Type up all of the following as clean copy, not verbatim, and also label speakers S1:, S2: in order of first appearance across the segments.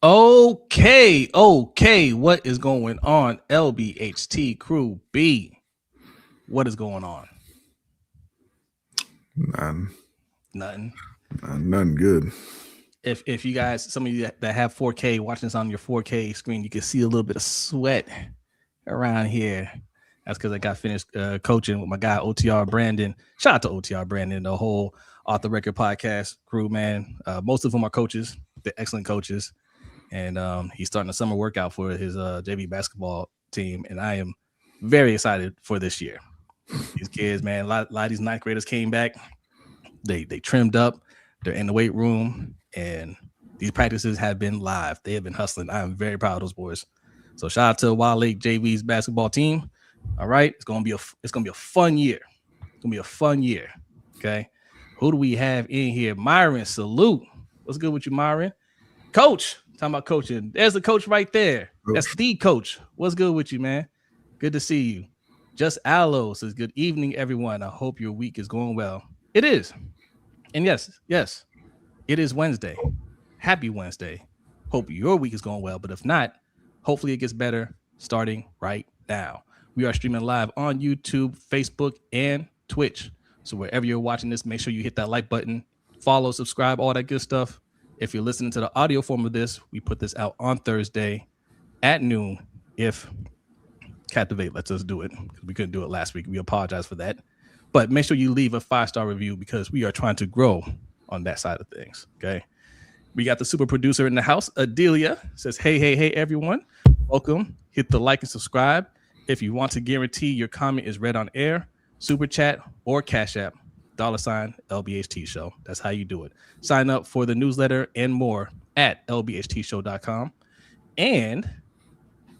S1: Okay. What is going on? LBHT Crew B. What is going on? Nothing.
S2: Nothing good.
S1: If you guys, some of you that have 4K watching this on your 4K screen, you can see a little bit of sweat around here. That's because I got finished coaching with my guy OTR Brandon. Shout out to OTR Brandon, the whole Off the Record podcast crew, man. Most of them are coaches. They're excellent coaches. And he's starting a summer workout for his JV basketball team. And I am very excited for this year. These kids, man, a lot of these ninth graders came back. They trimmed up. They're in the weight room. And these practices have been live. They have been hustling. I am very proud of those boys. So shout out to Wild Lake JV's basketball team. All right. It's gonna be a fun year. It's gonna be a fun year. Okay. Who do we have in here? Myron, salute. What's good with you, Myron? Coach. Talking about coaching. There's the coach right there. That's the coach. What's good with you, man? Good to see you. Just Aloe says, good evening, everyone. I hope your week is going well. It is. And yes, it is Wednesday. Happy Wednesday. Hope your week is going well. But if not, hopefully it gets better starting right now. We are streaming live on YouTube, Facebook, and Twitch. So wherever you're watching this, make sure you hit that like button, follow, subscribe, all that good stuff. If you're listening to the audio form of this, we put this out on Thursday at noon. If Captivate lets us do it, because we couldn't do it last week. We apologize for that. But make sure you leave a 5-star review because we are trying to grow on that side of things. Okay. We got the super producer in the house. Adelia says, hey, everyone. Welcome. Hit the like and subscribe. If you want to guarantee your comment is read on air, super chat or cash app, $ LBHTShow. That's how you do it. Sign up for the newsletter and more at LBHTShow.com. And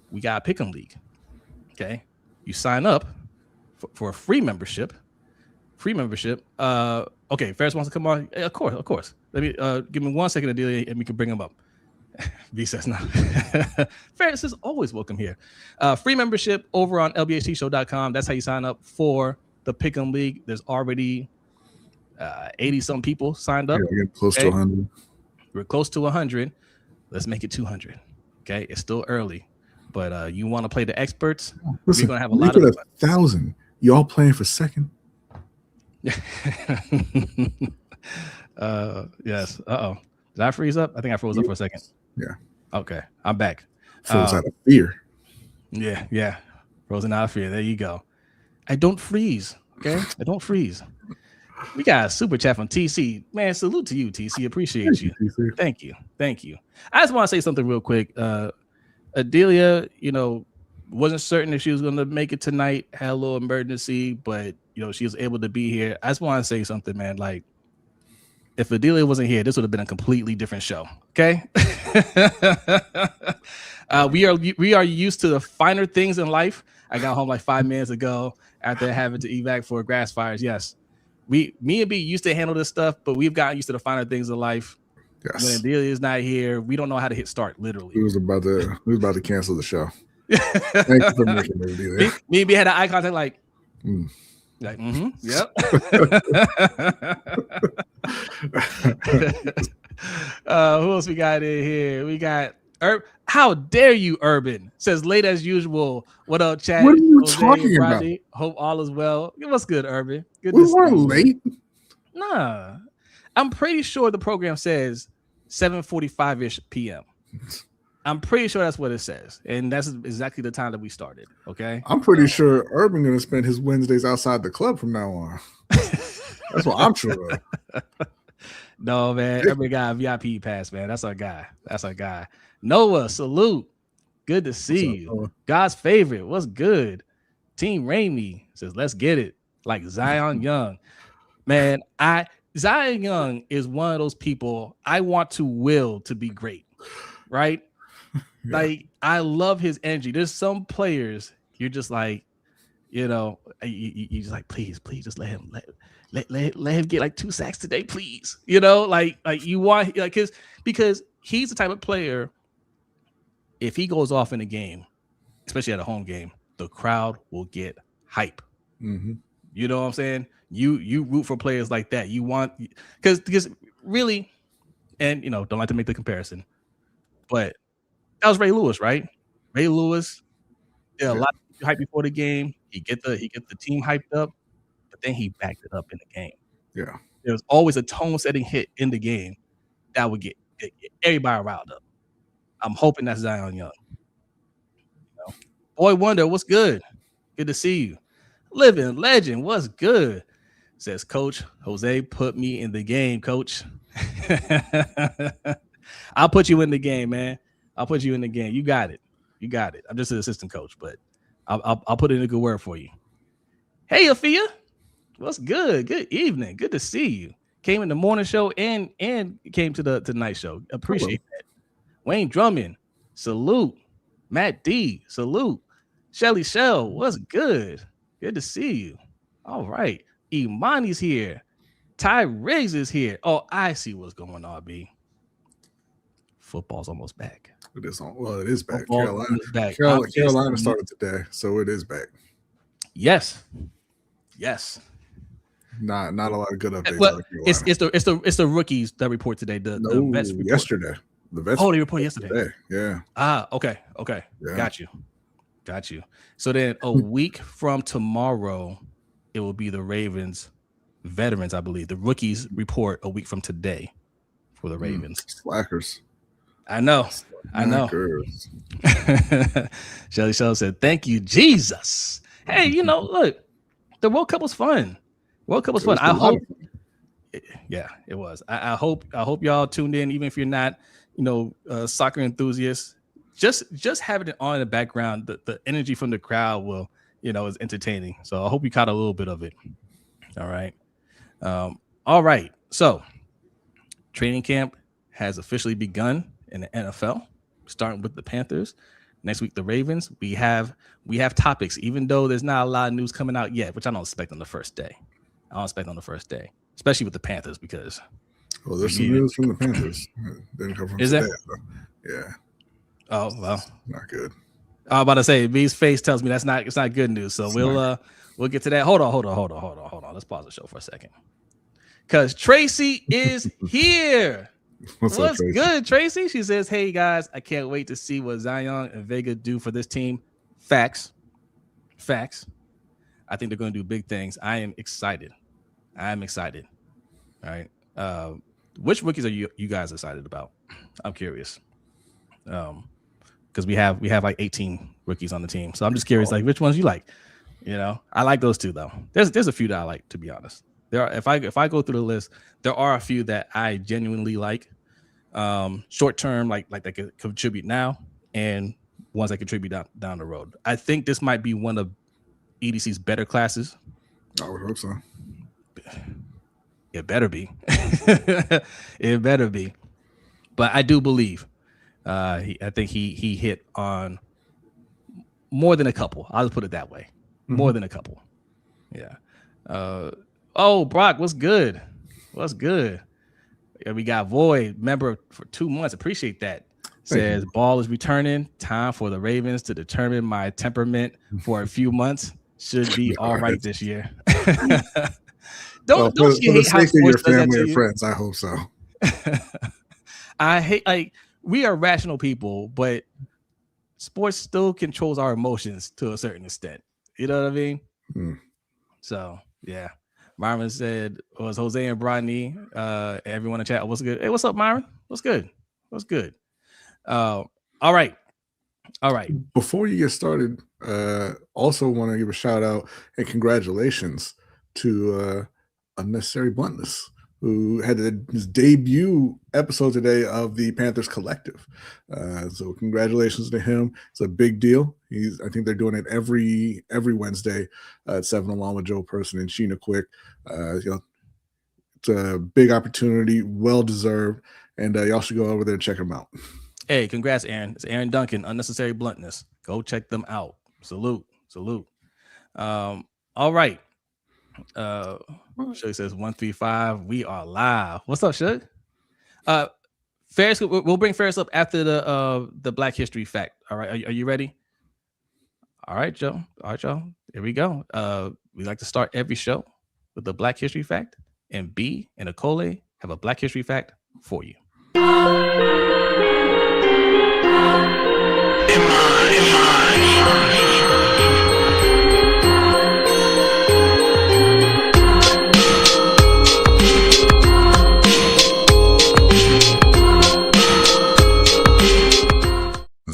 S1: we got a pick 'em league. Okay. You sign up for a free membership. Okay, Ferris wants to come on. Of course. Let me give me 1 second, Adelia, and we can bring him up. V says no. Ferris is always welcome here. Free membership over on LBHTShow.com. That's how you sign up for the pick 'em league. There's already 80-some people signed up.
S2: Yeah, we're close to 100.
S1: We're close to 100. Let's make it 200. Okay, it's still early, but you want to play the experts?
S2: Listen,
S1: we're gonna have a lot of
S2: 1,000. You all playing for second?
S1: Yes. Did I freeze up? I think I froze up for a second.
S2: Yeah.
S1: Okay, I'm back.
S2: Froze out of fear.
S1: Yeah. Frozen out of fear. There you go. I don't freeze. Okay, I don't freeze. We got a super chat from TC. Man, salute to you, TC. Appreciate you. Thank you. I just want to say something real quick. Adelia, wasn't certain if she was going to make it tonight. Had a little emergency, but she was able to be here. I just want to say something, man. Like, if Adelia wasn't here, this would have been a completely different show. Okay. We are used to the finer things in life. I got home like 5 minutes ago after having to evac for grass fires. Yes. Me and B used to handle this stuff, but we've gotten used to the finer things in life. Yes. When Adelia is not here, we don't know how to hit start. Literally,
S2: we was about to cancel the show. Thank you for making it, Adelia.
S1: Me and B had an eye contact, like, yep. Who else we got in here? We got how dare you, Urban? Says late as usual. What up, chat?
S2: What are you talking about?
S1: Hope all is well. What's good, Urban? Good.
S2: We weren't late.
S1: Nah, I'm pretty sure the program says 7:45-ish p.m. I'm pretty sure that's what it says, and that's exactly the time that we started. Okay.
S2: I'm pretty sure Urban gonna spend his Wednesdays outside the club from now on. That's what I'm sure of.
S1: No, man. Urban got a VIP pass, man. That's our guy. Noah, salute. Good to see you. Noah? God's favorite. What's good? Team Raimi says, let's get it. Like Zion Young. Man, Zion Young is one of those people I want to will to be great. Right? Yeah. Like, I love his energy. There's some players you're just like, you just like, please just let him get like 2 sacks today, please. Like you want, like, because he's the type of player, if he goes off in a game, especially at a home game, the crowd will get hype.
S2: Mm-hmm.
S1: You know what I'm saying? You root for players like that. You want, because really, and don't like to make the comparison, but that was Ray Lewis, right? Ray Lewis did a lot of hype before the game. He get the team hyped up, but then he backed it up in the game.
S2: Yeah.
S1: There was always a tone-setting hit in the game that would get everybody riled up. I'm hoping that's Zion Young. Boy Wonder, what's good? Good to see you. Living Legend, what's good? Says Coach Jose, put me in the game, Coach. I'll put you in the game, man. I'll put you in the game. You got it. You got it. I'm just an assistant coach, but I'll put in a good word for you. Hey, Afia, what's good? Good evening. Good to see you. Came in the morning show and came to the night show. Appreciate that. Wayne Drummond, salute. Matt D, salute. Shelly Shell, what's good? Good to see you. All right. Imani's here. Ty Riggs is here. Oh, I see what's going on, B. Football's almost back.
S2: It is on. Well, it is back.
S1: Carolina
S2: started today, so it is back.
S1: Yes.
S2: Not a lot of good updates.
S1: Well, it's the rookies that report today. The vets report.
S2: Yesterday. The vets.
S1: They report yesterday.
S2: Today. Yeah.
S1: Okay.
S2: Yeah.
S1: Got you. So then a week from tomorrow, it will be the Ravens veterans, I believe. The rookies report a week from today for the Ravens.
S2: Slackers.
S1: I know. Shelly Shell said, "Thank you, Jesus." Hey, look, the World Cup was fun. I hope. Yeah, it was. I hope y'all tuned in, even if you're not, soccer enthusiasts. Just having it on in the background, the energy from the crowd will, is entertaining. So I hope you caught a little bit of it. All right. All right. So training camp has officially begun in the NFL, starting with the Panthers. Next week, the Ravens. We have topics, even though there's not a lot of news coming out yet, which I don't expect on the first day. Especially with the Panthers, because
S2: there's some news from the Panthers. Didn't come from
S1: today.
S2: Yeah.
S1: Oh well,
S2: not good.
S1: I was about to say, B's face tells me it's not good news. So we'll get to that. Hold on. Let's pause the show for a second, because Tracy is here. What's up, Tracy? Good, Tracy? She says, "Hey guys, I can't wait to see what Zion and Vega do for this team." Facts. I think they're going to do big things. I am excited. All right. Which rookies are you guys excited about? I'm curious. Because we have like 18 rookies on the team, so I'm just curious, like which ones you like. I like those two though. There's a few that I like, to be honest. There are, if I go through the list, there are a few that I genuinely like. Short term, like they could contribute now, and ones that contribute down the road. I think this might be one of EDC's better classes.
S2: I would hope so.
S1: It better be. It better be. But I do believe. I think he hit on more than a couple. I'll just put it that way. Mm-hmm. More than a couple. Yeah. Brock, what's good? Yeah, we got Void, member for 2 months. Appreciate that. Says ball is returning. Time for the Ravens to determine my temperament for a few months. Should be all right this year. Don't you hate how sports does that to you?
S2: Friends, I hope so.
S1: I hate we are rational people, but sports still controls our emotions to a certain extent. You know what I mean? So yeah. Myron said, was Jose and Brodny, everyone in chat. What's good? Hey, what's up, Myron? What's good? All right.
S2: Before you get started, also want to give a shout out and congratulations to Unnecessary Bluntness, who had his debut episode today of the Panthers Collective. So congratulations to him. It's a big deal. I think they're doing it every Wednesday at 7, along with Joe Person and Sheena Quick. It's a big opportunity, well deserved, and y'all should go over there and check them out.
S1: Hey, congrats, Aaron. It's Aaron Duncan, Unnecessary Bluntness. Go check them out. Salute. All right. Shug says 135. We are live. What's up, Shug? Ferris, we'll bring Ferris up after the Black History fact. All right. Are you ready? All right, Joe. All right, y'all. Here we go. We like to start every show with the Black History fact, and B and Akole have a Black History fact for you.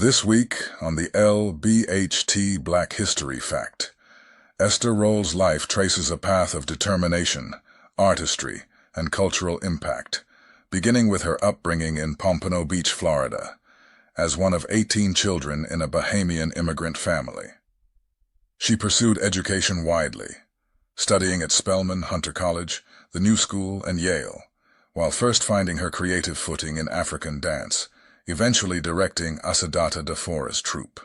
S3: This week on the LBHT Black History Fact, Esther Roll's life traces a path of determination, artistry, and cultural impact, beginning with her upbringing in Pompano Beach, Florida, as one of 18 children in a Bahamian immigrant family. She pursued education widely, studying at Spelman, Hunter College, the New School, and Yale, while first finding her creative footing in African dance, eventually directing Asadata Dafora's troupe.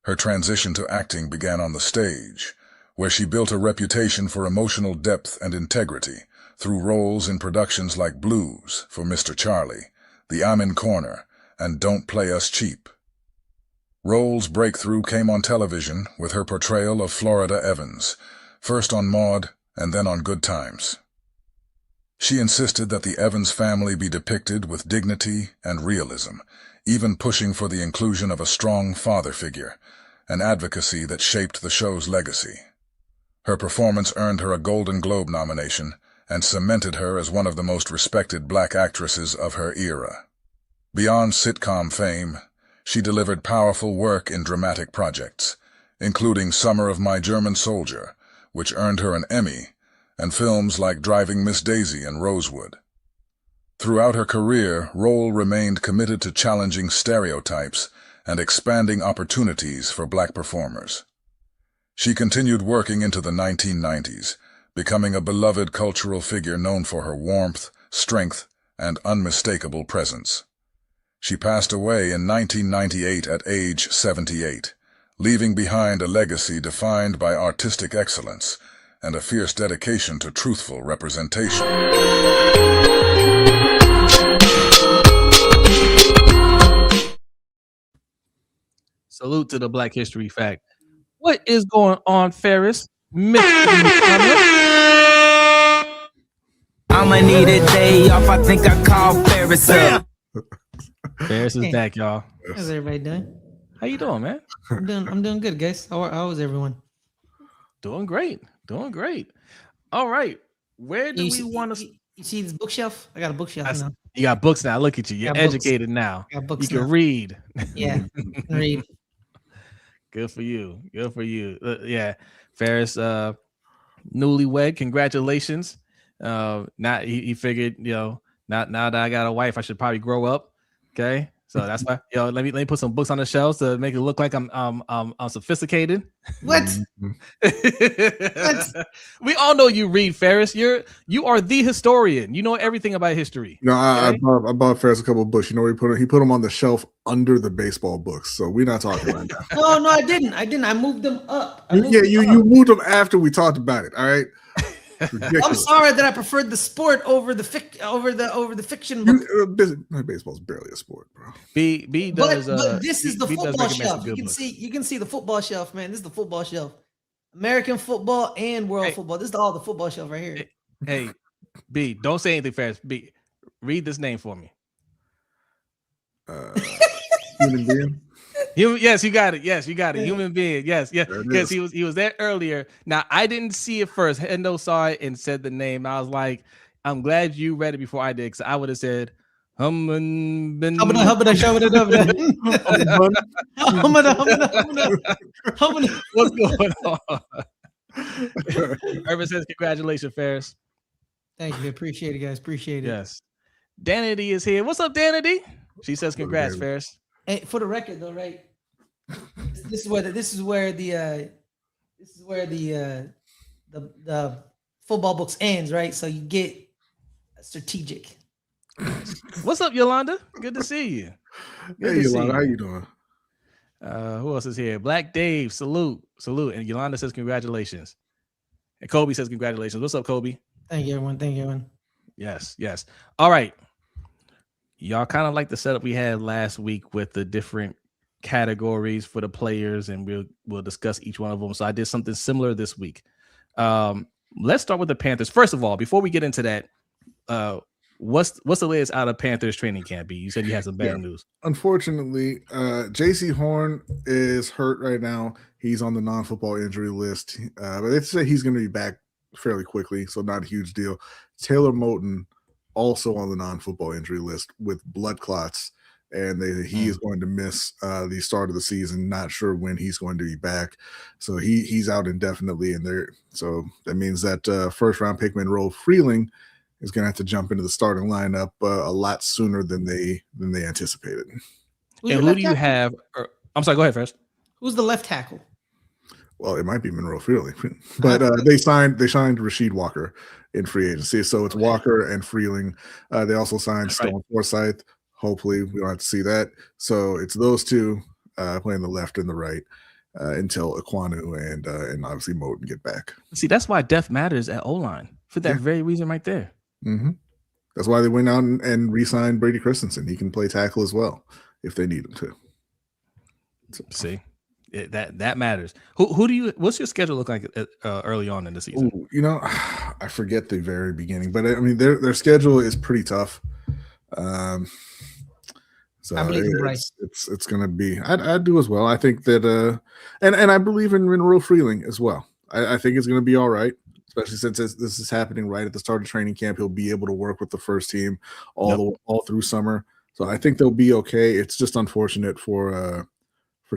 S3: Her transition to acting began on the stage, where she built a reputation for emotional depth and integrity through roles in productions like Blues for Mr. Charlie, The Amin Corner, and Don't Play Us Cheap. Roll's breakthrough came on television with her portrayal of Florida Evans, first on Maude and then on Good Times. She insisted that the Evans family be depicted with dignity and realism, even pushing for the inclusion of a strong father figure, an advocacy that shaped the show's legacy. Her performance earned her a Golden Globe nomination and cemented her as one of the most respected black actresses of her era. Beyond sitcom fame, she delivered powerful work in dramatic projects, including Summer of My German Soldier, which earned her an Emmy, and films like Driving Miss Daisy and Rosewood. Throughout her career, Roll remained committed to challenging stereotypes and expanding opportunities for black performers. She continued working into the 1990s, becoming a beloved cultural figure known for her warmth, strength, and unmistakable presence. She passed away in 1998 at age 78, leaving behind a legacy defined by artistic excellence and a fierce dedication to truthful representation.
S1: Salute to the Black History Fact. What is going on, Ferris? I'ma
S4: need a day off. I think I call Ferris up.
S1: Ferris is back, y'all.
S5: How's everybody doing?
S1: How you doing, man?
S5: I'm doing good, guys. How is everyone?
S1: Doing great. All right. Where do we want to?
S5: You see this bookshelf? I got a bookshelf now.
S1: You got books now. Look at you. You're educated now.
S5: I got books
S1: you can
S5: now.
S1: read.
S5: Yeah, read.
S1: Good for you. Yeah, Ferris, newlywed. Congratulations. Now he figured, now that I got a wife, I should probably grow up. Okay, so that's why. Let me put some books on the shelves to make it look like I'm sophisticated.
S5: What?
S1: What? We all know you read, Ferris. You are the historian. You know everything about history.
S2: No, I bought Ferris a couple of books. You know where he put them on the shelf under the baseball books. So we're not talking right now.
S5: No, I didn't. I moved them up.
S2: You moved them after we talked about it. All right.
S5: I'm sorry that I preferred the sport over the fiction book.
S2: Baseball's barely a sport, bro.
S1: B does.
S5: But this is the
S1: B
S5: football shelf. You can
S1: books.
S5: see the football shelf, man. This is the football shelf. American football and world football. This is all the football shelf right here.
S1: Hey, B, don't say anything, Ferris. B, read this name for me.
S2: Human being.
S1: Yes, you got it. Human being. Yes. Because he was there earlier. Now I didn't see it first. Hendo saw it and said the name. I was like, I'm glad you read it before I did, because I would have said What's going on? Irvin says congratulations, Ferris.
S5: Thank you. Appreciate it, guys. Appreciate it.
S1: Yes. Danity is here. What's up, Danity? She says congrats, Ferris.
S5: Hey, for the record though, right? This is where the football books ends, right? So you get strategic.
S1: What's up, Yolanda? Good to see you.
S2: Hey, Yolanda, how you doing?
S1: Who else is here? Black Dave, salute. And Yolanda says congratulations. And Kobe says congratulations. What's up, Kobe?
S5: Thank you, everyone.
S1: Yes. All right. Y'all kind of like the setup we had last week with the different categories for the players, and we'll discuss each one of them. So I did something similar this week. Let's start with the Panthers. First of all, before we get into that, what's the latest out of Panthers training camp? B? You said you had some bad news.
S2: Unfortunately, J.C. Horn is hurt right now. He's on the non-football injury list, but they say he's going to be back fairly quickly, so not a huge deal. Taylor Moton also on the non-football injury list with blood clots. and he is going to miss the start of the season. Not sure when he's going to be back, so he's out indefinitely. And so that means that first round pick Monroe Freeling is going to have to jump into the starting lineup a lot sooner than they anticipated.
S1: And who do you have? I'm sorry. Go ahead first.
S5: Who's the left tackle?
S2: Well, it might be Monroe Freeling, but they signed Rasheed Walker in free agency, so it's Walker and Freeling. They also signed Stone Forsythe. Hopefully, we don't have to see that. So it's those two playing the left and the right until Ekwonu and obviously Moten get back.
S1: See, that's why depth matters at O-line for that very reason right there.
S2: Mm-hmm. That's why they went out and re-signed Brady Christensen. He can play tackle as well if they need him to.
S1: So. See. That matters. Who do you? What's your schedule look like early on in the season?
S2: Ooh, you know, I forget the very beginning, but I mean their schedule is pretty tough. So it's going to be. I do as well. I think that and I believe in Monroe Freeling as well. I think it's going to be all right, especially since this is happening right at the start of training camp. He'll be able to work with the first team all through summer. So I think they'll be okay. It's just unfortunate for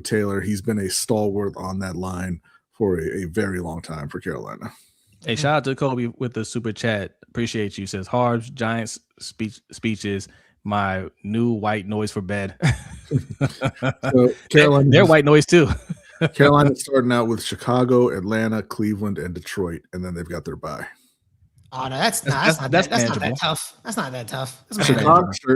S2: Taylor. He's been a stalwart on that line for a very long time for Carolina.
S1: Hey, shout out to Kobe with the super chat. Appreciate you. Says Harbs Giants speeches my new white noise for bed.
S2: So Carolina,
S1: they're white noise too.
S2: Carolina's starting out with Chicago, Atlanta, Cleveland, and Detroit, and then they've got their bye.
S5: Oh no, that's not that tough. That's not that tough.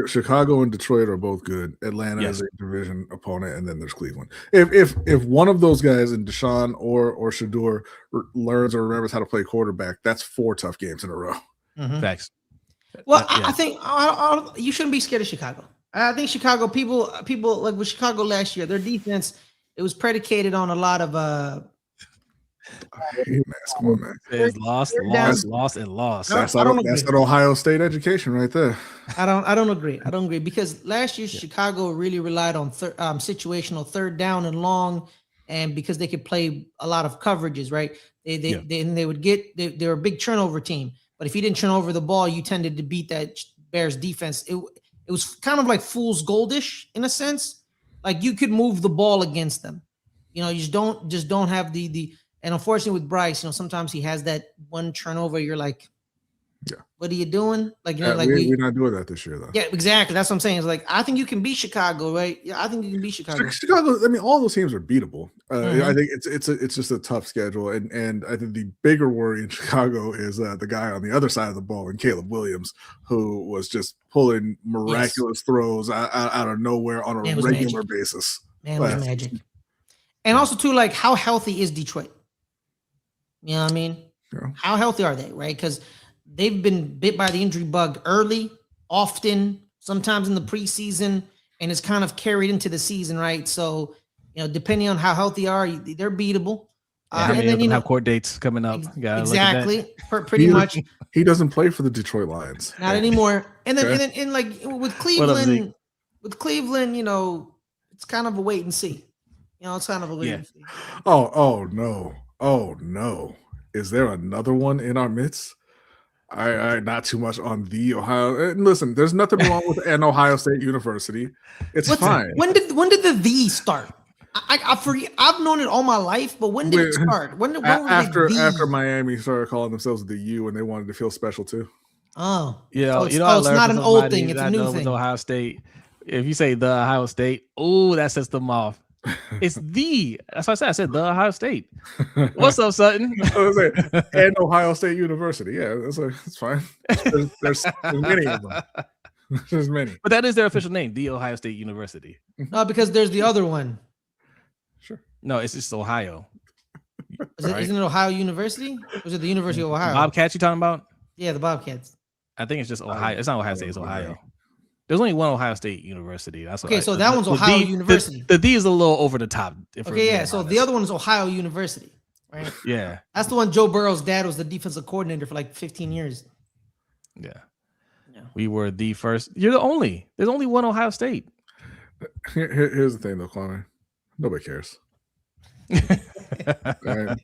S2: Chicago and Detroit are both good. Atlanta is a division opponent, and then there's Cleveland. If one of those guys in Deshaun or Shador learns or remembers how to play quarterback, that's 4 tough games in a row.
S5: Mm-hmm.
S1: Facts.
S5: Well, I think you shouldn't be scared of Chicago. I think Chicago people like with Chicago last year, their defense, it was predicated on a lot of
S2: come on, man.
S1: It's lost.
S2: That's that Ohio State education right there.
S5: I don't agree. I don't agree because last year Chicago really relied on situational third down and long, and because they could play a lot of coverages, right? They were a big turnover team, but if you didn't turn over the ball, you tended to beat that Bears defense. It was kind of like fool's goldish in a sense. Like you could move the ball against them. You know, you just don't have the. And unfortunately with Bryce, you know, sometimes he has that one turnover. You're like, what are you doing? Like, you know, like
S2: we're not doing that this year, though.
S5: Yeah, exactly. That's what I'm saying. It's like, I think you can beat Chicago, right? Yeah, I think you can beat Chicago.
S2: Chicago, I mean, all those teams are beatable. I think it's just a tough schedule. And I think the bigger worry in Chicago is the guy on the other side of the ball, and Caleb Williams, who was just pulling miraculous throws out of nowhere on a regular basis.
S5: Man, it was magic. And also, too, like, how healthy is Detroit? You know what I mean? Yeah. How healthy are they, right? Because they've been bit by the injury bug early, often, sometimes in the preseason, and it's kind of carried into the season, right? So, you know, depending on how healthy they are, they're beatable.
S1: And then, you know, have court dates coming up.
S5: Exactly. Pretty much.
S2: He doesn't play for the Detroit Lions.
S5: Not anymore. And then, and like with Cleveland, you know, it's kind of a wait and see. You know, it's kind of a wait and see.
S2: Oh no. Is there another one in our midst? I not too much on the Ohio. And listen, there's nothing wrong with an Ohio State University. It's fine.
S5: When did the start? I've known it all my life, but when did it start?
S2: After Miami started calling themselves the U and they wanted to feel special too.
S5: Oh,
S1: yeah.
S5: It's not an old thing; it's a new thing.
S1: Ohio State. If you say the Ohio State, that sets them off. It's that's what I said. I said the Ohio State. What's up, Sutton?
S2: And Ohio State University. Yeah, that's fine. There's many of them. There's many.
S1: But that is their official name, the Ohio State University.
S5: No, because there's the other one.
S2: Sure.
S1: No, it's just Ohio.
S5: Isn't it Ohio University? Or is it the University of Ohio?
S1: Bobcats you talking about?
S5: Yeah, the Bobcats.
S1: I think it's just Ohio. It's not Ohio State. It's Ohio. There's only one Ohio State University. That's
S5: okay. So that one's Ohio University.
S1: The D is a little over the top.
S5: Okay, yeah. So the other one is Ohio University, right?
S1: Yeah.
S5: That's the one. Joe Burrow's dad was the defensive coordinator for like 15 years.
S1: Yeah. We were the first. You're the only. There's only one Ohio State.
S2: Here's the thing, though, Kwame. Nobody cares. Right?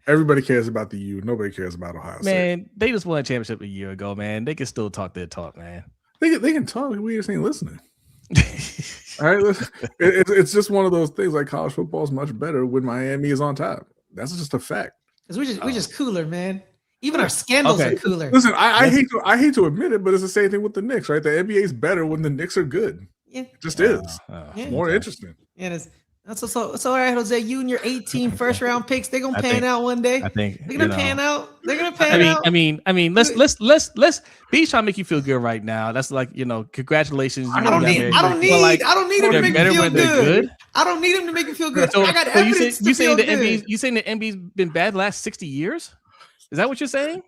S2: Everybody cares about the U. Nobody cares about Ohio State.
S1: Man, they just won a championship a year ago, man. They can still talk their talk, man.
S2: They can talk. We just ain't listening. All right, it's just one of those things. Like college football is much better when Miami is on top. That's just a fact.
S5: Because we're just cooler, man. Even our scandals are cooler.
S2: Listen, I hate to admit it, but it's the same thing with the Knicks, right? The NBA is better when the Knicks are good.
S5: Yeah,
S2: it just is. It's more interesting.
S5: Yeah, so all right, Jose. You and your 18 first round picks, they're gonna pan out one day.
S1: I think
S5: they're gonna pan out. They're gonna pan out.
S1: I mean, let's B's trying to make you feel good right now. That's like, congratulations.
S5: I don't need him to make me feel good. I don't need him to make me feel good.
S1: So,
S5: I got evidence to feel good.
S1: You saying the NBA's been bad the last 60 years? Is that what you're saying?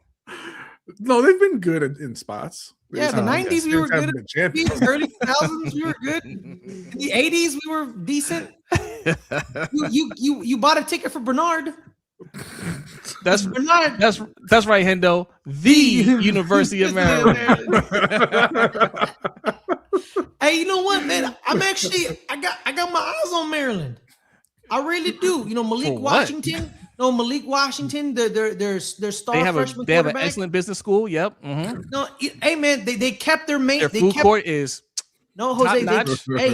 S2: No, they've been good in spots.
S5: Yeah, the 90s we were good. The early 2000s we were good. In the 80s we were decent. You bought a ticket for Bernard.
S1: That's
S5: Bernard.
S1: That's right, Hendo. The University of Maryland.
S5: Hey, you know what, man? I got my eyes on Maryland. I really do. Malik Washington. No, Malik Washington, their star freshman quarterback.
S1: They have an excellent business school. Yep. Mm-hmm.
S5: No, hey man, they kept their main.
S1: Their food court is
S5: Jose.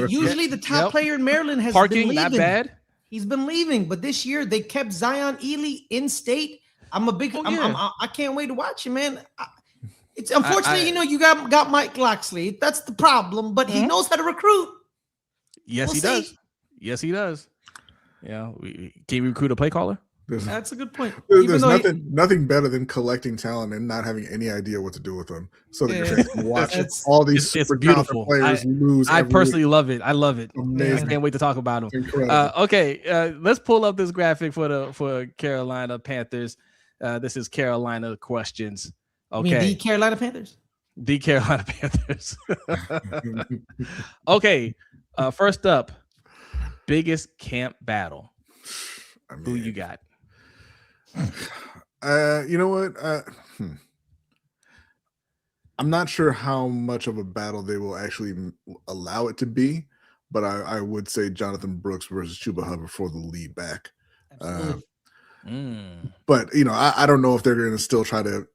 S5: Usually the top player in Maryland has
S1: parking
S5: been leaving.
S1: not bad.
S5: He's been leaving, but this year they kept Zion Ely in state. I can't wait to watch him, man. It's unfortunately, you got Mike Loxley. That's the problem, but he knows how to recruit.
S1: Yes, he does. Yes, he does. Yeah, can we recruit a play caller?
S5: That's a good point.
S2: There's nothing better than collecting talent and not having any idea what to do with them, so that you can watch all these super beautiful players lose.
S1: I personally love it. I love it.
S2: Amazing.
S1: I can't wait to talk about them. Okay, let's pull up this graphic for Carolina Panthers. This is Carolina questions. Okay,
S5: you mean the Carolina Panthers.
S1: The Carolina Panthers. Okay, first up, biggest camp battle. Who you got?
S2: You know what? I'm not sure how much of a battle they will actually allow it to be, but I would say Jonathan Brooks versus Chuba Hubbard for the lead back. But I don't know if they're going to still try to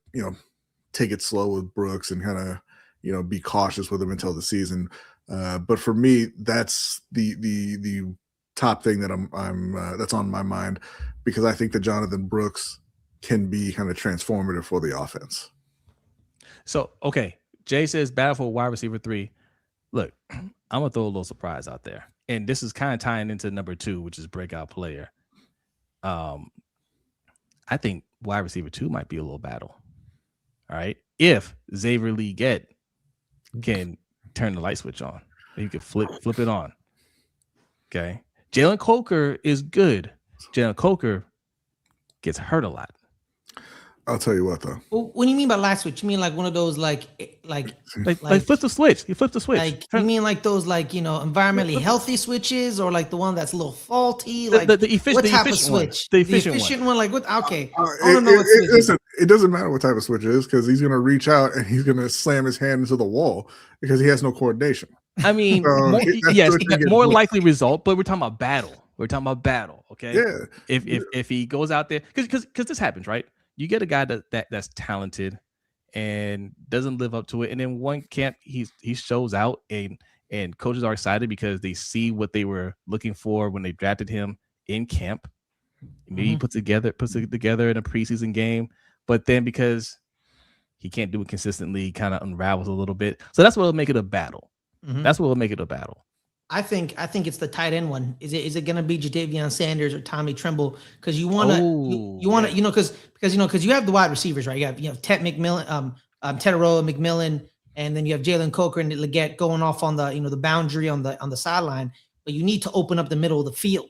S2: take it slow with Brooks and kind of be cautious with him until the season. But for me, that's the top thing that I'm that's on my mind, because I think that Jonathan Brooks can be kind of transformative for the offense.
S1: So, okay, Jay says battle for wide receiver 3. Look, I'm gonna throw a little surprise out there, and this is kind of tying into number 2, which is breakout player. I think wide receiver 2 might be a little battle. All right, if Xavier Legette can turn the light switch on, he can flip it on. Okay. Jalen Coker is good. Jalen Coker gets hurt a lot.
S2: I'll tell you what, though.
S5: Well, what do you mean by light switch? You mean like one of those like
S1: flip the switch? He flipped the switch.
S5: Like you mean like those environmentally healthy switches, or like the one that's a little faulty? Like
S1: the efficient,
S5: what type
S1: of
S5: switch?
S1: The efficient
S5: one. Like what? Okay.
S2: Listen, it doesn't matter what type of switch it is, because he's gonna reach out and he's gonna slam his hand into the wall because he has no coordination.
S1: I mean, more likely result, but we're talking about battle. Okay.
S2: Yeah.
S1: If he goes out there, because this happens, right? You get a guy that's talented and doesn't live up to it, and then one camp he shows out, and coaches are excited because they see what they were looking for when they drafted him in camp. Maybe he puts it together in a preseason game, but then because he can't do it consistently, kind of unravels a little bit. So that's what will make it a battle. That's what will make it a battle.
S5: I think it's the tight end one. Is it going to be Jadavion Sanders or Tommy Tremble? Because you want to, because you have the wide receivers, right? You have Ted McMillan, Teteroa, McMillan, and then you have Jalen Coker and Legette going off on the the boundary on the sideline. But you need to open up the middle of the field.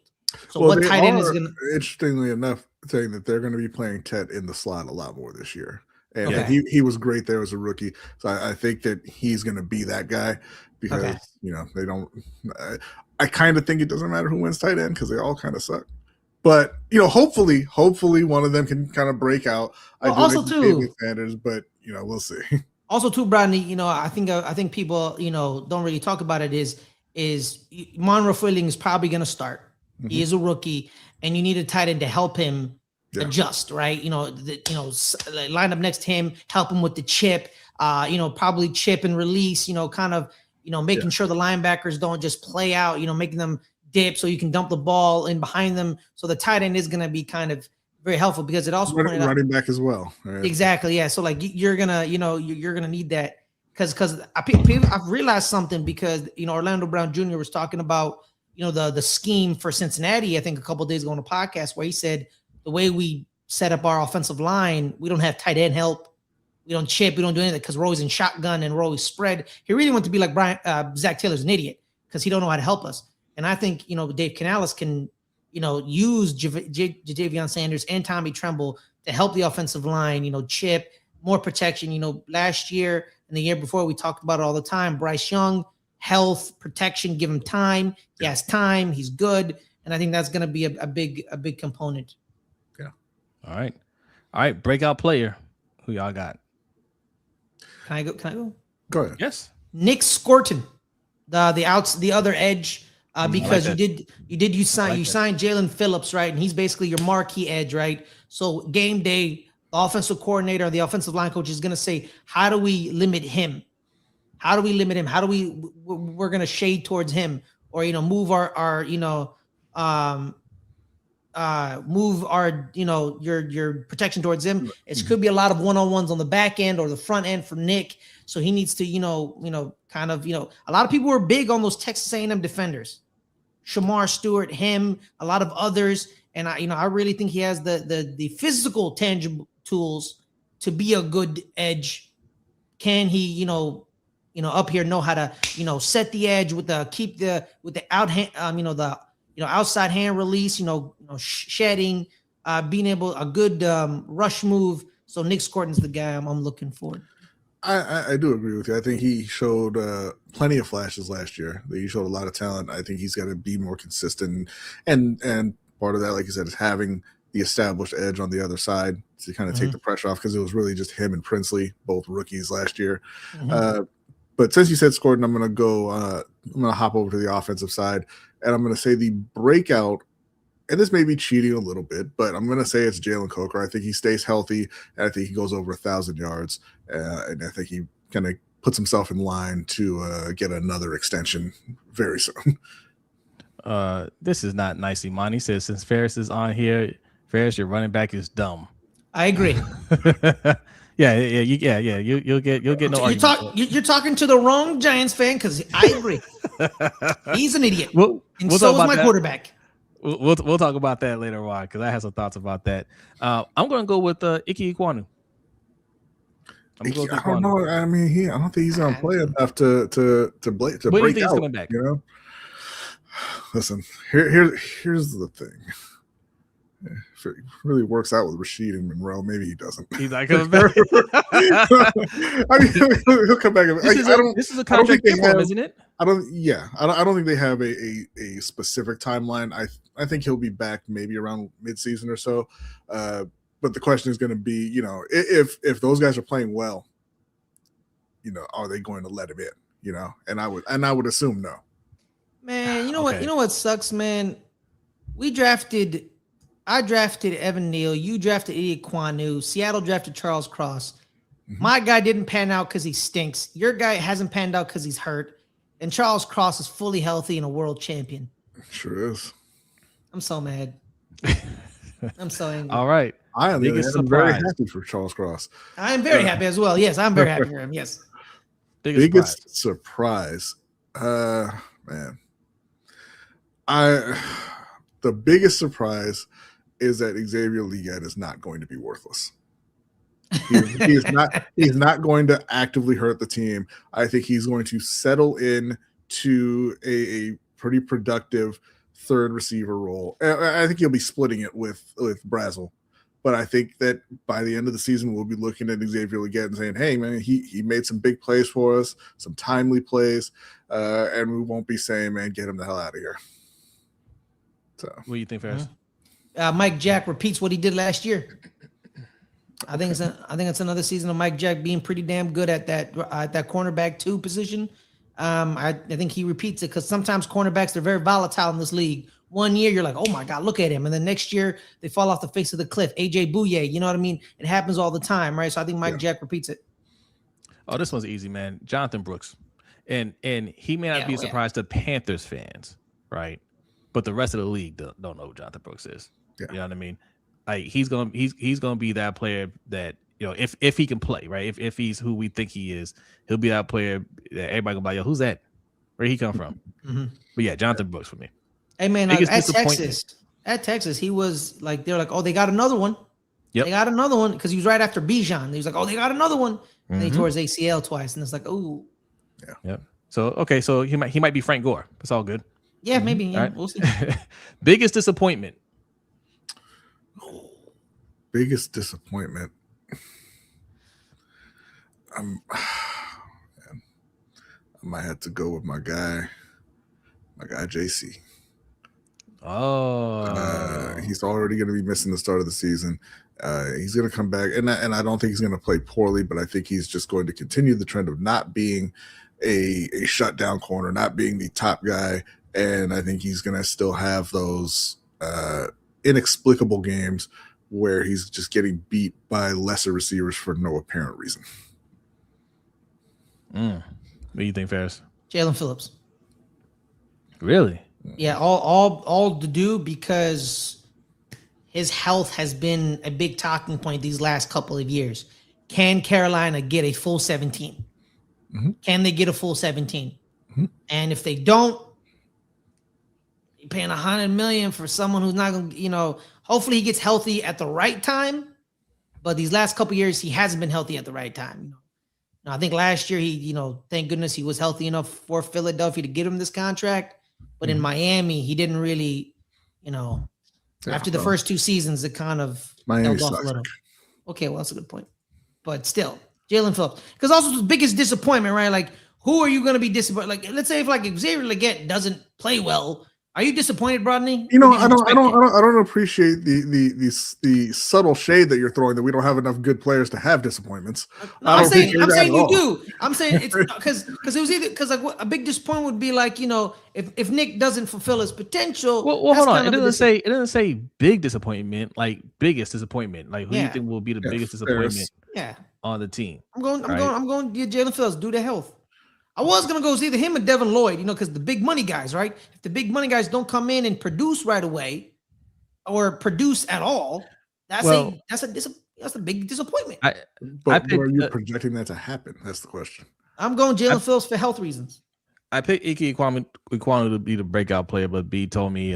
S5: So what tight end is going to?
S2: Interestingly enough, saying that they're going to be playing Ted in the slot a lot more this year, and he was great there as a rookie. So I think that he's going to be that guy. Because they don't. I kind of think it doesn't matter who wins tight end because they all kind of suck. But hopefully one of them can kind of break out.
S5: Well, also too,
S2: Sanders, but we'll see.
S5: Also too, Brodny, I think people don't really talk about it. Is Monroe Filling is probably going to start. He is a rookie, and you need a tight end to help him adjust, right? Line up next to him, help him with the chip. Probably chip and release. Kind of. making sure the linebackers don't just play out, making them dip so you can dump the ball in behind them. So the tight end is going to be kind of very helpful because it also pointed out
S2: running back as well. Right?
S5: Exactly. Yeah. So like you're gonna, you're gonna need that because I've realized something because Orlando Brown Jr. was talking about the scheme for Cincinnati. I think a couple of days ago on a podcast where he said the way we set up our offensive line, we don't have tight end help. We don't chip. We don't do anything because we're always in shotgun and we're always spread. He really wants to be like Zach Taylor's an idiot because he don't know how to help us. And I think, Dave Canales can, use Jadavion Sanders and Tommy Tremble to help the offensive line, chip, more protection. Last year and the year before, we talked about it all the time. Bryce Young, health, protection, give him time. He has time. He's good. And I think that's going to be a big component.
S2: Yeah.
S1: All right. Breakout player. Who y'all got?
S5: Can I go?
S2: Go ahead.
S1: Yes.
S5: Nick Scorton, the other edge. Because you signed Jalen Phillips, right? And he's basically your marquee edge, right? So game day, the offensive coordinator, the offensive line coach is going to say, how do we limit him? How do we limit him? We're going to shade towards him or, move your protection towards him. It could be a lot of one-on-ones on the back end or the front end for Nick. So he needs to, a lot of people were big on those Texas A&M defenders. Shamar Stewart, him, a lot of others. And I really think he has the physical tangible tools to be a good edge. Can he, up here know how to, set the edge with the out hand, outside hand release, shedding, being able a good rush move. So Nick Scorton's the guy I'm looking for.
S2: I do agree with you. I think he showed plenty of flashes last year. He showed a lot of talent. I think he's got to be more consistent, and part of that, like you said, is having the established edge on the other side to kind of take the pressure off because it was really just him and Princely, both rookies last year. But since you said Scorton, I'm going to hop over to the offensive side, and I'm going to say the breakout. And this may be cheating a little bit, but I'm going to say it's Jalen Coker. I think he stays healthy, and I think he goes over 1,000 yards. And I think he kind of puts himself in line to get another extension very soon.
S1: This is not nice, Iman. He says, since Ferris is on here, Ferris, your running back is dumb.
S5: I agree.
S1: You'll get no argument.
S5: You're talking to the wrong Giants fan because I agree. He's an idiot. And so is my quarterback.
S1: We'll talk about that later on because I have some thoughts about that. I'm going to go with Ike Ekwonu.
S2: I don't know. I mean, I don't think he's going to play enough to break out.
S1: When do you think he's coming back?
S2: Listen, here's the thing. If it really works out with Rashid and Monroe, maybe he doesn't.
S1: He's not coming back.
S2: I mean, he'll come back.
S1: This is a contract for him, isn't it?
S2: I don't think they have a specific timeline. I think he'll be back maybe around midseason or so. But the question is going to be, if those guys are playing well, are they going to let him in? And I would assume no.
S5: Man, what? You know what sucks, man? I drafted Evan Neal. You drafted Ekwonu. Seattle drafted Charles Cross. My guy didn't pan out because he stinks. Your guy hasn't panned out because he's hurt. And Charles Cross is fully healthy and a world champion.
S2: Sure is.
S5: I'm so mad. I'm so angry.
S1: All right.
S2: I am very happy for Charles Cross.
S5: I am very happy as well. Yes, I'm very happy for him. Yes.
S2: Biggest surprise. Man. The biggest surprise is that Xavier Legette is not going to be worthless. He's not going to actively hurt the team. I think he's going to settle in to a pretty productive third receiver role. I think he'll be splitting it with Brazel. But I think that by the end of the season, we'll be looking at Xavier Legette and saying, hey, man, he made some big plays for us, some timely plays, and we won't be saying, man, get him the hell out of here. So,
S1: what do you think, Ferris?
S5: Mike Jack repeats what he did last year. I think it's another season of Mike Jack being pretty damn good at that cornerback 2 position. I think he repeats it because sometimes cornerbacks, they're very volatile in this league. One year you're like, oh my God, look at him. And then next year they fall off the face of the cliff. AJ Bouye, you know what I mean? It happens all the time, right? So I think Mike Jack repeats it.
S1: Oh, this one's easy, man. Jonathan Brooks. And he may not be a surprise to Panthers fans, right? But the rest of the league don't know who Jonathan Brooks is.
S2: Yeah.
S1: You know what I mean? Like he's gonna be that player that, you know, if he can play, right? If he's who we think he is, he'll be that player that everybody gonna be like, yo, who's that? Where he come from? But yeah, Jonathan Brooks for me.
S5: Hey man, like, at Texas, he was like, they're like, oh, they got another one. Yep. They got another one because he was right after Bijan. He was like, oh, they got another one. And he tore his ACL twice, and it's like, oh,
S2: yeah.
S1: Yep. So okay, so he might be Frank Gore. It's all good.
S5: Yeah, maybe. Yeah,
S1: right.
S5: We'll see.
S1: Biggest disappointment.
S2: Biggest disappointment. I might have to go with my guy JC.
S1: Oh,
S2: he's already going to be missing the start of the season. He's going to come back, and I don't think he's going to play poorly, but I think he's just going to continue the trend of not being a shutdown corner, not being the top guy, and I think he's going to still have those inexplicable games where he's just getting beat by lesser receivers for no apparent reason.
S1: What do you think, Ferris?
S5: Jalen Phillips.
S1: Really?
S5: Yeah, all to do because his health has been a big talking point these last couple of years. Can Carolina get a full 17? Can they get a full 17? And if they don't, you're paying $100 million for someone who's not going to, you know, hopefully he gets healthy at the right time. But these last couple of years, he hasn't been healthy at the right time. Now, I think last year thank goodness he was healthy enough for Philadelphia to get him this contract. But in Miami, he didn't really, after the first 2 seasons, it kind of
S2: Miami
S5: held off a little. Okay, well, that's a good point. But still, Jalen Phillips. Because also the biggest disappointment, right? Like, who are you going to be disappointed? Like, let's say if Xavier Legette doesn't play well, are you disappointed, Brodny?
S2: I don't appreciate the subtle shade that you're throwing that we don't have enough good players to have disappointments.
S5: No, I'm saying you do. I'm saying it's because it was either because a big disappointment would be like, if Nick doesn't fulfill his potential.
S1: Well, hold on. It doesn't say big disappointment, like biggest disappointment. Like who do you think will be the biggest disappointment? On the team. I'm going to get Jalen Phillips due to health. I was going to go with either him or Devin Lloyd, because the big money guys, right? If the big money guys don't come in and produce right away or produce at all, that's a big disappointment.
S2: But are you projecting that to happen? That's the question.
S5: I'm going Jalen Phillips for health reasons.
S1: I picked Ike Ekwonu to be the breakout player, but B told me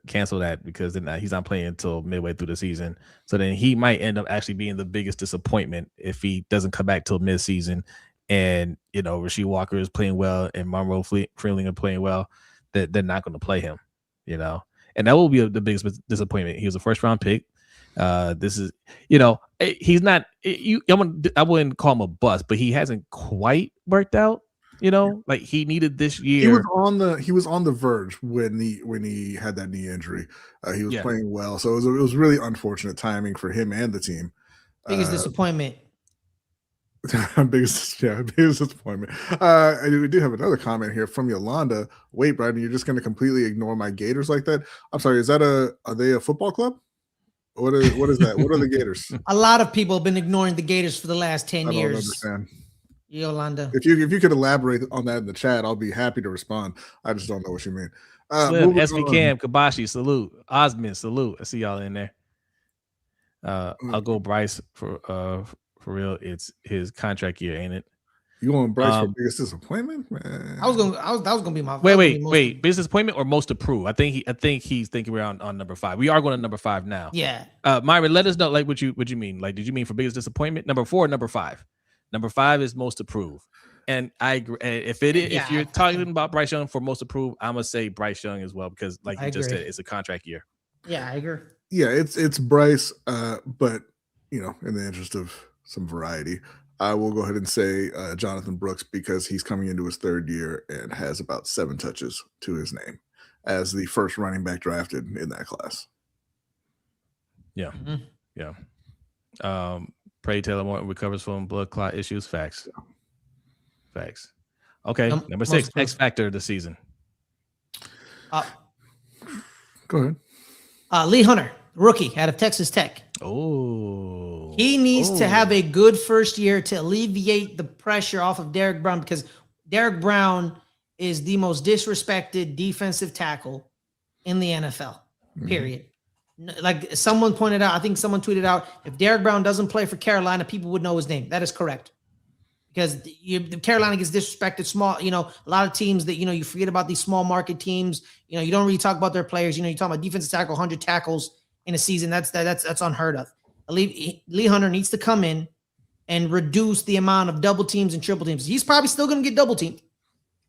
S1: cancel that because then he's not playing until midway through the season. So then he might end up actually being the biggest disappointment if he doesn't come back till midseason. And Rasheed Walker is playing well, and Monroe Freeling are playing well. That they're not going to play him, and that will be the biggest disappointment. He was a first-round pick. This is, he's not. I wouldn't call him a bust, but he hasn't quite worked out. Like he needed this year.
S2: He was on the verge when he had that knee injury. He was playing well, so it was really unfortunate timing for him and the team.
S5: Biggest disappointment.
S2: biggest disappointment. We do have another comment here from Yolanda. Wait, Brian, you're just going to completely ignore my Gators like that? I'm sorry. Are they a football club? What is that? What are the Gators?
S5: A lot of people have been ignoring the Gators for the last 10 years. I don't understand. Yolanda.
S2: If you could elaborate on that in the chat, I'll be happy to respond. I just don't know what you mean.
S1: SV Cam, Kabashi, salute. Osmond, salute. I see y'all in there. I'll go Bryce for real. It's his contract year, ain't it?
S2: You want Bryce for biggest disappointment, man?
S5: That was gonna be my
S1: wait. Biggest disappointment or most approved? I think he's thinking we're on number 5. We are going to number 5 now.
S5: Yeah.
S1: Myron, let us know what you mean. Like, did you mean for biggest disappointment? Number 4 or number 5? Number 5 is most approved. And I agree. If you're talking about Bryce Young for most approved, I'm gonna say Bryce Young as well because, like you just said, it's a contract year.
S5: Yeah, I agree.
S2: Yeah, it's Bryce, but in the interest of some variety, I will go ahead and say Jonathan Brooks because he's coming into his 3rd year and has about 7 touches to his name as the first running back drafted in that class.
S1: Yeah. Pray Taylor Morton recovers from blood clot issues. Facts. Okay, number 6, X Factor of the season.
S2: Go ahead.
S5: Lee Hunter, rookie out of Texas Tech. He needs to have a good first year to alleviate the pressure off of Derek Brown because Derek Brown is the most disrespected defensive tackle in the NFL, period. Like someone pointed out, I think someone tweeted out, if Derek Brown doesn't play for Carolina, people would know his name. That is correct. Because Carolina gets disrespected. Small, a lot of teams that, you forget about these small market teams. You don't really talk about their players. You talk about defensive tackle, 100 tackles in a season. That's unheard of. Lee Hunter needs to come in and reduce the amount of double teams and triple teams. He's probably still going to get double teamed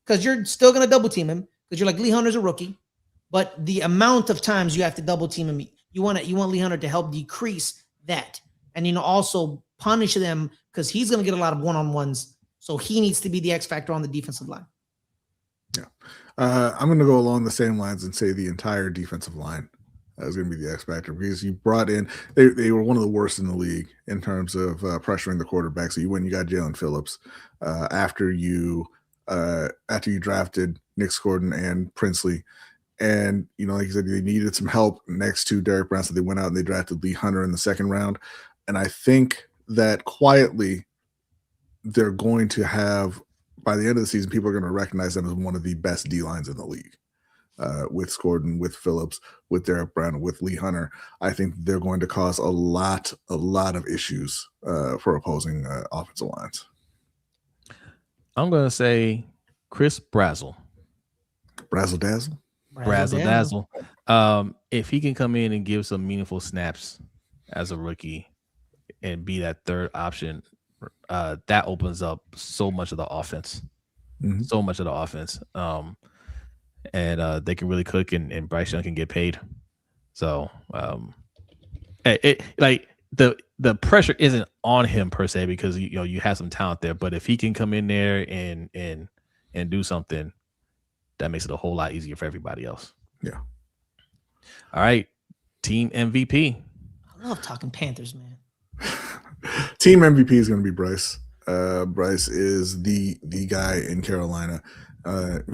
S5: because you're still going to double team him because you're like, Lee Hunter's a rookie. But the amount of times you have to double team him, you want Lee Hunter to help decrease that. And, also punish them because he's going to get a lot of one-on-ones. So he needs to be the X factor on the defensive line.
S2: Yeah. I'm going to go along the same lines and say the entire defensive line is going to be the X factor because you brought in, they were one of the worst in the league in terms of pressuring the quarterback. So you got Jalen Phillips after you drafted Nick Gordon and Princely. And, like you said, they needed some help next to Derek Brown. So they went out and they drafted Lee Hunter in the second round. And I think that quietly they're going to have, by the end of the season, people are going to recognize them as one of the best D-lines in the league. With Gordon, with Phillips, with Derek Brown, with Lee Hunter. I think they're going to cause a lot of issues for opposing offensive lines.
S1: I'm going to say Chris Brazzle.
S2: Brazzle Dazzle?
S1: Brazzle Dazzle. If he can come in and give some meaningful snaps as a rookie and be that third option, that opens up so much of the offense. So much of the offense. And they can really cook and Bryce Young can get paid. So the pressure isn't on him per se because you have some talent there. But if he can come in there and do something, that makes it a whole lot easier for everybody else.
S2: Yeah.
S1: All right. Team MVP.
S5: I love talking Panthers, man.
S2: Team MVP is going to be Bryce. Bryce is the guy in Carolina.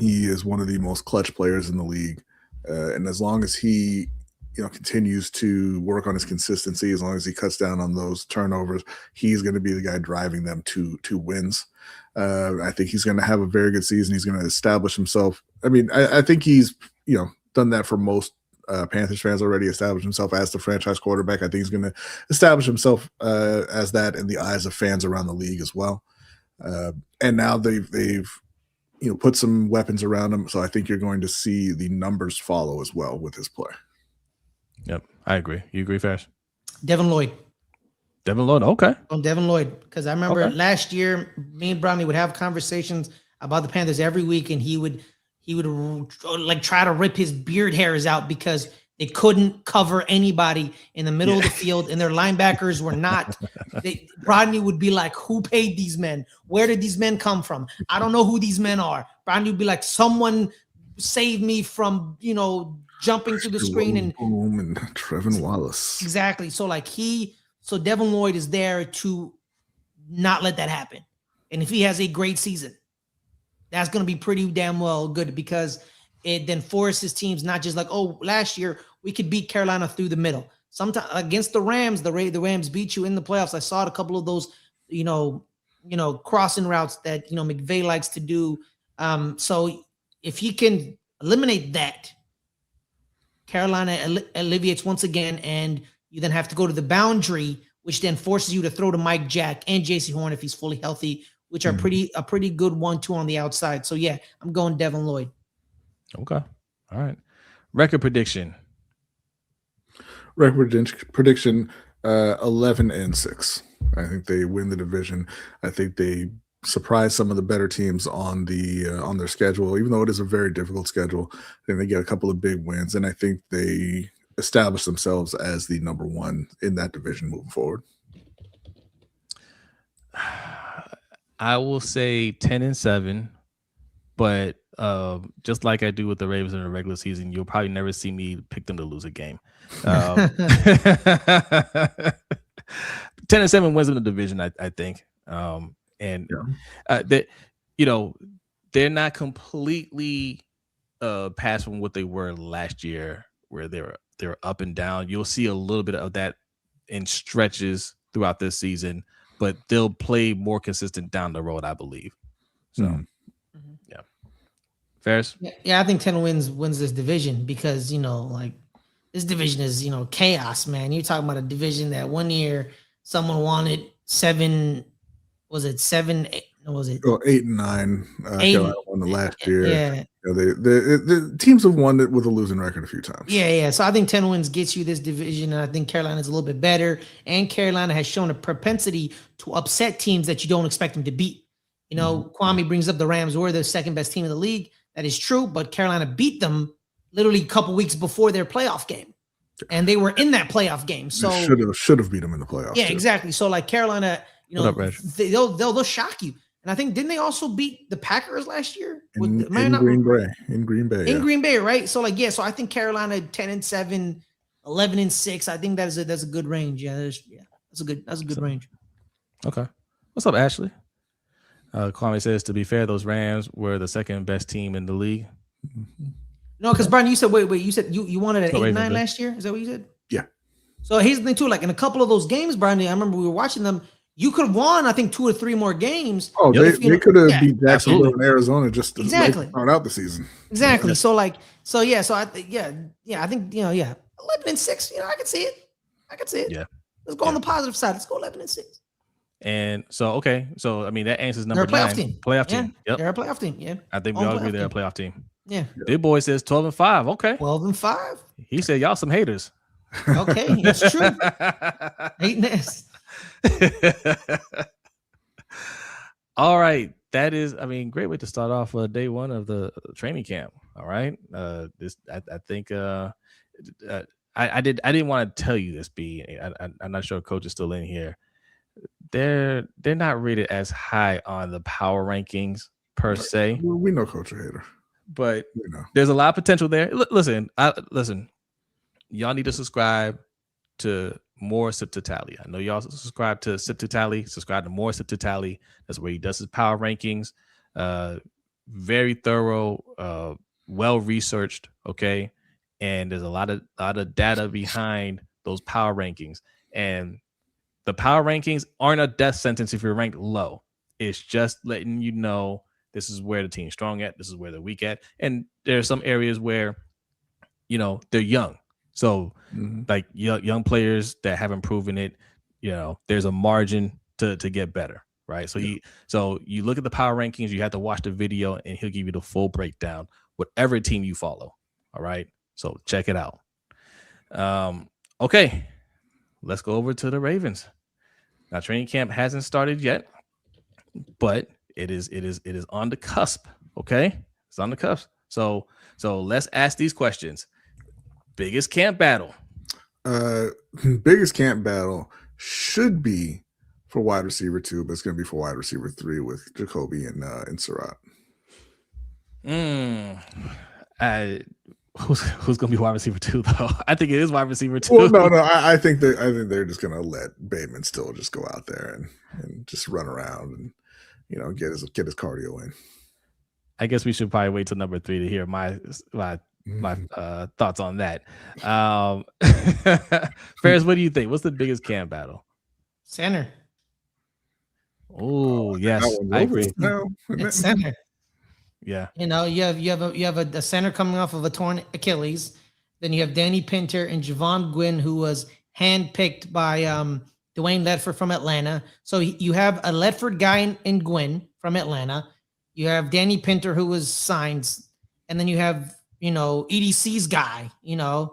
S2: He is one of the most clutch players in the league. And as long as he, continues to work on his consistency, as long as he cuts down on those turnovers, he's going to be the guy driving them to wins. I think he's going to have a very good season. He's going to establish himself. I mean, I think he's, done that for most Panthers fans already, established himself as the franchise quarterback. I think he's going to establish himself as that in the eyes of fans around the league as well. And now they've put some weapons around him. So I think you're going to see the numbers follow as well with his play.
S1: Yep, I agree. You agree, Fash?
S5: Devin Lloyd.
S1: Okay.
S5: On Devin Lloyd, because I remember last year, me and Brodny would have conversations about the Panthers every week, and he would like try to rip his beard hairs out because they couldn't cover anybody in the middle of the field, and their linebackers were not. Brodny would be like, "Who paid these men? Where did these men come from? I don't know who these men are." Brodny would be like, "Someone save me from jumping through the screen and
S2: Trevin Wallace."
S5: Exactly. So so Devin Lloyd is there to not let that happen. And if he has a great season, that's going to be pretty damn well good because it then forces teams not just like, oh, last year we could beat Carolina through the middle. Sometimes against the Rams, the Rams beat you in the playoffs. I saw a couple of those, crossing routes that, McVay likes to do. So if he can eliminate that, Carolina alleviates once again, and you then have to go to the boundary, which then forces you to throw to Mike Jack and JC Horn if he's fully healthy, which are a pretty good 1-2 on the outside. So yeah, I'm going Devin Lloyd.
S1: Okay. All right. Record prediction.
S2: 11-6. I think they win the division. I think they surprise some of the better teams on their schedule, even though it is a very difficult schedule. I think they get a couple of big wins, and I think they establish themselves as the number one in that division moving forward.
S1: I will say 10-7, but just like I do with the Ravens in the regular season, you'll probably never see me pick them to lose a game. 10-7 wins in the division, I think. That they're not completely past from what they were last year, where they're up and down. You'll see a little bit of that in stretches throughout this season, but they'll play more consistent down the road, I believe. So Ferris?
S5: Yeah, I think 10 wins this division because, like this division is, chaos, man. You're talking about a division that one year someone wanted 7, was it 7, 8, was it?
S2: Oh, 8 and 9. Carolina won the last year.
S5: Yeah.
S2: The teams have won it with a losing record a few times.
S5: Yeah. So I think 10 wins gets you this division, and I think Carolina's a little bit better. And Carolina has shown a propensity to upset teams that you don't expect them to beat. Kwame brings up the Rams were the second best team in the league. That is true, but Carolina beat them literally a couple weeks before their playoff game, and they were in that playoff game. So
S2: should have beat them in the playoffs.
S5: Yeah,
S2: too.
S5: Exactly. So like Carolina, they'll shock you. And I think didn't they also beat the Packers last year?
S2: In Green Bay. In
S5: Green Bay, right? So so I think Carolina 10-7, 11-6. I think that's a good range. Yeah, that's a good range.
S1: Okay. What's up, Ashley? Kwame says, to be fair, those Rams were the second best team in the league.
S5: No, because Brian, you said wait, you said you wanted an 8-9
S1: Ravens,
S5: last year. Is that what you said?
S2: Yeah.
S5: So here's the thing too. Like in a couple of those games, Brian, I remember we were watching them. You could have won, I think, 2 or 3 more games.
S2: Oh, they could have beat Jacksonville
S1: absolutely.
S2: and Arizona just to
S5: Exactly.
S2: start out the season.
S5: Exactly.
S1: Yeah.
S5: So I think I think 11-6. I can see it.
S1: Yeah.
S5: Let's go on the positive side. Let's go 11-6.
S1: And so, okay. So, I mean, that answers number
S5: They're a
S1: 9.
S5: playoff team.
S1: Playoff team. Yep.
S5: They're a playoff team. Yeah.
S1: I think we all agree they're a playoff team.
S5: Yeah.
S1: Big Boy says 12-5. Okay.
S5: 12-5.
S1: He said, y'all some haters.
S5: Okay. That's true. Hatiness.
S1: All right. That is, great way to start off day 1 of the training camp. All right. I think I didn't want to tell you this, B. I'm not sure Coach is still in here. They're not rated as high on the power rankings per se.
S2: We know Coach a hater,
S1: but there's a lot of potential there. Listen. Y'all need to subscribe to more Sip to Tally. I know y'all subscribe to Sip to Tally. Subscribe to more Sip to Tally. That's where he does his power rankings. Very thorough, well researched. Okay, and there's a lot of data behind those power rankings. And the power rankings aren't a death sentence if you're ranked low. It's just letting you know this is where the team's strong at. This is where they're weak at. And there are some areas where, they're young. So like young players that haven't proven it, there's a margin to get better. Right. So you look at the power rankings, you have to watch the video and he'll give you the full breakdown, whatever team you follow. All right. So check it out. Okay. Let's go over to the Ravens. Now, training camp hasn't started yet, but it is on the cusp. Okay, it's on the cusp. So let's ask these questions. Biggest camp battle.
S2: Biggest camp battle should be for wide receiver 2, but it's going to be for wide receiver 3 with Jacoby and Surratt.
S1: Who's going to be wide receiver 2 though? I think it is wide receiver 2.
S2: Well, no, I think they're just going to let Bateman still just go out there and just run around and get his cardio in.
S1: I guess we should probably wait till number 3 to hear my thoughts on that. Ferris, what do you think? What's the biggest camp battle?
S5: Center.
S1: Oh yes, I agree.
S5: It's center.
S1: Yeah.
S5: You have a center coming off of a torn Achilles. Then you have Danny Pinter and Javon Gwynn, who was handpicked by Dwayne Ledford from Atlanta. So you have a Ledford guy in Gwynn from Atlanta. You have Danny Pinter, who was signed, and then you have EDC's guy. The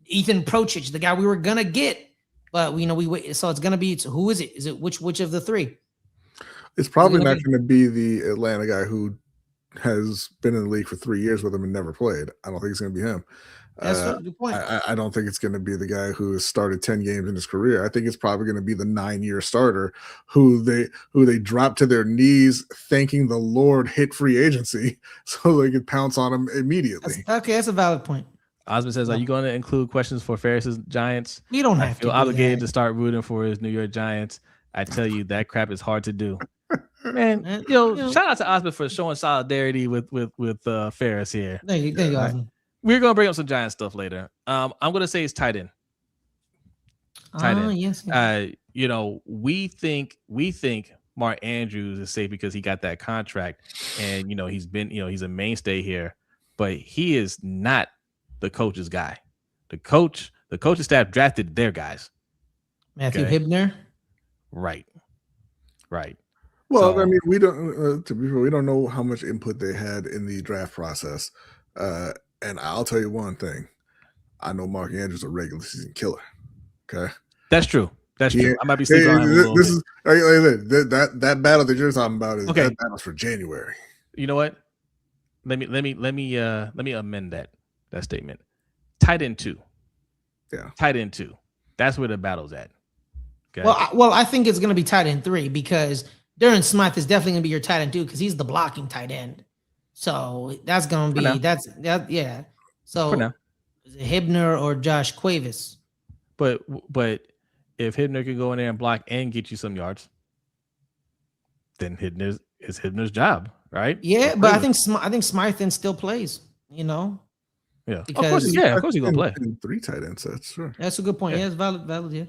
S5: Ethan Prochich, the guy we were gonna get, but we wait. So it's gonna be. Who is it? Is it which of the 3?
S2: It's probably not going to be the Atlanta guy who has been in the league for 3 years with him and never played. I don't think it's going to be him.
S5: That's a good point.
S2: I don't think it's going to be the guy who has started 10 games in his career. I think it's probably going to be the 9-year starter who they drop to their knees, thanking the Lord hit free agency so they could pounce on him immediately.
S5: That's a valid point.
S1: Osmond says, are you going to include questions for Ferris's Giants?
S5: You don't have
S1: to. I feel obligated to start rooting for his New York Giants. I tell you, that crap is hard to do. Man, shout out to Osmond for showing solidarity with Ferris here.
S5: Thank you, Osmond.
S1: We're gonna bring up some Giant stuff later. I'm gonna say it's tight end.
S5: Tight end. Yes.
S1: We think Mark Andrews is safe because he got that contract, and he's been he's a mainstay here, but he is not the coach's guy. The coaching staff drafted their guys.
S5: Matthew Hibner.
S1: Right.
S2: Well, I mean, we don't. To be fair, we don't know how much input they had in the draft process. And I'll tell you one thing: I know Mark Andrews is a regular season killer. Okay,
S1: that's true. That's true. I might be sleeping on him a little bit.
S2: That battle that you're talking about is that battle's for January.
S1: You know what? Let me amend that statement. Tight end 2.
S2: Yeah.
S1: Tight end 2. That's where the battle's at. Okay.
S5: Well, I think it's going to be tight end 3 because Darren Smythe is definitely going to be your tight end 2 because he's the blocking tight end. So that's going to be yeah. So
S1: for now.
S5: Is it Hibner or Josh Cuevas?
S1: But if Hibner can go in there and block and get you some yards, then it's Hibner's job, right?
S5: Yeah, but I think Smythe then still plays.
S1: Yeah,
S5: because
S1: of course he's gonna play.
S2: 3 tight end sets, sure.
S5: That's a good point. Yeah, it's valid. Yeah.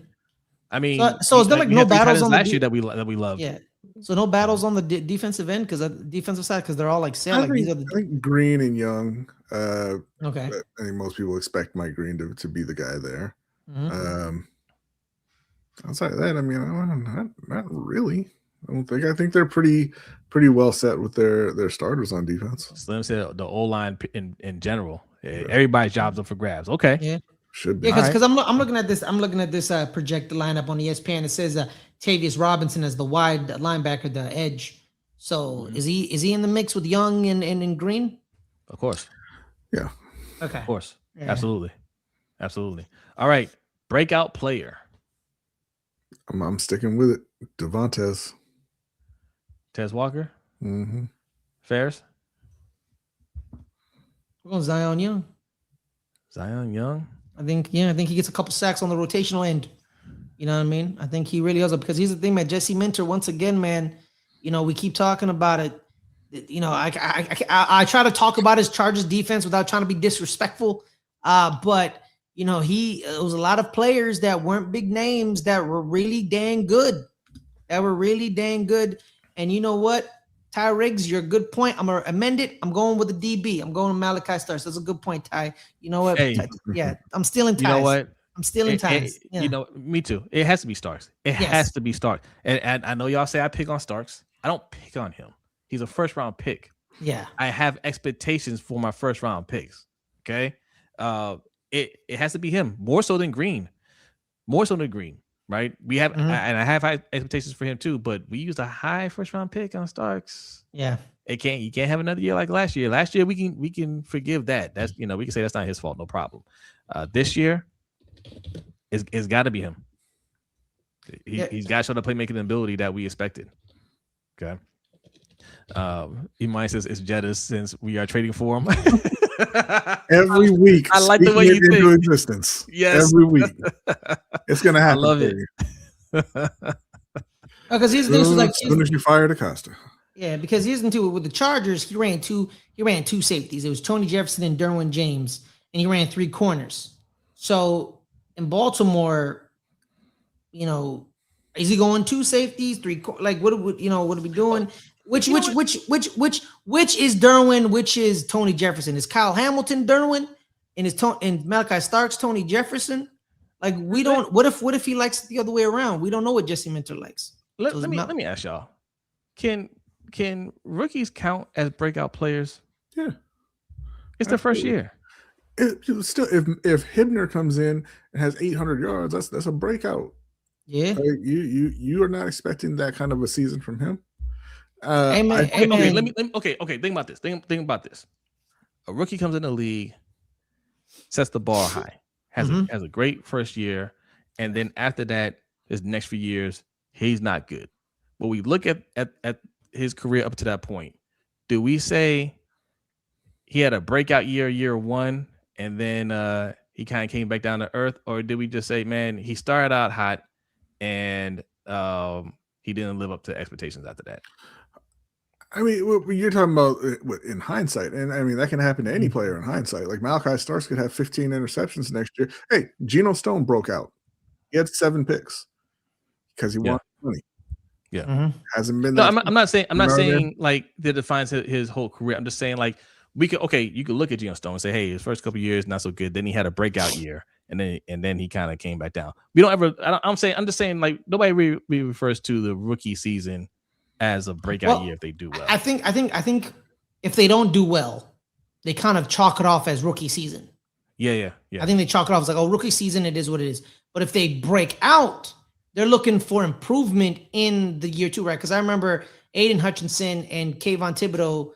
S1: I mean,
S5: so is there like no battles on
S1: last year that we loved?
S5: Yeah. So no battles on the defensive end because the defensive side because they're all like
S2: I think Green and Young.
S5: Okay.
S2: I think most people expect Mike Green to be the guy there.
S5: Mm-hmm.
S2: Outside of that, I mean, not really. I think they're pretty well set with their starters on defense.
S1: Slim said the O-line in general. Yeah. Everybody's jobs up for grabs. Okay.
S5: Yeah.
S2: Should be.
S5: Yeah, because I'm looking at this projected lineup on ESPN. It says Tavius Robinson as the wide linebacker, the edge. So is he in the mix with Young and Green?
S1: Of course.
S2: Yeah.
S5: Okay.
S1: Of course.
S5: Yeah.
S1: Absolutely. All right. Breakout player.
S2: I'm sticking with it. Devontae.
S1: Tez Walker.
S2: Mm-hmm.
S1: Ferris.
S5: We're going Zion Young.
S1: Zion Young.
S5: I think he gets a couple sacks on the rotational end. You know what I mean? I think he really does it because he's the thing, man. Jesse Minter, once again, man. We keep talking about it. I try to talk about his Chargers defense without trying to be disrespectful. But it was a lot of players that weren't big names that were really dang good. And you know what? Ty Riggs, you're a good point. I'm going to amend it. I'm going with the DB. I'm going to Malachi Starks. That's a good point, Ty. You know what?
S1: Hey.
S5: Yeah, I'm stealing Ty.
S1: You know what?
S5: I'm stealing Ties. Yeah.
S1: Me too. It has to be Starks. It has to be Starks. And I know y'all say I pick on Starks. I don't pick on him. He's a first-round pick.
S5: Yeah.
S1: I have expectations for my first-round picks. Okay? It has to be him. More so than Green. Right? We have, and I have high expectations for him too. But we used a high first-round pick on Starks.
S5: Yeah,
S1: you can't have another year like last year. Last year we can forgive that. That's we can say that's not his fault, no problem. This year, it's got to be him. He's got to show the playmaking ability that we expected. Okay. Imai says it's Jettas since we are trading for him.
S2: Every week.
S1: I like the way you think.
S2: Into existence.
S1: Yes.
S2: Every week. It's gonna happen.
S1: I love it.
S5: Because he's like
S2: as soon as you fire DaCosta.
S5: Yeah, because he isn't too with the Chargers. He ran two safeties. It was Tony Jefferson and Derwin James, and he ran 3 corners. So in Baltimore, is he going 2 safeties, 3? Like what are we doing? Which is Derwin? Which is Tony Jefferson? Is Kyle Hamilton Derwin? And Malachi Starks Tony Jefferson? Like we don't. What if he likes it the other way around? We don't know what Jesse Minter likes.
S1: Let me ask y'all. Can rookies count as breakout players?
S2: Yeah,
S1: it's their first year.
S2: Still, if Hibner comes in and has 800 yards, that's a breakout.
S5: Yeah,
S2: like you are not expecting that kind of a season from him.
S5: Amen.
S1: Okay. Think about this. Think about this. A rookie comes in the league, sets the bar high, has a great first year, and then after that, his next few years, he's not good. But we look at his career up to that point. Do we say he had a breakout year 1, and then he kind of came back down to earth, or did we just say, man, he started out hot, and he didn't live up to expectations after that?
S2: I mean, you're talking about in hindsight, and I mean that can happen to any player in hindsight. Like Malachi Starks could have 15 interceptions next year. Hey, Geno Stone broke out. He had 7 picks because he wanted money.
S1: Yeah.
S2: Hasn't been.
S1: No,
S2: that
S1: I'm not saying
S2: there.
S1: like that defines his whole career. I'm just saying like you could look at Geno Stone and say, hey, his first couple of years not so good. Then he had a breakout year, and then he kind of came back down. I'm just saying like nobody really refers to the rookie season as a breakout year if they do well.
S5: I think if they don't do well, they kind of chalk it off as rookie season.
S1: Yeah.
S5: I think they chalk it off as like, oh, rookie season, it is what it is. But if they break out, they're looking for improvement in the year 2, right? Because I remember Aiden Hutchinson and Kayvon Thibodeau.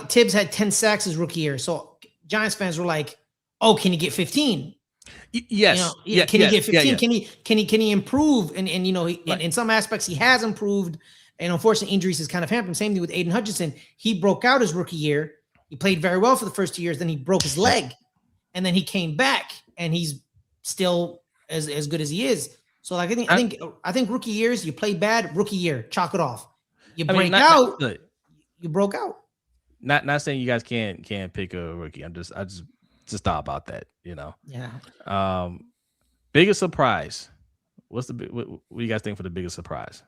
S5: Tibbs had 10 sacks his rookie year. So Giants fans were like, oh, can he get 15?
S1: Yes.
S5: Can he get 15?
S1: Yeah.
S5: Can he improve? And in some aspects he has improved. And unfortunately, injuries has kind of hampered him. Same thing with Aiden Hutchinson. He broke out his rookie year. He played very well for the first 2 years. Then he broke his leg. And then he came back and he's still as good as he is. So like I think rookie years, you play bad, rookie year, chalk it off. You break out, you broke out.
S1: Not saying you guys can't pick a rookie. I just thought about that, Yeah. Biggest surprise. What do you guys think for the biggest surprise?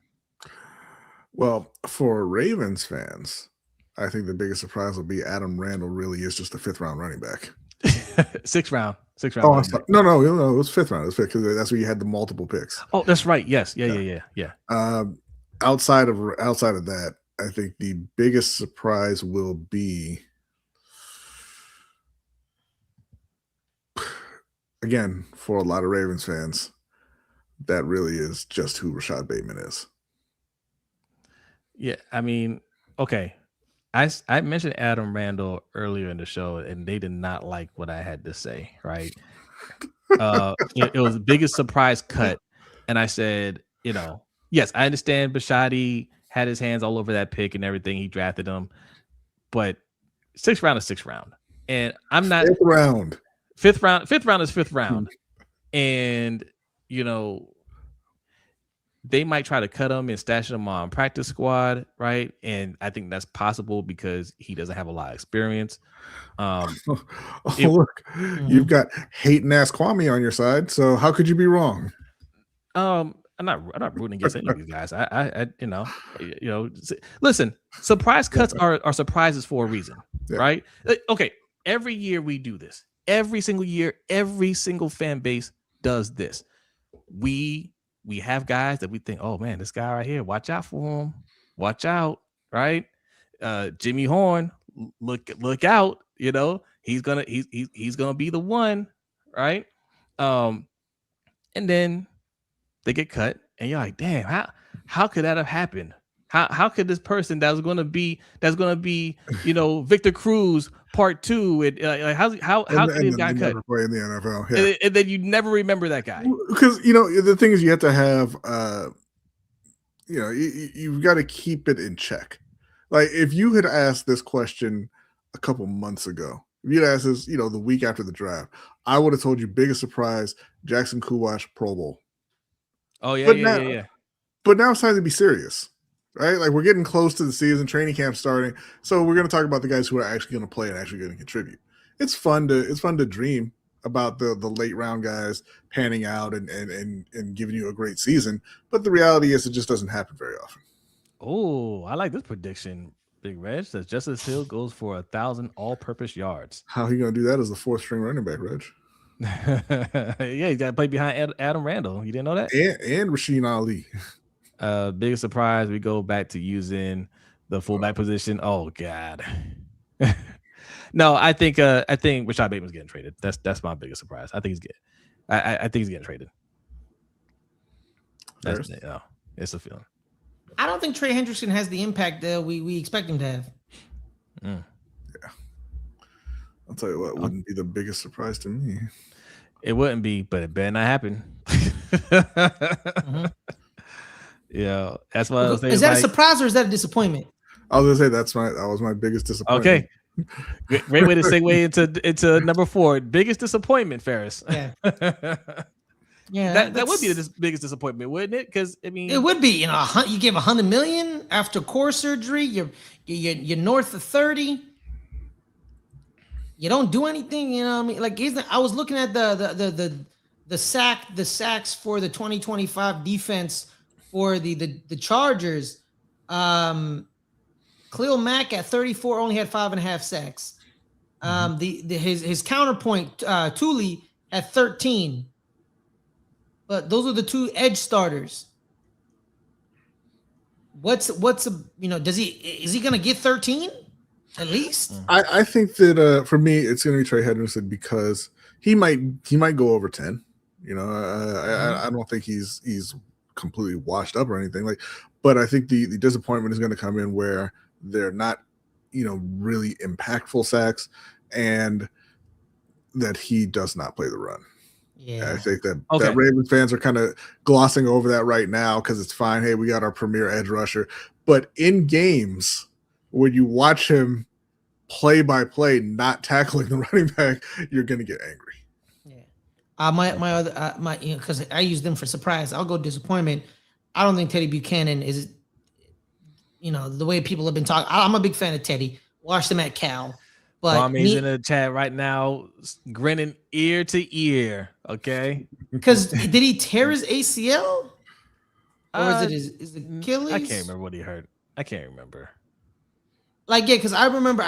S2: Well, for Ravens fans, I think the biggest surprise will be Adam Randall really is just a 5th round running back.
S1: Sixth round.
S2: Oh, I'm sorry. No, it was 5th round. It was 5th because that's where you had the multiple picks.
S1: Oh, that's right. Yes. Yeah.
S2: Outside of that, I think the biggest surprise will be, again, for a lot of Ravens fans, that really is just who Rashad Bateman is.
S1: Yeah, I mean, okay. I mentioned Adam Randall earlier in the show, and they did not like what I had to say, right? It was the biggest surprise cut. And I said, yes, I understand Bishotti had his hands all over that pick and everything. He drafted him. But 6th round is 6th round. And I'm not
S2: 5th round.
S1: 5th round is 5th round. And they might try to cut him and stash him on practice squad, right? And I think that's possible because he doesn't have a lot of experience.
S2: Look, you've got hating ass Kwame on your side, so how could you be wrong?
S1: I'm not rooting against any of you guys. I listen, surprise cuts are surprises for a reason, right? Okay, every year we do this. Every single year, every single fan base does this. We have guys that we think, oh man, this guy right here, watch out for him. Watch out, right? Jimmy Horn, look out, he's gonna be the one, right? And then they get cut, and you're like, damn, how could that have happened? How could this person that's gonna be Victor Cruz part 2 and how could this guy cut?
S2: Play in the NFL, yeah.
S1: And then you never remember that guy
S2: because the thing is you have to have you've got to keep it in check. Like if you had asked this question a couple months ago, if you'd asked this the week after the draft, I would have told you biggest surprise Jackson Kuwash Pro Bowl.
S1: Oh yeah.
S2: But now it's time to be serious. Right, like we're getting close to the season, training camp starting, so we're going to talk about the guys who are actually going to play and actually going to contribute. It's fun to dream about the late round guys panning out and giving you a great season, but the reality is it just doesn't happen very often.
S1: Oh, I like this prediction, Big Reg. That Justice Hill goes for 1,000 all-purpose yards.
S2: How are you going to do that as the 4th string running back, Reg?
S1: Yeah, he's got to play behind Adam Randall. You didn't know that?
S2: And Rasheen Ali.
S1: Biggest surprise, we go back to using the fullback position. Oh God. No, I think Rashad Bateman's getting traded. That's my biggest surprise. I think he's good. I think he's getting traded. It's a feeling.
S5: I don't think Trey Hendrickson has the impact that we expect him to have.
S2: Yeah. I'll tell you what, wouldn't be the biggest surprise to me.
S1: It wouldn't be, but it better not happen. Yeah, that's what I was saying.
S5: Is that a surprise or is that a disappointment?
S2: I was gonna say that was my biggest disappointment.
S1: Okay, great way to segue into number 4. Biggest disappointment, Ferris.
S5: Yeah,
S1: that would be the biggest disappointment, wouldn't it? Because I mean,
S5: it would be. You give $100 million after core surgery. You're north of 30. You don't do anything. You know what I mean? Like I was looking at the sacks for the 2025 defense for the Chargers, Khalil Mack at 34 only had 5.5 sacks. His counterpoint, Thule at 13. But those are the two edge starters. Is he gonna get 13 at least?
S2: I think that for me it's gonna be Trey Hendrickson because he might go over 10. I don't think he's completely washed up or anything but I think the disappointment is going to come in where they're not really impactful sacks and that he does not play the run.
S5: Yeah,
S2: I think that Ravens fans are kind of glossing over that right now because it's fine. Hey, we got our premier edge rusher. But in games, when you watch him play by play, not tackling the running back, you're going to get angry.
S5: Yeah. Because I use them for surprise. I'll go disappointment. I don't think Teddy Buchanan is, the way people have been talking. I'm a big fan of Teddy. Watched him at Cal. But
S1: He's in the chat right now, grinning ear to ear. Okay,
S5: because did he tear his ACL, or is it Achilles?
S1: I can't remember what he hurt. I can't remember.
S5: Because I remember,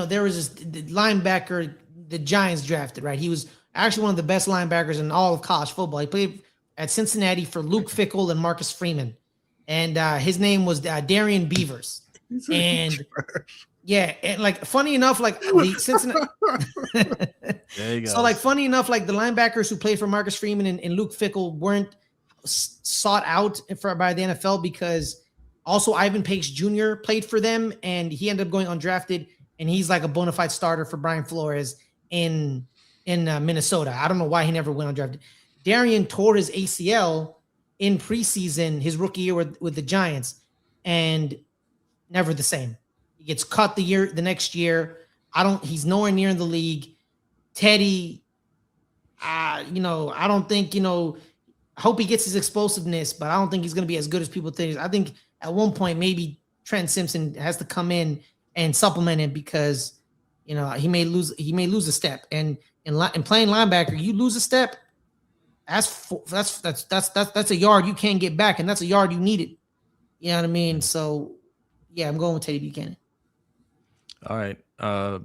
S5: there was this linebacker the Giants drafted. Right, he was actually one of the best linebackers in all of college football. He played at Cincinnati for Luke Fickell and Marcus Freeman, and his name was Darian Beavers. And yeah, and funny enough, the Cincinnati.
S1: There you go.
S5: So funny enough, the linebackers who played for Marcus Freeman and Luke Fickell weren't sought out by the NFL because also Ivan Pace Jr. played for them and he ended up going undrafted and he's a bona fide starter for Brian Flores in Minnesota. I don't know why he never went undrafted. Darian tore his ACL in preseason, his rookie year with the Giants, and never the same. He gets cut the next year. He's nowhere near in the league. Teddy, I don't think, I hope he gets his explosiveness, but I don't think he's going to be as good as people think. I think at one point, maybe Trent Simpson has to come in and supplement it because, he may lose a step. And in playing linebacker, you lose a step. That's a yard you can't get back, and that's a yard you needed. You know what I mean? So, yeah, I'm going with Teddy Buchanan.
S1: All right.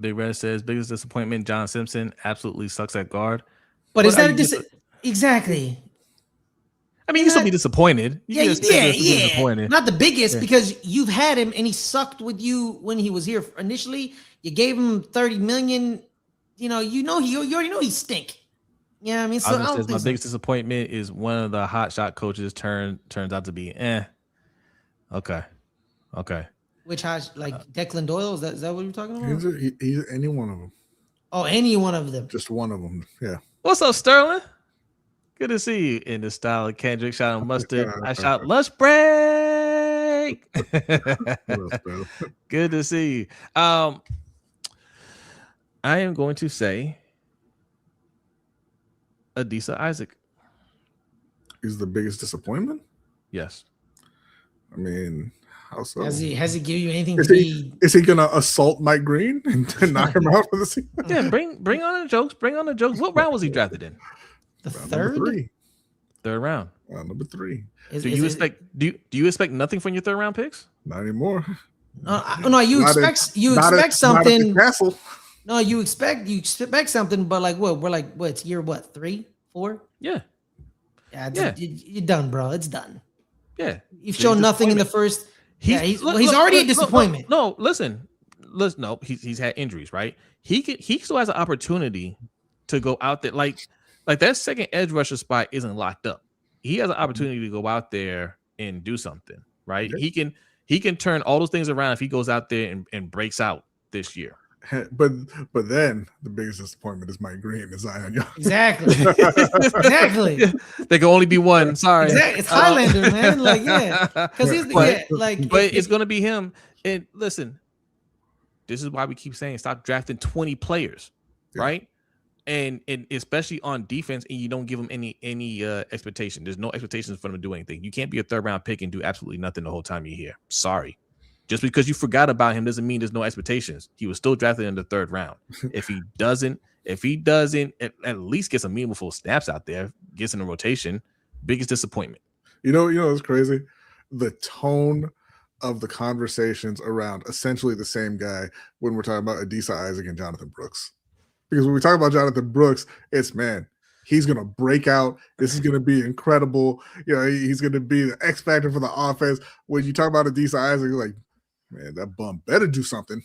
S1: Big Red says biggest disappointment. John Simpson absolutely sucks at guard.
S5: But is that exactly?
S1: I mean, you can still be disappointed. Disappointed.
S5: Not the biggest because you've had him and he sucked with you when he was here initially. You gave him $30 million. You already know he stink. Yeah, I mean, so I don't think
S1: my biggest disappointment is one of the hot shot coaches turns out to be Okay.
S5: Which Declan Doyle? Is that what you're talking about?
S2: He's any one of them.
S5: Oh, any one of them.
S2: Just one of them. Yeah.
S1: What's up, Sterling? Good to see you in the style of Kendrick. Shout out Mustard. I shout lunch break. Good to see you. I am going to say Adisa Isaac.
S2: He's the biggest disappointment?
S1: Yes.
S2: I mean, how so?
S5: Has he given you anything
S2: is he gonna assault Mike Green and knock him out for the season?
S1: Yeah, bring on the jokes. Bring on the jokes. What round was he drafted in?
S5: The third?
S1: Third round.
S2: Number 3.
S1: Do you expect nothing from your third round picks?
S2: Not anymore.
S5: No, you expect something. No, you expect something, but what? We're it's year 3, 4?
S1: Yeah.
S5: Yeah, you're done, bro. It's done.
S1: Yeah.
S5: You've shown nothing in the first. He's already a disappointment.
S1: No, listen. No, he's had injuries, right? He still has an opportunity to go out there. Like that second edge rusher spot isn't locked up. He has an opportunity to go out there and do something, right? Yeah. He can turn all those things around if he goes out there and breaks out this year.
S2: But then the biggest disappointment is Mike Green and Zion Young.
S5: Exactly.
S1: There can only be one. Sorry,
S5: it's Highlander, man. Because
S1: but it's gonna be him. And listen, this is why we keep saying stop drafting 20 players, right? And especially on defense, and you don't give them any expectation. There's no expectations for them to do anything. You can't be a third round pick and do absolutely nothing the whole time you're here. Sorry. Just because you forgot about him doesn't mean there's no expectations. He was still drafted in the third round. If he doesn't at least get some meaningful snaps out there, gets in a rotation, biggest disappointment.
S2: You know what's crazy? The tone of the conversations around essentially the same guy when we're talking about Adisa Isaac and Jonathan Brooks. Because when we talk about Jonathan Brooks, it's, man, he's going to break out. This is going to be incredible. You know, he's going to be the X factor for the offense. When you talk about Adisa Isaac, you're like, man, that bum better do something.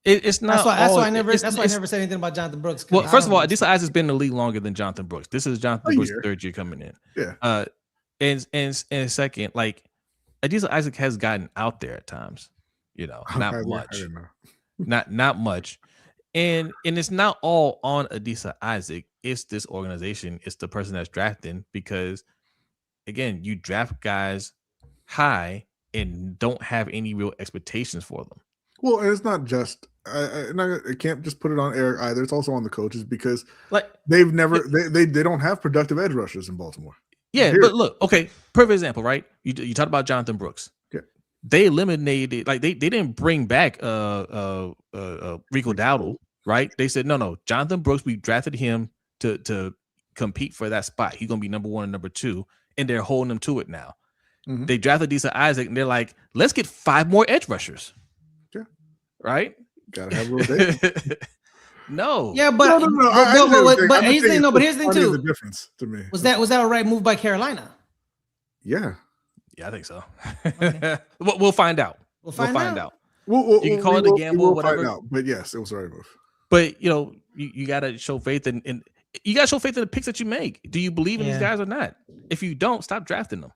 S1: It's not.
S5: That's why I never said anything about Jonathan Brooks.
S1: Well, first of all, Adisa Isaac's been in the league longer than Jonathan Brooks. This is Jonathan Brooks' third year coming in.
S2: Yeah.
S1: And second, like, Adisa Isaac has gotten out there at times. You know, not much. Not much. And it's not all on Adisa Isaac. It's this organization. It's the person that's drafting, because, again, you draft guys high and don't have any real expectations for them.
S2: Well, and it's not just I can't just put it on Eric either. It's also on the coaches, because
S1: like
S2: they've never they don't have productive edge rushers in Baltimore.
S1: Yeah, but look, okay, perfect example, right? You talked about Jonathan Brooks.
S2: Yeah,
S1: they eliminated, like, they didn't bring back Rico Dowdle, right? They said no, Jonathan Brooks, we drafted him to compete for that spot. He's gonna be number 1 and number 2, and they're holding him to it now. Mm-hmm. They drafted Adisa Isaac, and they're like, let's get 5 more edge rushers.
S2: Yeah,
S1: right.
S2: Gotta have rotation.
S1: No.
S5: Yeah, but but here's the thing. No, but here's the thing too.
S2: The difference to me
S5: was that a right move by Carolina?
S2: Yeah,
S1: I think so. Okay. We'll find out.
S5: We'll find out.
S1: You can call it a gamble, whatever.
S2: But yes, it was the right move.
S1: But you gotta show faith in you gotta show faith in the picks that you make. Do you believe in these guys or not? If you don't, stop drafting them.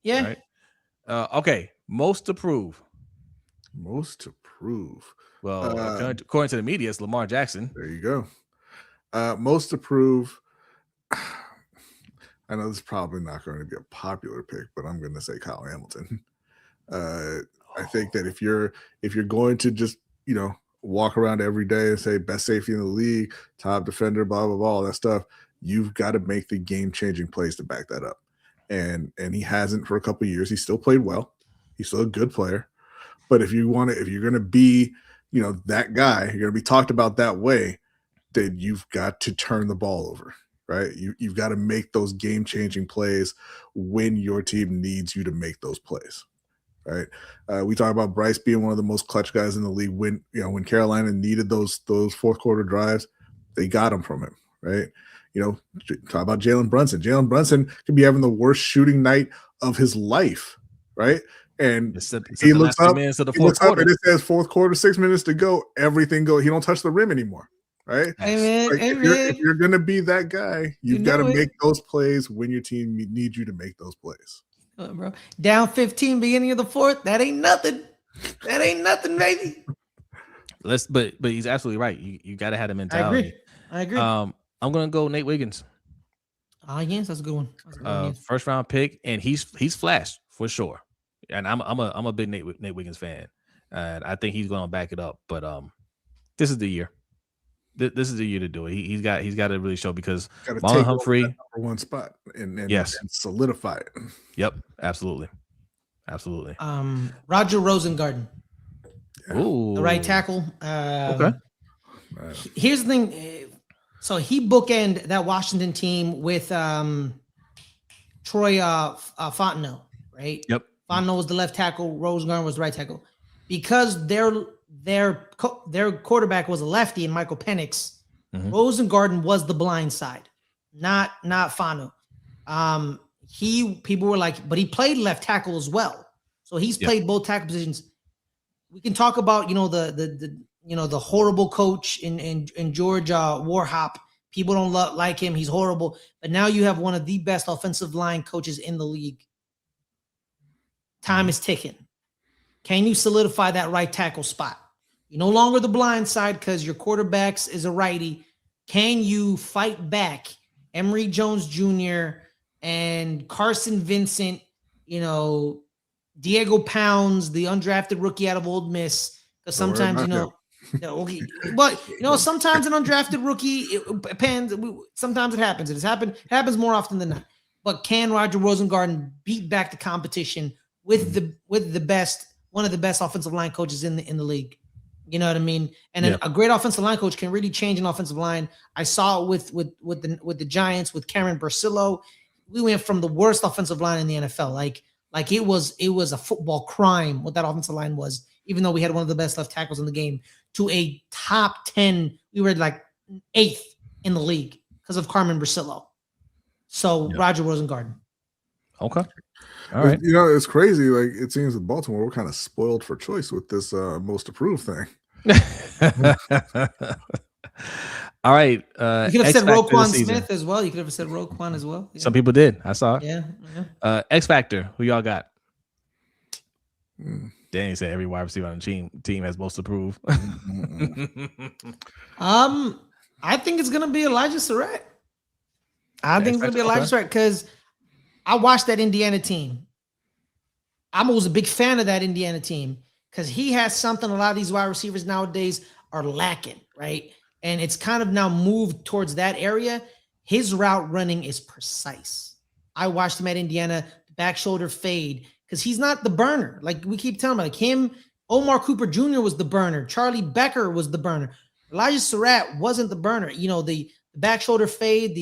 S5: Yeah.
S1: Right? Okay. Most to prove. Well, according to the media, it's Lamar Jackson.
S2: There you go. Most to prove. I know this is probably not going to be a popular pick, but I'm going to say Kyle Hamilton. I think that if you're going to just walk around every day and say best safety in the league, top defender, blah blah blah, all that stuff, you've got to make the game-changing plays to back that up. And he hasn't for a couple of years. He still played well. He's still a good player. But if you're going to be, that guy, you're going to be talked about that way, then you've got to turn the ball over, right? You've got to make those game-changing plays when your team needs you to make those plays, right? We talk about Bryce being one of the most clutch guys in the league. When Carolina needed those fourth quarter drives, they got them from him, right? Talk about Jalen Brunson. Jalen Brunson could be having the worst shooting night of his life, right? And he looks up, and it says fourth quarter, 6 minutes to go. Everything go. He don't touch the rim anymore, right?
S5: Amen.
S2: If you're gonna be that guy, you've got to make those plays when your team needs you to make those plays.
S5: Bro, down 15, beginning of the fourth. That ain't nothing. That ain't nothing, baby.
S1: But he's absolutely right. You got to have the mentality.
S5: I agree.
S1: I'm gonna go Nate Wiggins.
S5: Yes, that's a good one.
S1: First round pick, and he's flashed for sure. And I'm a big Nate Wiggins fan, and I think he's going to back it up. But this is the year. This is the year to do it. He's got to really show, because Marlon Humphrey
S2: number 1 spot and
S1: yes,
S2: and solidify it.
S1: Yep, absolutely.
S5: Roger Rosengarten.
S2: Yeah.
S1: Ooh,
S5: the right tackle.
S1: Okay.
S5: Here's the thing. So he bookended that Washington team with Troy Fontenot, right?
S1: Yep.
S5: Fontenot was the left tackle. Rosengarten was the right tackle. Because their quarterback was a lefty and Michael Penix, Rosengarten was the blind side, not Fontenot. People were like, but he played left tackle as well. So he's played both tackle positions. We can talk about, the horrible coach in Georgia, Warhop. People don't like him. He's horrible. But now you have one of the best offensive line coaches in the league. Time is ticking. Can you solidify that right tackle spot? You're no longer the blind side because your quarterback is a righty. Can you fight back Emory Jones Jr. and Carson Vincent, Diego Pounds, the undrafted rookie out of Old Miss? Because sometimes, sometimes an undrafted rookie, it depends. Sometimes it happens. It happens more often than not. But can Roger Rosengarten beat back the competition with the best, one of the best offensive line coaches in the league? You know what I mean? And a great offensive line coach can really change an offensive line. I saw it with the Giants with Cameron Barcillo. we went from the worst offensive line in the NFL. Like it was a football crime what that offensive line was, even though we had one of the best left tackles in the game, to a top 10. We were like 8th in the league because of Carmen Brasillo. So Roger Rosengarten.
S1: Okay. All right.
S2: You know, it's crazy. Like, it seems with Baltimore, we're kind of spoiled for choice with this most approved thing.
S1: All right.
S5: You could have said Roquan Smith as well. You could have said Roquan as well. Yeah.
S1: Some people did. I saw it.
S5: Yeah.
S1: X Factor. Who y'all got? Danny said every wide receiver on the team has most approved.
S5: I think it's gonna be Elijah Surratt. I think it's gonna be Elijah Surratt because I watched that Indiana team. I was a big fan of that Indiana team because he has something a lot of these wide receivers nowadays are lacking, right? And it's kind of now moved towards that area. His route running is precise. I watched him at Indiana, back shoulder fade, because he's not the burner. Like we keep telling him, like him, Omar Cooper Jr. was the burner. Charlie Becker was the burner. Elijah Surratt wasn't the burner. You know, the back shoulder fade,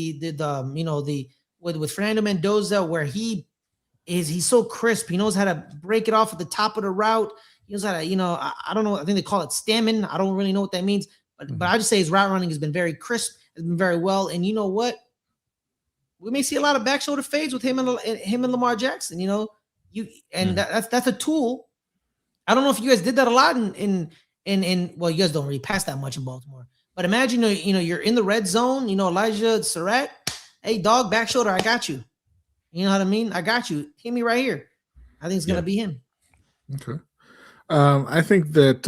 S5: with Fernando Mendoza, where he's so crisp. He knows how to break it off at the top of the route. He knows how to, I don't know. I think they call it stamming. I don't really know what that means. But I just say his route running has been very crisp, has been very well. And you know what? We may see a lot of back shoulder fades with him and Lamar Jackson. That's a tool. I don't know if you guys did that a lot in well, you guys don't really pass that much in Baltimore. But imagine you're in the red zone. Elijah Surratt, hey dog, back shoulder, I got you. You know what I mean? I got you. Hit me right here. I think it's gonna be him.
S2: Okay. I think that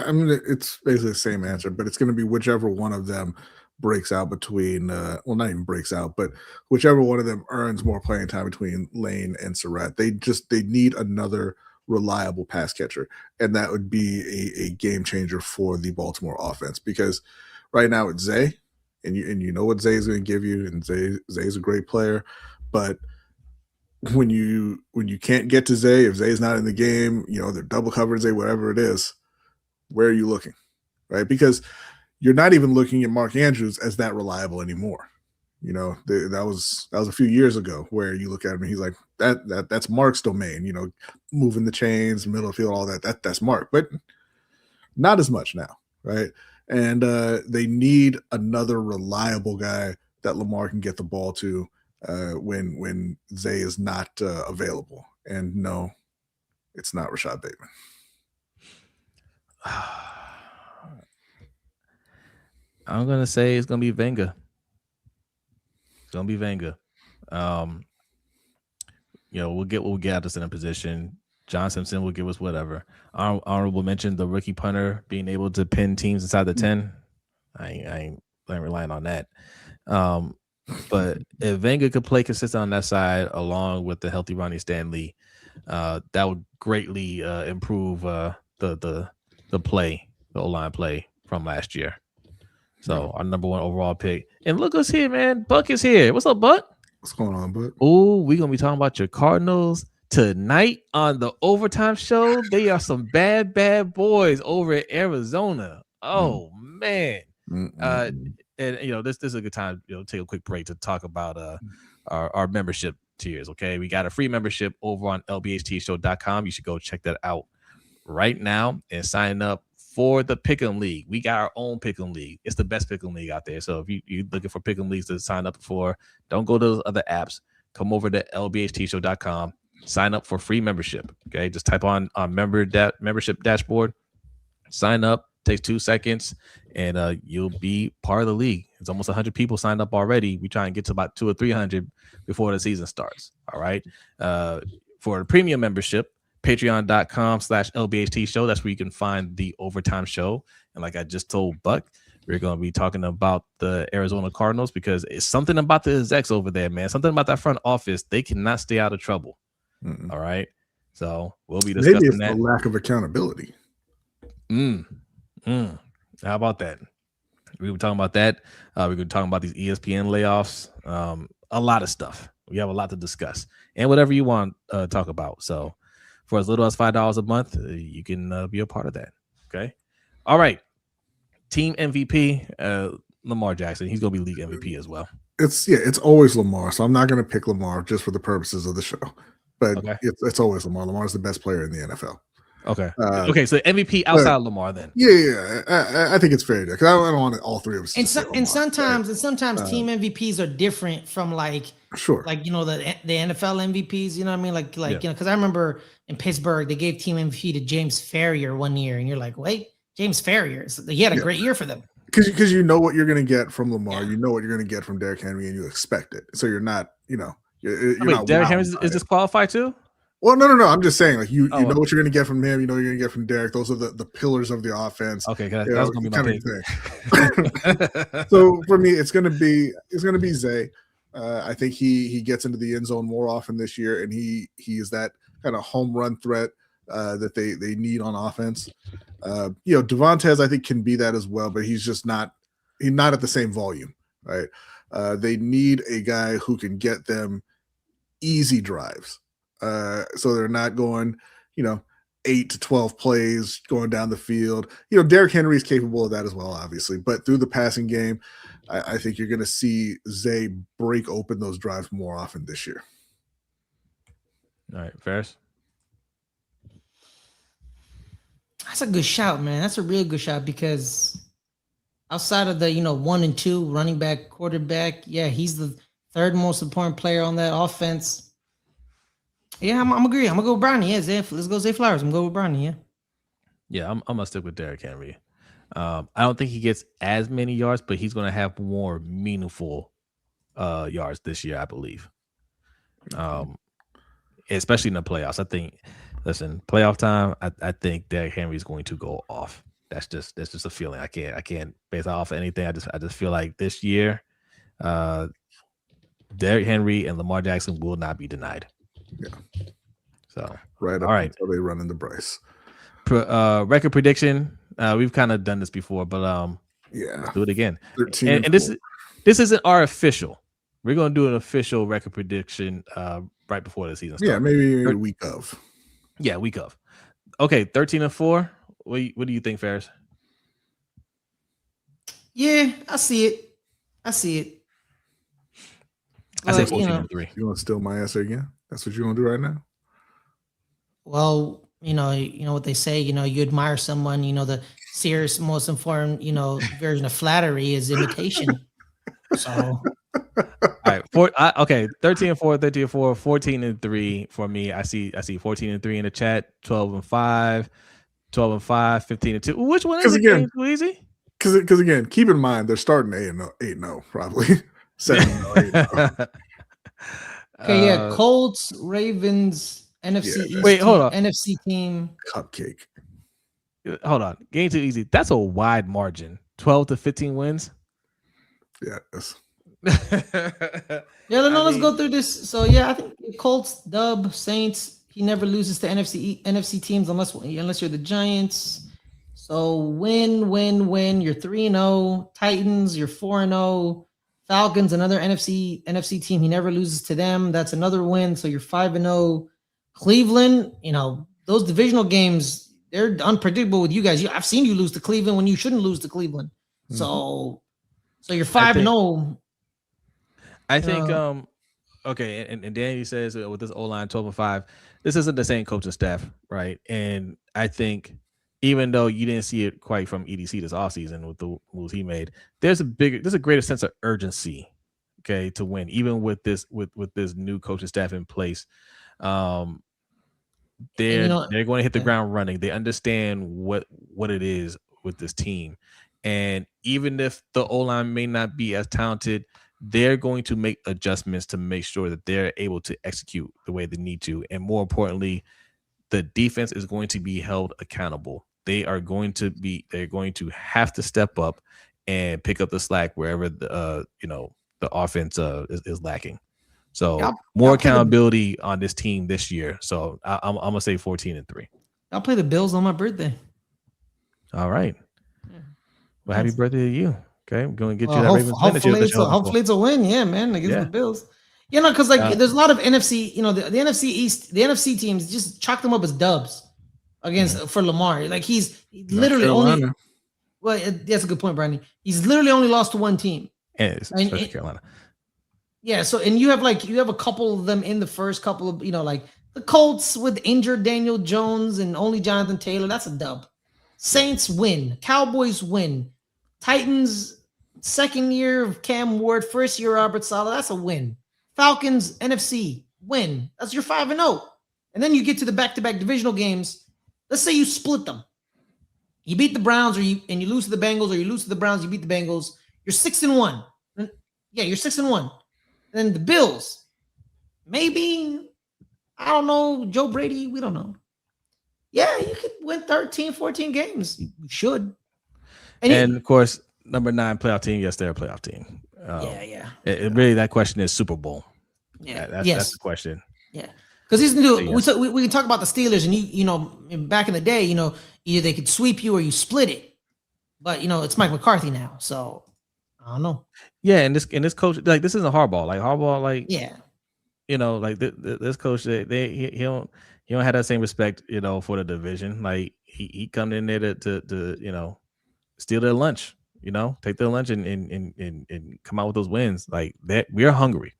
S2: I mean it's basically the same answer, but it's going to be whichever one of them breaks out between not even breaks out, but whichever one of them earns more playing time between Lane and Surratt. They need another reliable pass catcher, and that would be a game changer for the Baltimore offense, because right now it's Zay, and you know what Zay is going to give you, and Zay's a great player, but when you can't get to Zay, if Zay's not in the game, they're double covered Zay, whatever it is, where are you looking, right? Because you're not even looking at Mark Andrews as that reliable anymore. That was a few years ago where you look at him and he's like, that's Mark's domain, moving the chains, middle of the field, all that's Mark, but not as much now, right? And they need another reliable guy that Lamar can get the ball to when Zay is not available. And no, it's not Rashad Bateman.
S1: I'm gonna say it's gonna be Venga. It's gonna be Venga. We'll get what we get out of this in a position. John Simpson will give us whatever. Honorable mention, the rookie punter being able to pin teams inside the 10. I ain't relying on that. But if Venga could play consistent on that side, along with the healthy Ronnie Stanley, that would greatly improve the O-line play from last year. So our number one overall pick. And look who's here, man. Buck is here. What's up, Buck?
S2: What's going on, Buck?
S1: Oh, we're going to be talking about your Cardinals tonight on the Overtime Show. They are some bad boys over at Arizona. Oh, man. And this is a good time, take a quick break to talk about our membership tiers. Okay, we got a free membership over on LBHTShow.com. You should go check that out right now and sign up for the Pick'em League. We got our own Pick'em League. It's the best Pick'em League out there. So if you're looking for Pick'em Leagues to sign up for, don't go to those other apps. Come over to LBHTShow.com. Sign up for free membership. Okay, just type on membership dashboard. Sign up. Takes 2 seconds, and you'll be part of the league. It's almost 100 people signed up already. We try and get to about 200 or 300 before the season starts. All right. For the premium membership, patreon.com/LBHT show. That's where you can find the Overtime Show. And like I just told Buck, we're going to be talking about the Arizona Cardinals because it's something about the execs over there, man. Something about that front office. They cannot stay out of trouble. All right. So we'll be discussing
S2: Maybe it's
S1: that.
S2: the lack of accountability.
S1: How about that? We were talking about that. We were talking about these ESPN layoffs. A lot of stuff. We have a lot to discuss, and whatever you want to talk about. So, for as little as $5 a month, you can be a part of that. Okay. All right. Team MVP. Lamar Jackson. He's gonna be league MVP as well.
S2: It's always Lamar. So I'm not going to pick Lamar just for the purposes of the show. But
S1: Okay.
S2: it's always Lamar. Lamar's the best player in the NFL.
S1: Okay. Okay. So MVP outside Lamar then.
S2: Yeah. I think it's fair because I don't want all three of us.
S5: And sometimes team MVPs are different from
S2: sure,
S5: like the NFL MVPs. You know what I mean? Like because I remember in Pittsburgh they gave team MVP to James Ferrier one year, and you're like, wait, James Ferrier, so he had a great year for them.
S2: Because you know what you're going to get from Lamar, you know what you're going to get from Derrick Henry, and you expect it. So you're not, you're not.
S1: Derrick Henry is disqualified too.
S2: Well, no. I'm just saying, like you know what you're going to get from him. You know what you're going to get from Derrick. Those are the pillars of the offense.
S1: Okay, that's going to be my
S2: pick. So for me, it's going to be Zay. I think he gets into the end zone more often this year, and he is that kind of home run threat that they need on offense. Devontae, I think, can be that as well, but he's not at the same volume, right? They need a guy who can get them easy drives. So they're not going, 8 to 12 plays going down the field. Derrick Henry is capable of that as well, obviously, but through the passing game, I think you're going to see Zay break open those drives more often this year.
S1: All right, Ferris.
S5: That's a good shout, man. That's a real good shout because outside of the 1 and 2 running back, quarterback, he's the third most important player on that offense. Yeah, I'm agree. I'm gonna go with Brodny. Yeah, Zay, let's go Zay Flowers. I'm gonna go with Brodny.
S1: Yeah, I'm gonna stick with Derrick Henry. I don't think he gets as many yards, but he's gonna have more meaningful yards this year, I believe. Especially in the playoffs. I think. Listen, playoff time. I think Derrick Henry is going to go off. That's just a feeling. I can't base that off of anything. I just feel like this year, Derrick Henry and Lamar Jackson will not be denied.
S2: Yeah.
S1: So
S2: all right until they run into Bryce.
S1: Record prediction. We've kind of done this before, but let's do it again.
S2: 13
S1: and this isn't our official. We're gonna do an official record prediction right before the season starts.
S2: Yeah, maybe a week of.
S1: Yeah, week of. Okay, 13-4. What do you think, Ferris?
S5: Yeah, I see it. I say
S1: 14-3.
S2: You want to steal my answer again? That's what you want to do right now?
S5: Well, you know what they say. You admire someone. The serious, most informed, version of flattery is imitation. So.
S1: All right, 13-4, 13-4, 14-3 for me. I see 14-3 in the chat, 12-5, 12-5, 15-2. Which one is it? Again, too easy?
S2: Because again, keep in mind they're starting 8-0 probably 7-0.
S5: Okay, yeah, Colts, Ravens, NFC East.
S1: Wait, hold on.
S5: NFC team.
S2: Cupcake.
S1: Hold on. Game too easy. That's a wide margin. 12-15 wins.
S2: Yes.
S5: Let's go through this. So I think Colts, dub, Saints. He never loses to NFC teams unless you're the Giants. So win. You're 3-0. Titans, you're 4-0. Falcons, another NFC team. He never loses to them. That's another win. So you're 5-0. Cleveland, those divisional games, they're unpredictable with you guys. I've seen you lose to Cleveland when you shouldn't lose to Cleveland. Mm-hmm. So you're 5-0.
S1: I think okay, and Danny says with this O-line 12-5, this isn't the same coaching staff, right? And I think even though you didn't see it quite from EDC this offseason with the moves he made, there's a greater sense of urgency, okay, to win, even with this new coaching staff in place. They're going to hit the ground running. They understand what it is with this team. And even if the O-line may not be as talented, they're going to make adjustments to make sure that they're able to execute the way they need to. And more importantly, the defense is going to be held accountable. They're going to have to step up and pick up the slack wherever the offense is lacking. So more accountability on this team this year. So I'm gonna say 14-3.
S5: I'll play the Bills on my birthday.
S1: All right. Well, happy birthday to you. Okay, I'm going to get you that Ravens
S5: hopefully it's a win. Yeah, man, against the Bills. Because there's a lot of NFC. The NFC East, the NFC teams, just chalk them up as dubs for Lamar. Like he's literally only. Well, that's a good point, Brodny. He's literally only lost to one team.
S1: And it's especially Carolina.
S5: Yeah. So, and you have a couple of them in the first couple of, like the Colts with injured Daniel Jones and only Jonathan Taylor. That's a dub. Saints win. Cowboys win. Titans, second year of Cam Ward, first year Robert Saleh. That's a win. Falcons, NFC, win. That's your 5-0. And then you get to the back-to-back divisional games. Let's say you split them. You beat the Browns, and you lose to the Bengals, or you lose to the Browns, you beat the Bengals. You're 6-1. Yeah, you're 6-1. And then the Bills, maybe, I don't know, Joe Brady, we don't know. Yeah, you could win 13, 14 games. You should.
S1: And of course, number 9 playoff team. Yes, they're a playoff team.
S5: Yeah.
S1: It really, that question is Super Bowl.
S5: Yeah,
S1: that's the question.
S5: Yeah, because he's we can talk about the Steelers, and back in the day, either they could sweep you or you split it, but it's Mike McCarthy now, so I don't know.
S1: Yeah, and this coach, like, this isn't Harbaugh. Like Harbaugh, like,
S5: yeah,
S1: like this coach, he don't have that same respect, for the division. Like he come in there to steal their lunch, take their lunch and come out with those wins. Like that, we're hungry.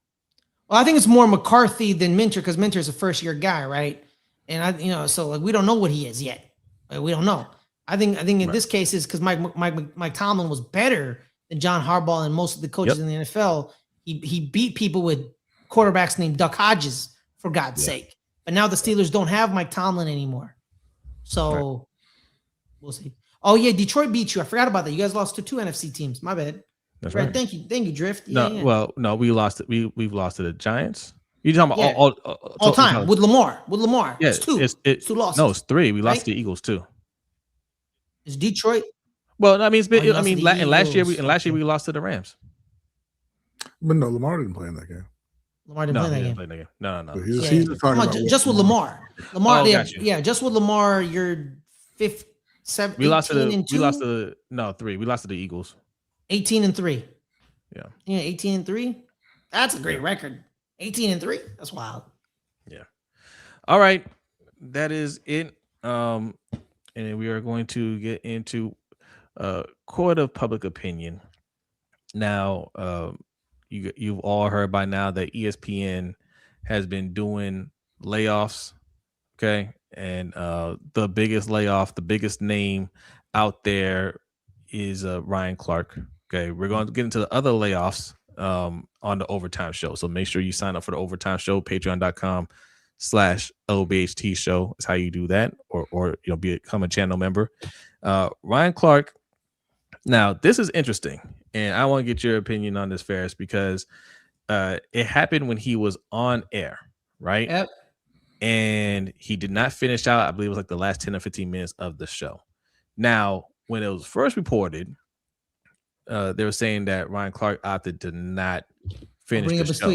S5: Well, I think it's more McCarthy than Minter, because Minter is a first year guy, right? And so like we don't know what he is yet. We don't know. I think in this case is because Mike Tomlin was better than John Harbaugh and most of the coaches in the NFL. He beat people with quarterbacks named Duck Hodges, for God's sake. But now the Steelers don't have Mike Tomlin anymore, so we'll see. Oh yeah, Detroit beat you. I forgot about that. You guys lost to 2 NFC teams. My bad.
S1: That's right.
S5: Thank you, Drift.
S1: Well, no, we lost. We've lost to the Giants. You talking about
S5: all time with Lamar? Yeah, it's 2. It's 2 losses.
S1: No, it's 3. We lost to the Eagles too.
S5: Is Detroit?
S1: Well, I mean, last year we lost to the Rams.
S2: But no, Lamar didn't play in that game.
S5: Lamar didn't play that game.
S1: No.
S2: He's talking about
S5: just with Lamar. Just with Lamar, you're 5th, 7th.
S1: We lost to the 3. We lost to the Eagles.
S5: 18-3.
S1: Yeah,
S5: 18-3. That's a great record. 18-3. That's wild.
S1: Yeah. All right, that is it. And we are going to get into court of public opinion. Now, you've all heard by now that ESPN has been doing layoffs. Okay, and the biggest layoff, the biggest name out there is Ryan Clark. Okay, we're going to get into the other layoffs on the Overtime Show. So make sure you sign up for the Overtime Show. Patreon.com/LBHTShow is how you do that, or become a channel member. Ryan Clark. Now, this is interesting, and I want to get your opinion on this, Ferris, because it happened when he was on air, right?
S5: Yep.
S1: And he did not finish out. I believe it was like the last 10 or 15 minutes of the show. Now, when it was first reported, they were saying that Ryan Clark opted to not finish the show.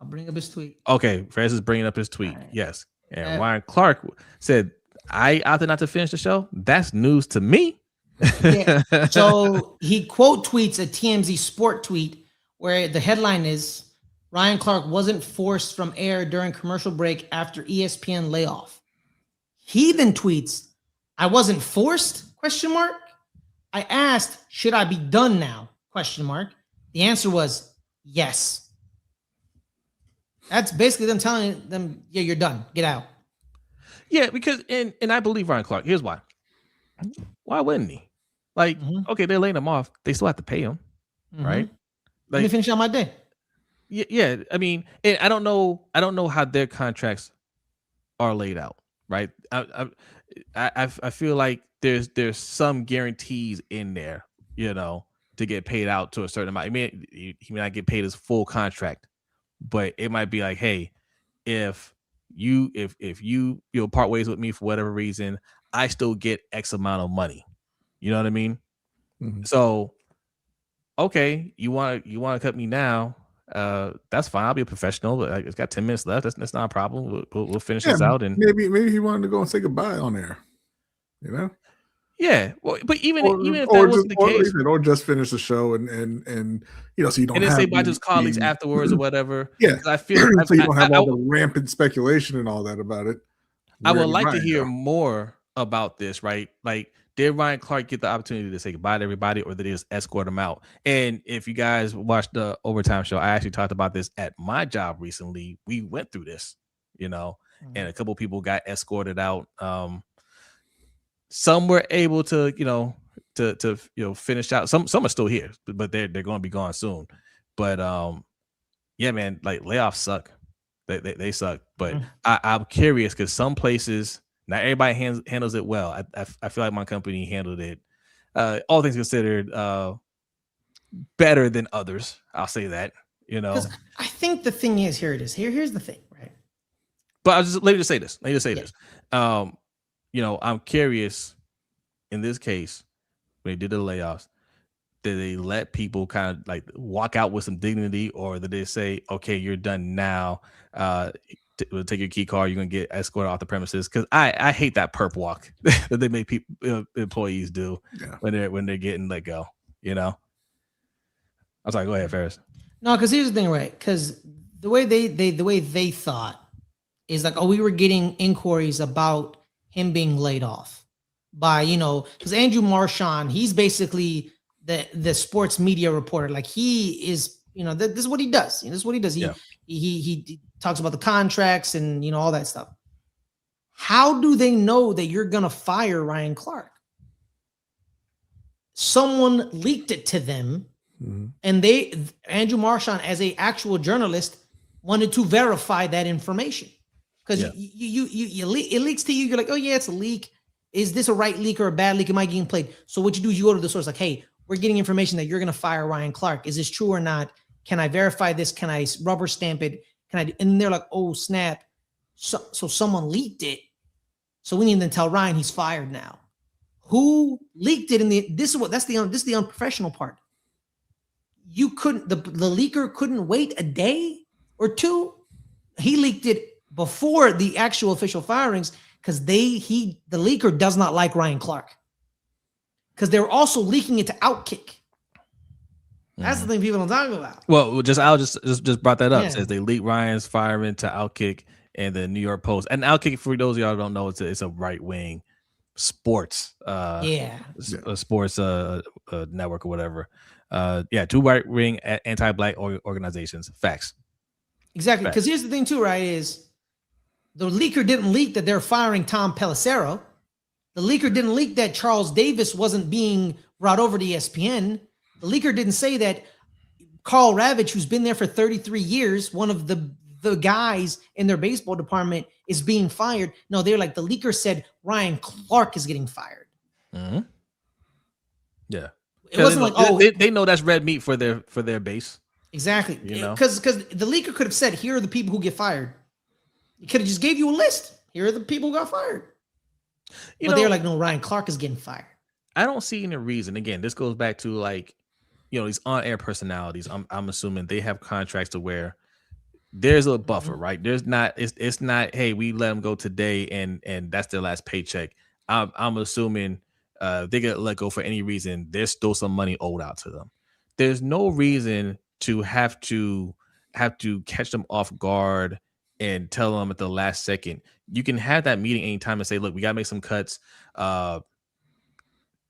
S5: I'll bring up his tweet.
S1: Okay, Francis is bringing up his tweet. Right. Yes. And Ryan Clark said, I opted not to finish the show. That's news to me.
S5: Yeah. So he quote tweets a TMZ Sport tweet where the headline is, Ryan Clark wasn't forced from air during commercial break after ESPN layoff. He then tweets, I wasn't forced? ? I asked, should I be done now? ? The answer was yes. That's basically them telling them, yeah, you're done. Get out.
S1: Yeah, because and I believe Ryan Clark. Here's why. Why wouldn't he? Like, okay, they're laying him off. They still have to pay him, right?
S5: Let me finish out my day.
S1: Yeah. I mean, and I don't know how their contracts are laid out, right? I feel like there's some guarantees in there, to get paid out to a certain amount. I mean, he may not get paid his full contract, but it might be like, hey, if you part ways with me for whatever reason, I still get X amount of money. You know what I mean? Mm-hmm. So, okay, you want to cut me now? That's fine. I'll be a professional. But it's got 10 minutes left. That's not a problem. We'll finish this out. And
S2: maybe he wanted to go and say goodbye on air.
S1: Yeah. Well, but even if that wasn't the case,
S2: or just finish the show and so you don't.
S1: And then say bye to his colleagues afterwards or whatever.
S2: Yeah.
S1: I feel
S2: so you don't have all the rampant speculation and all that about it.
S1: I would like to hear more about this, right? Like, did Ryan Clark get the opportunity to say goodbye to everybody, or did they just escort him out? And if you guys watched the Overtime Show, I actually talked about this at my job recently. We went through this, and a couple of people got escorted out. Some were able to, to finish out. Some are still here, but they're going to be gone soon. But yeah, man, like layoffs suck. They suck. But I'm curious because some places, not everybody handles it well. I feel like my company handled it, all things considered, better than others. I'll say that.
S5: Because I think the thing is, here's the thing, right?
S1: But let me just say this. I'm curious in this case, when they did the layoffs, did they let people kind of like walk out with some dignity, or did they say, okay, you're done now? We'll take your key card. You're going to get escorted off the premises. Because I hate that perp walk that they make people, employees do when they're getting let go. I'm sorry. Go ahead, Ferris.
S5: No, because here's the thing, right? Because the way they thought is like, oh, we were getting inquiries about him being laid off by, because Andrew Marchand, he's basically the sports media reporter. Like he is, this is what he does. This is what he does. He talks about the contracts and all that stuff. How do they know that you're gonna fire Ryan Clark? Someone leaked it to them, and Andrew Marchand, as a actual journalist, wanted to verify that information. Because it leaks to you. You're like, oh yeah, it's a leak. Is this a right leak or a bad leak? Am I getting played? So what you do is you go to the source like, hey, we're getting information that you're going to fire Ryan Clark. Is this true or not? Can I verify this? Can I rubber stamp it? And they're like, oh snap. So someone leaked it. So we need to tell Ryan he's fired now. Who leaked it? This is the unprofessional part. You couldn't, the leaker couldn't wait a day or two. He leaked it before the actual official firings because the leaker does not like Ryan Clark, because they're also leaking it to Outkick. That's the thing people don't talk about.
S1: Well, I'll just brought that up. Says they leaked Ryan's firing to Outkick and the New York Post. And Outkick, for those of y'all who don't know, it's a right wing sports sports network or whatever. Two right wing anti-black organizations. Facts.
S5: Exactly. Because here's the thing too, right? Is the leaker didn't leak that they're firing Tom Pelissero. The leaker didn't leak that Charles Davis wasn't being brought over to ESPN. The leaker didn't say that Carl Ravitch, who's been there for 33 years, one of the guys in their baseball department, is being fired. No, they're like, the leaker said Ryan Clark is getting fired.
S1: Mm-hmm. Yeah.
S5: It wasn't
S1: they know that's red meat for their base.
S5: Exactly. Because the leaker could have said, here are the people who get fired. He could have just gave you a list. Here are the people who got fired. But they're like, no, Ryan Clark is getting fired. I
S1: don't see any reason. Again, this goes back to like, these on-air personalities. I'm assuming they have contracts to where there's a buffer, right? There's not. It's not. Hey, we let them go today, and that's their last paycheck. I'm assuming they get let go for any reason. There's still some money owed out to them. There's no reason to have to catch them off guard and tell them at the last second. You can have that meeting anytime and say, look, we got to make some cuts.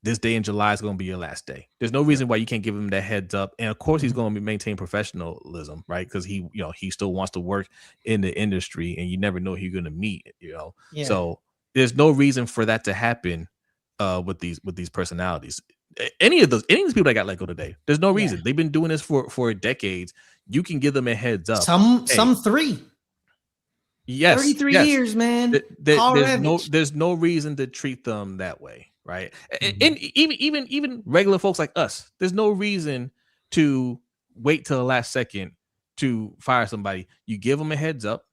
S1: This day in July is going to be your last day. There's no reason why you can't give him that heads up. And of course he's going to maintain professionalism, right? Because he still wants to work in the industry, and you never know who you're going to meet, Yeah. So there's no reason for that to happen with these personalities. Any of these people that got let go today, there's no reason. They've been doing this for decades. You can give them a heads up.
S5: Some 3.
S1: Yes.
S5: 33 years, man.
S1: There's no reason to treat them that way, right? And even regular folks like us, there's no reason to wait till the last second to fire somebody. You give them a heads up,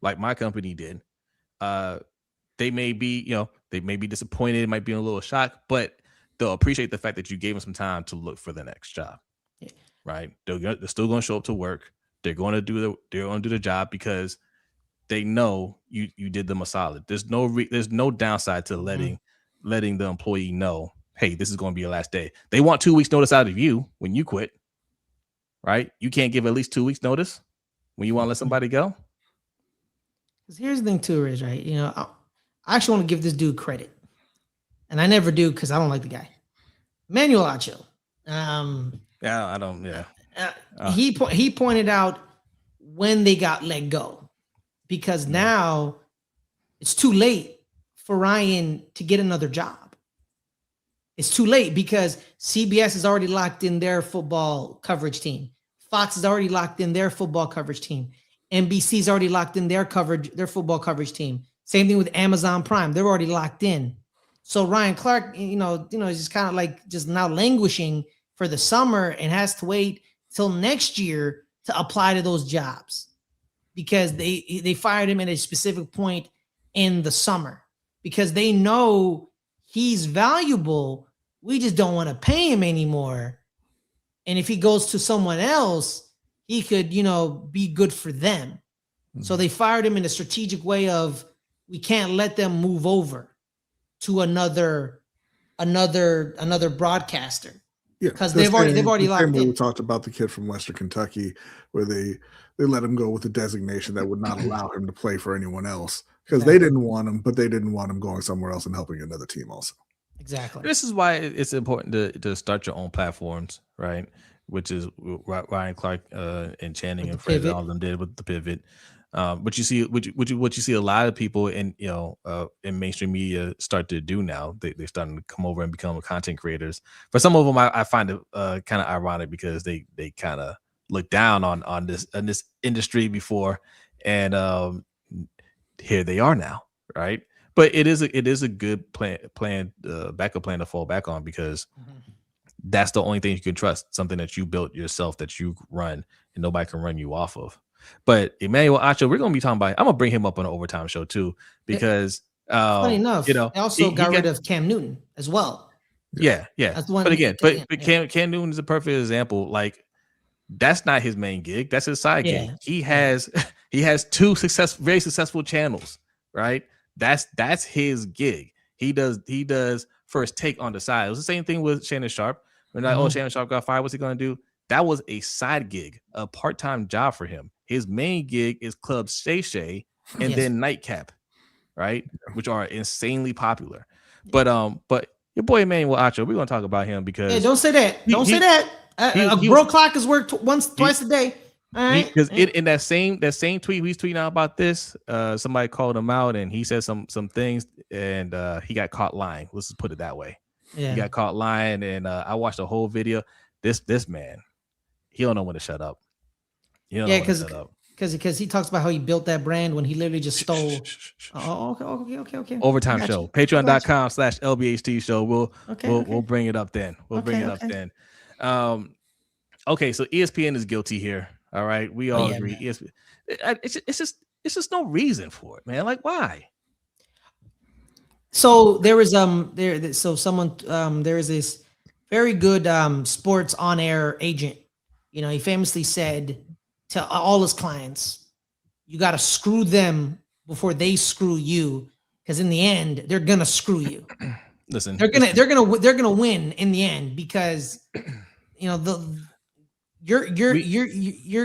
S1: like my company did. They may be, they may be disappointed, might be in a little shock, but they'll appreciate the fact that you gave them some time to look for the next job, right? They're still going to show up to work. They're going to do the job because they know you did them a solid. There's no downside to letting the employee know, hey, this is going to be your last day. They want 2 weeks notice out of you when you quit, right? You can't give at least 2 weeks notice when you want to let somebody go.
S5: Because here's the thing too, Rich, right? I actually want to give this dude credit. and I never do because I don't like the guy, Emmanuel Acho.
S1: Yeah, I don't. Yeah,
S5: He pointed out when they got let go, because now it's too late for Ryan to get another job. It's too late because CBS is already locked in their football coverage team. Fox is already locked in their football coverage team. NBC's already locked in their football coverage team. Same thing with Amazon Prime. They're already locked in. So Ryan Clark, is just kind of like just now languishing for the summer and has to wait till next year to apply to those jobs, because they fired him at a specific point in the summer because they know he's valuable. We just don't want to pay him anymore. And if he goes to someone else, he could, be good for them. Mm-hmm. So they fired him in a strategic way of, we can't let them move over to another broadcaster.
S2: Yeah,
S5: because they've already locked in.
S2: We talked about the kid from Western Kentucky, where they let him go with a designation that would not allow him to play for anyone else because they didn't want him, but they didn't want him going somewhere else and helping another team also.
S5: Exactly.
S1: This is why it's important to start your own platforms, right? Which is Ryan Clark and Channing with and Fred, all of them did with the pivot. But you see, what you see a lot of people in mainstream media start to do now. They're starting to come over and become content creators. For some of them, I find it kind of ironic because they kind of look down on this industry before, and here they are now, right? But it is a good backup plan to fall back on, because that's the only thing you can trust, something that you built yourself, that you run, and nobody can run you off of. But Emmanuel Acho, we're going to be talking about, I'm going to bring him up on an Overtime Show too, because
S5: funny enough, they also got rid of Cam Newton as well.
S1: Yeah. That's the one. But again, Cam Newton is a perfect example. Like, that's not his main gig. That's his side gig. He has two very successful channels, right? That's his gig. He does First Take on the side. It was the same thing with Shannon Sharp. We're like, Shannon Sharp got fired. What's he going to do? That was a side gig, a part-time job for him. His main gig is Club Shay Shay and then Nightcap, right? Which are insanely popular. But your boy Emmanuel Acho, we're gonna talk about him because
S5: don't say that. Don't say that. A bro clock is worked twice a day. All right.
S1: Because in that same tweet, he's tweeting out about this. Somebody called him out and he said some things, and he got caught lying. Let's just put it that way. Yeah. He got caught lying, and I watched the whole video. This man, he don't know when to shut up.
S5: Because he talks about how he built that brand when he literally just stole. Okay.
S1: Overtime Show. Patreon.com/LBHTShow. We'll bring it up then. Then. Okay, so ESPN is guilty here. All right, we all agree. ESPN, it's just no reason for it, man. Like, why?
S5: So there is there is this very good sports on air agent. He famously said to all his clients, you got to screw them before they screw you, because in the end they're gonna screw you.
S1: Listen,
S5: they're gonna win in the end, because you're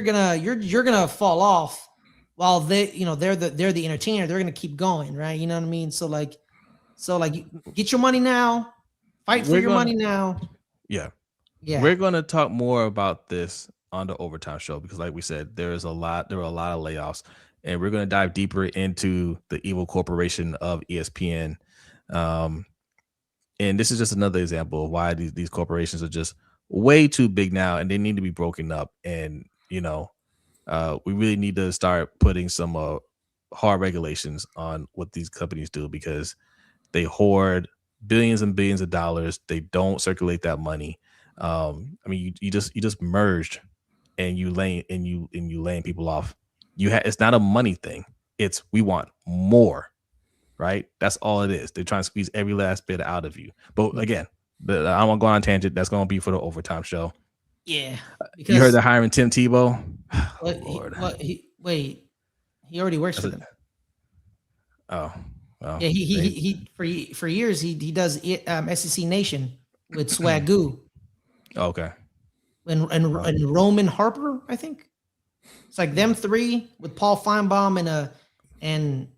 S5: gonna fall off while they're the entertainer. They're gonna keep going, right? You know what I mean? So get your money now, fight for your money now.
S1: Yeah. We're gonna talk more about this on the Overtime Show, because like we said, there were a lot of layoffs, and we're going to dive deeper into the evil corporation of ESPN. And this is just another example of why these corporations are just way too big now, and they need to be broken up. And we really need to start putting some hard regulations on what these companies do, because they hoard billions and billions of dollars. They don't circulate that money. You just merged, and you laying people off. It's not a money thing. It's, we want more, right? That's all it is. They're trying to squeeze every last bit out of you. But again, I don't want to go on a tangent. That's going to be for the Overtime Show.
S5: Yeah.
S1: You heard they're hiring Tim Tebow?
S5: He already works for them.
S1: Oh. Well,
S5: yeah, he for years he does SEC Nation with Swagoo.
S1: Okay.
S5: And Roman Harper, I think. It's like them three with Paul Feinbaum and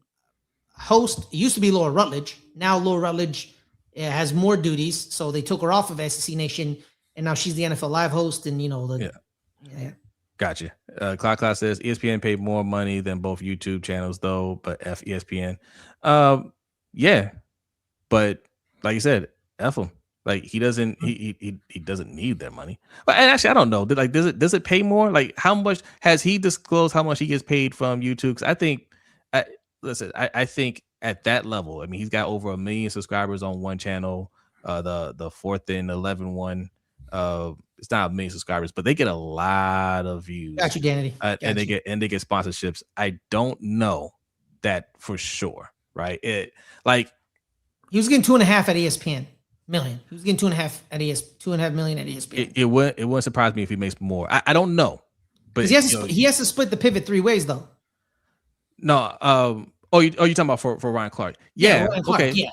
S5: host. It used to be Laura Rutledge. Now Laura Rutledge has more duties. So they took her off of SEC Nation, and now she's the NFL Live host. And yeah.
S1: Gotcha. Cloud says ESPN paid more money than both YouTube channels, though, but F ESPN. Yeah, but like you said, F him. Like he doesn't need their money. But actually, I don't know. Like, does it pay more? Like, how much has he disclosed how much he gets paid from YouTube? Because I think, I think at that level, I mean, he's got over 1 million subscribers on one channel. The 4th and 11 one. It's not 1 million subscribers, but they get a lot of views.
S5: Got you, Danny.
S1: And they get sponsorships. I don't know that for sure, right? He
S5: was getting 2.5 at ESPN million. He was getting 2.5 at 2.5 million at ESPN.
S1: It wouldn't surprise me if he makes more. I don't know, but
S5: he has to split the pivot 3 ways though.
S1: No, you talking about for Ryan Clark? Yeah,
S5: Ryan Clark,
S1: okay,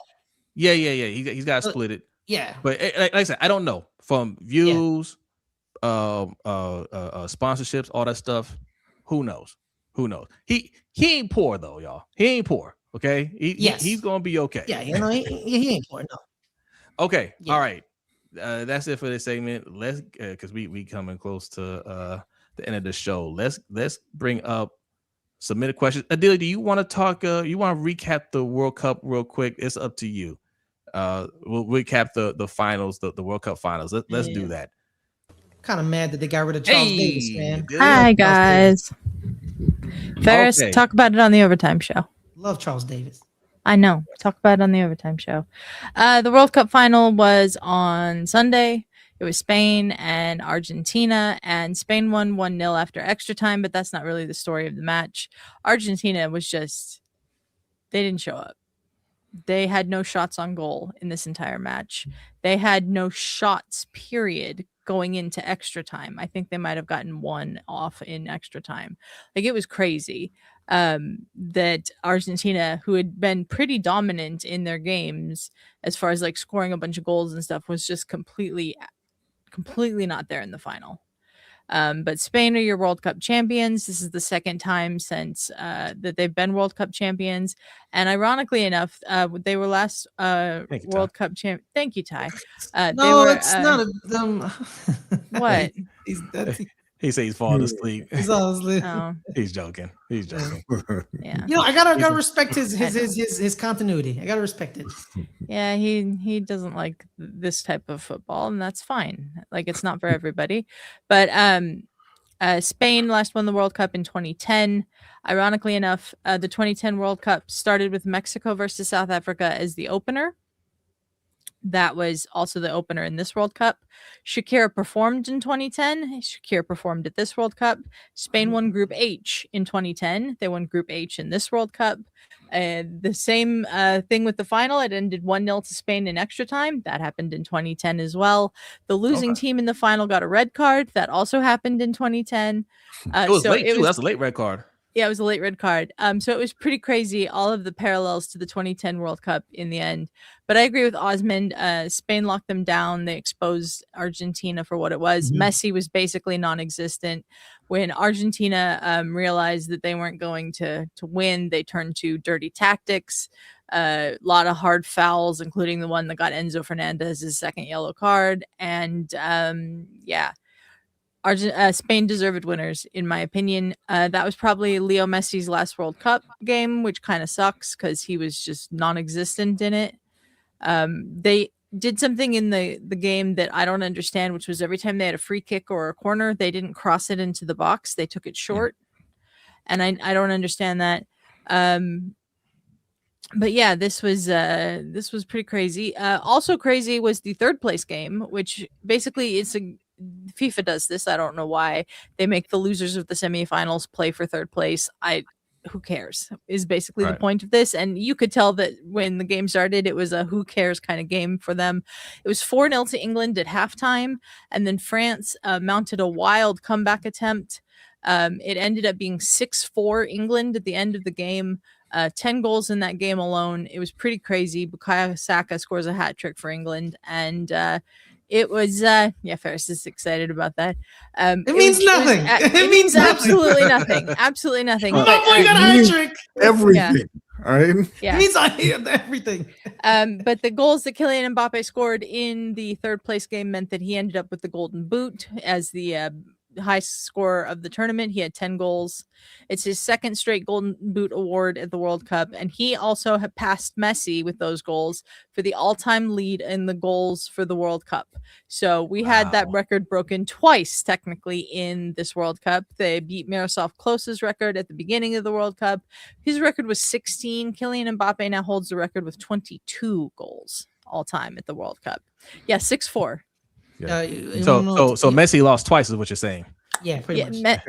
S1: yeah. He's got to split it.
S5: Yeah,
S1: but like I said, I don't know from views, sponsorships, all that stuff. Who knows? He ain't poor though, y'all. He ain't poor. Okay, he's gonna be okay.
S5: Yeah, he ain't poor. No.
S1: Okay, all right. That's it for this segment. Let's because we coming close to the end of the show. Let's bring up submitted questions. Adelia, do you want to talk? You want to recap the World Cup real quick? It's up to you. We'll recap the finals, the World Cup finals. Let's do that.
S5: Kind of mad that they got rid of Charles Davis, man.
S6: Hi guys. Ferris, talk about it on the Overtime Show.
S5: Love Charles Davis.
S6: I know. Talk about it on the Overtime Show. The World Cup final was on Sunday. It was Spain and Argentina, and Spain won 1-0 after extra time, but that's not really the story of the match. Argentina was they didn't show up. They had no shots on goal in this entire match. They had no shots, period, going into extra time. I think they might have gotten 1 off in extra time. Like, it was crazy that Argentina, who had been pretty dominant in their games as far as like scoring a bunch of goals and stuff, was just completely not there in the final. But Spain are your World Cup champions. This is the second time since that they've been World Cup champions. And ironically enough, they were last World Cup champ. Thank you, Ty.
S5: It's not a
S6: what?
S1: He says he's falling asleep.
S5: He's falling asleep.
S6: Oh.
S1: He's joking.
S6: Yeah.
S5: I gotta respect his continuity. I gotta respect it.
S6: Yeah, he doesn't like this type of football, and that's fine. Like, it's not for everybody. But Spain last won the World Cup in 2010. Ironically enough, the 2010 World Cup started with Mexico versus South Africa as the opener. That was also the opener in this World Cup. Shakira performed in 2010. Shakira performed at this World Cup. Spain won Group H in 2010. They won Group H in this World Cup. The same thing with the final. It ended 1-0 to Spain in extra time. That happened in 2010 as well. The losing team in the final got a red card. That also happened in 2010.
S1: It was late too. That's a late red card.
S6: Yeah, it was a late red card. So it was pretty crazy, all of the parallels to the 2010 World Cup in the end. But I agree with Osmond. Spain locked them down. They exposed Argentina for what it was. Mm-hmm. Messi was basically non-existent. When Argentina realized that they weren't going to win, they turned to dirty tactics. A lot of hard fouls, including the one that got Enzo Fernandez's second yellow card. And Spain deserved winners, in my opinion. That was probably Leo Messi's last World Cup game, which kind of sucks because he was just non-existent in it. They did something in the game that I don't understand, which was every time they had a free kick or a corner, they didn't cross it into the box. They took it short. And I don't understand that. But yeah, this was pretty crazy. Also crazy was the third place game, which basically FIFA does this. I don't know why they make the losers of the semifinals play for third place. Who cares is basically the point of this. And you could tell that when the game started, it was a who cares kind of game for them. It was 4-0 to England at halftime. And then France mounted a wild comeback attempt. It ended up being 6-4 England at the end of the game. 10 goals in that game alone. It was pretty crazy. Bukayo Saka scores a hat trick for England. And it was, Ferris is excited about that.
S5: It means nothing.
S6: It means absolutely nothing. Absolutely nothing.
S5: Oh, boy, got a hat trick.
S2: Everything. All right.
S6: Yeah.
S5: He's on everything.
S6: But the goals that Kylian Mbappe scored in the third place game meant that he ended up with the Golden Boot as the highest scorer of the tournament. He had 10 goals. It's his second straight Golden Boot award at the World Cup, and he also had passed Messi with those goals for the all-time lead in the goals for the World Cup. So we had that record broken twice technically in this World Cup. They beat Miroslav Klose's record at the beginning of the World Cup. His record was 16. Kylian Mbappe now holds the record with 22 goals all time at the World Cup. Yeah, 6-4.
S1: Yeah. So Messi lost twice, is what you're saying.
S5: Yeah, pretty much.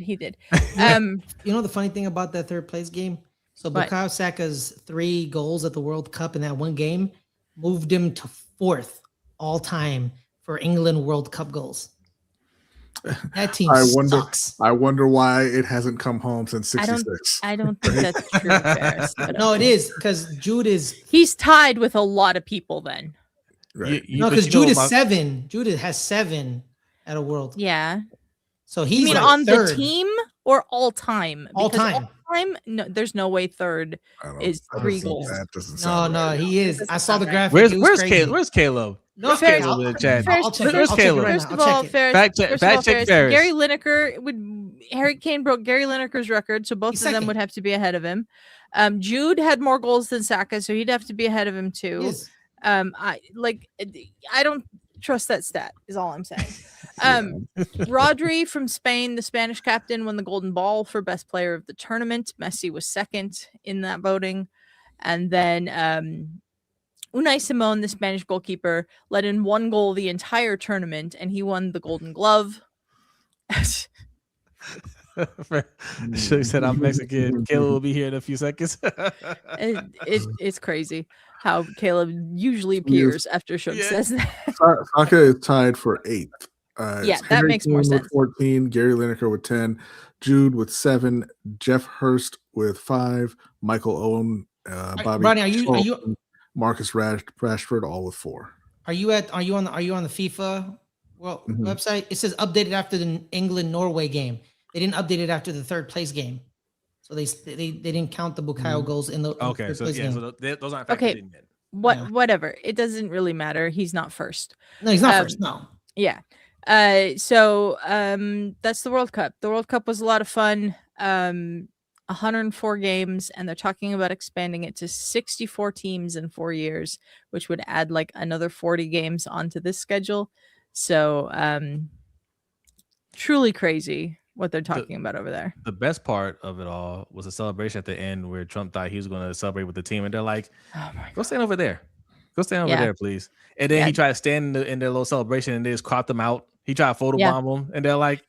S6: He did.
S5: You know the funny thing about that third place game? So Bukayo Saka's 3 goals at the World Cup in that one game moved him to 4th all time for England World Cup goals. That team sucks.
S2: I wonder why it hasn't come home since '66.
S6: I don't think that's true, Ferris.
S5: No, it is because Jude is.
S6: He's tied with a lot of people then.
S2: Right.
S5: No, because Jude is 7. Jude has 7 at a World.
S6: Yeah.
S5: So he's
S6: like on third. The team or all time?
S5: All time.
S6: No, there's no way third is 3 goals.
S5: No, he is. I saw the graphic.
S1: Where's Caleb?
S5: No,
S1: Caleb in the chat. Where's Caleb?
S6: First of all, Fact check Ferris. Gary Lineker Harry Kane broke Gary Lineker's record, so both of them would have to be ahead of him. Jude had more goals than Saka, so he'd have to be ahead of him too. Yes. I don't trust that stat is all I'm saying. Brodny from Spain, the Spanish captain, won the Golden Ball for best player of the tournament. Messi was second in that voting. And then Unai Simon, the Spanish goalkeeper, let in 1 goal the entire tournament, and he won the Golden Glove.
S1: She said, "I'm Mexican. Caleb will be here in a few seconds."
S6: It's crazy how Caleb usually appears after Shook says that.
S2: Saka is tied for 8th.
S6: That makes more sense.
S2: 14, Gary Lineker with 10, Jude with 7, Jeff Hurst with 5, Michael Owen, Bobby,
S5: Brodny, are you
S2: Marcus Rashford, all with 4.
S5: Are you on the FIFA website? It says updated after the England-Norway game. They didn't update it after the third place game, so they didn't count the Bukayo goals in the third place game.
S1: So those aren't factored in yet.
S6: Whatever. It doesn't really matter. He's not first.
S5: No, he's not first. No.
S6: Yeah. So that's the World Cup. The World Cup was a lot of fun. 104 games, and they're talking about expanding it to 64 teams in 4 years, which would add like another 40 games onto this schedule. So truly crazy what they're talking about over there.
S1: The best part of it all was a celebration at the end where Trump thought he was going to celebrate with the team, and they're like, "Go stand over there. Go stand over there, please." And then he tried to stand in their little celebration, and they just cropped them out. He tried to photobomb them, and they're like,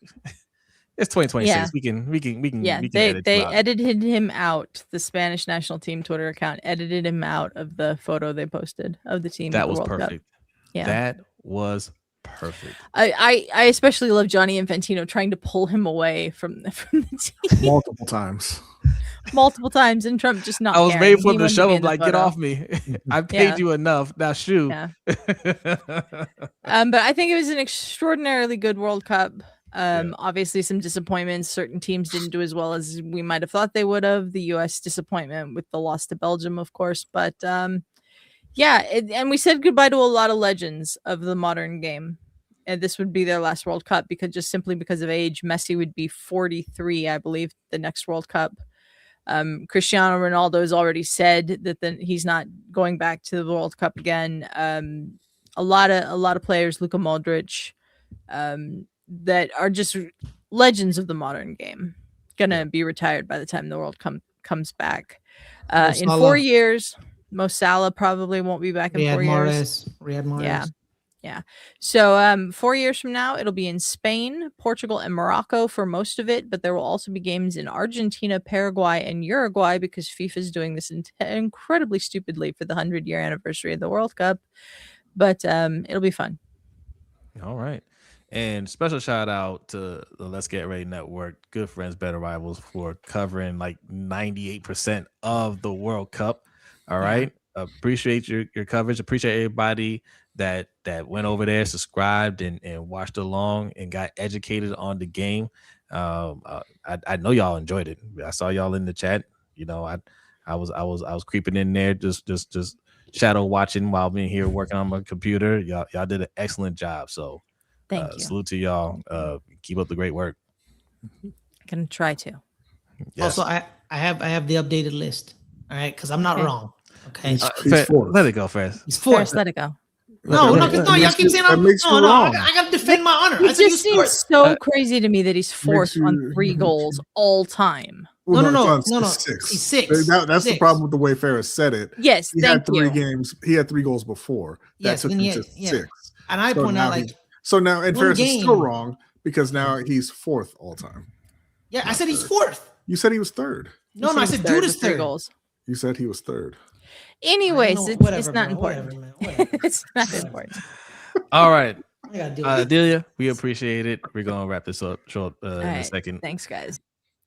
S1: "It's 2026.
S6: Yeah.
S1: We can."
S6: Yeah, they edited him out. The Spanish national team Twitter account edited him out of the photo they posted of the team.
S1: That was perfect.
S6: Cup. Yeah,
S1: that was perfect.
S6: I especially love Johnny Infantino trying to pull him away from the team
S2: multiple times,
S6: and Trump just not.
S1: I was
S6: caring.
S1: ready for him to show him like, "Get off me! I paid you enough. Now shoot."
S6: Yeah. But I think it was an extraordinarily good World Cup. Obviously some disappointments. Certain teams didn't do as well as we might have thought they would have. The US disappointment with the loss to Belgium, of course, but and we said goodbye to a lot of legends of the modern game, and this would be their last World Cup because of age. Messi would be 43, I believe, the next World Cup. Cristiano Ronaldo has already said that he's not going back to the World Cup again. A lot of players, Luka Modric, that are just legends of the modern game, gonna be retired by the time the World Cup comes back. In 4 years, Mo Salah probably won't be back in 4 years.
S5: Riyad Mahrez.
S6: Yeah. So 4 years from now, it'll be in Spain, Portugal, and Morocco for most of it, but there will also be games in Argentina, Paraguay, and Uruguay because FIFA is doing this incredibly stupidly for the 100-year anniversary of the World Cup. But it'll be fun.
S1: All right. And special shout out to the Let's Get Ready Network, Good Friends, Better Rivals, for covering like 98% of the World Cup. All right. Appreciate your coverage. Appreciate everybody that went over there, subscribed, and watched along and got educated on the game. I know y'all enjoyed it. I saw y'all in the chat. You know, I I was creeping in there, just shadow watching while being here working on my computer. Y'all did an excellent job. So
S6: Thank you.
S1: salute to y'all. Keep up the great work.
S6: Gonna try to.
S1: Yes.
S5: Also, I have the updated list. All right, because I'm not
S6: Okay.
S5: wrong. Okay,
S2: He's fourth.
S1: Let it go, Ferris.
S5: he's fourth.
S6: First, let it go.
S5: No,
S2: That
S5: y'all
S2: makes
S5: keep
S2: you-
S5: saying
S2: that
S5: I'm
S2: makes you
S5: no.
S2: wrong.
S5: I got to defend my honor. I
S6: It
S5: said he
S6: just
S5: was
S6: seems
S5: fourth.
S6: so crazy to me that he's fourth on
S2: you-
S6: 3 goals all time.
S2: Well,
S5: No.
S2: it's six.
S5: He's six.
S2: That's the
S5: Six.
S2: problem with the way Ferris said it.
S6: Yes,
S2: He
S6: thank
S2: had 3
S6: you.
S2: games. He had 3 goals before. That
S5: Yes,
S2: took
S5: and
S2: him
S5: he
S2: to
S5: had- yeah.
S2: 6.
S5: And I
S2: So
S5: point
S2: now
S5: out
S2: and Ferris is still
S5: game.
S2: wrong because now he's 4th all time.
S5: Yeah, I said he's fourth.
S2: You said he was 3rd.
S5: No, I said
S6: Third
S5: Judas
S6: with 3
S5: third.
S6: goals.
S2: You said he was 3rd.
S6: Anyways,
S5: know,
S6: it's
S5: whatever,
S6: not
S5: bro,
S6: important.
S5: whatever, man, whatever.
S6: It's not important.
S1: All right.
S5: I gotta deal with it.
S1: Delia, we appreciate it. We're gonna wrap this up short in
S6: All
S1: a
S6: right.
S1: second.
S6: Thanks, guys.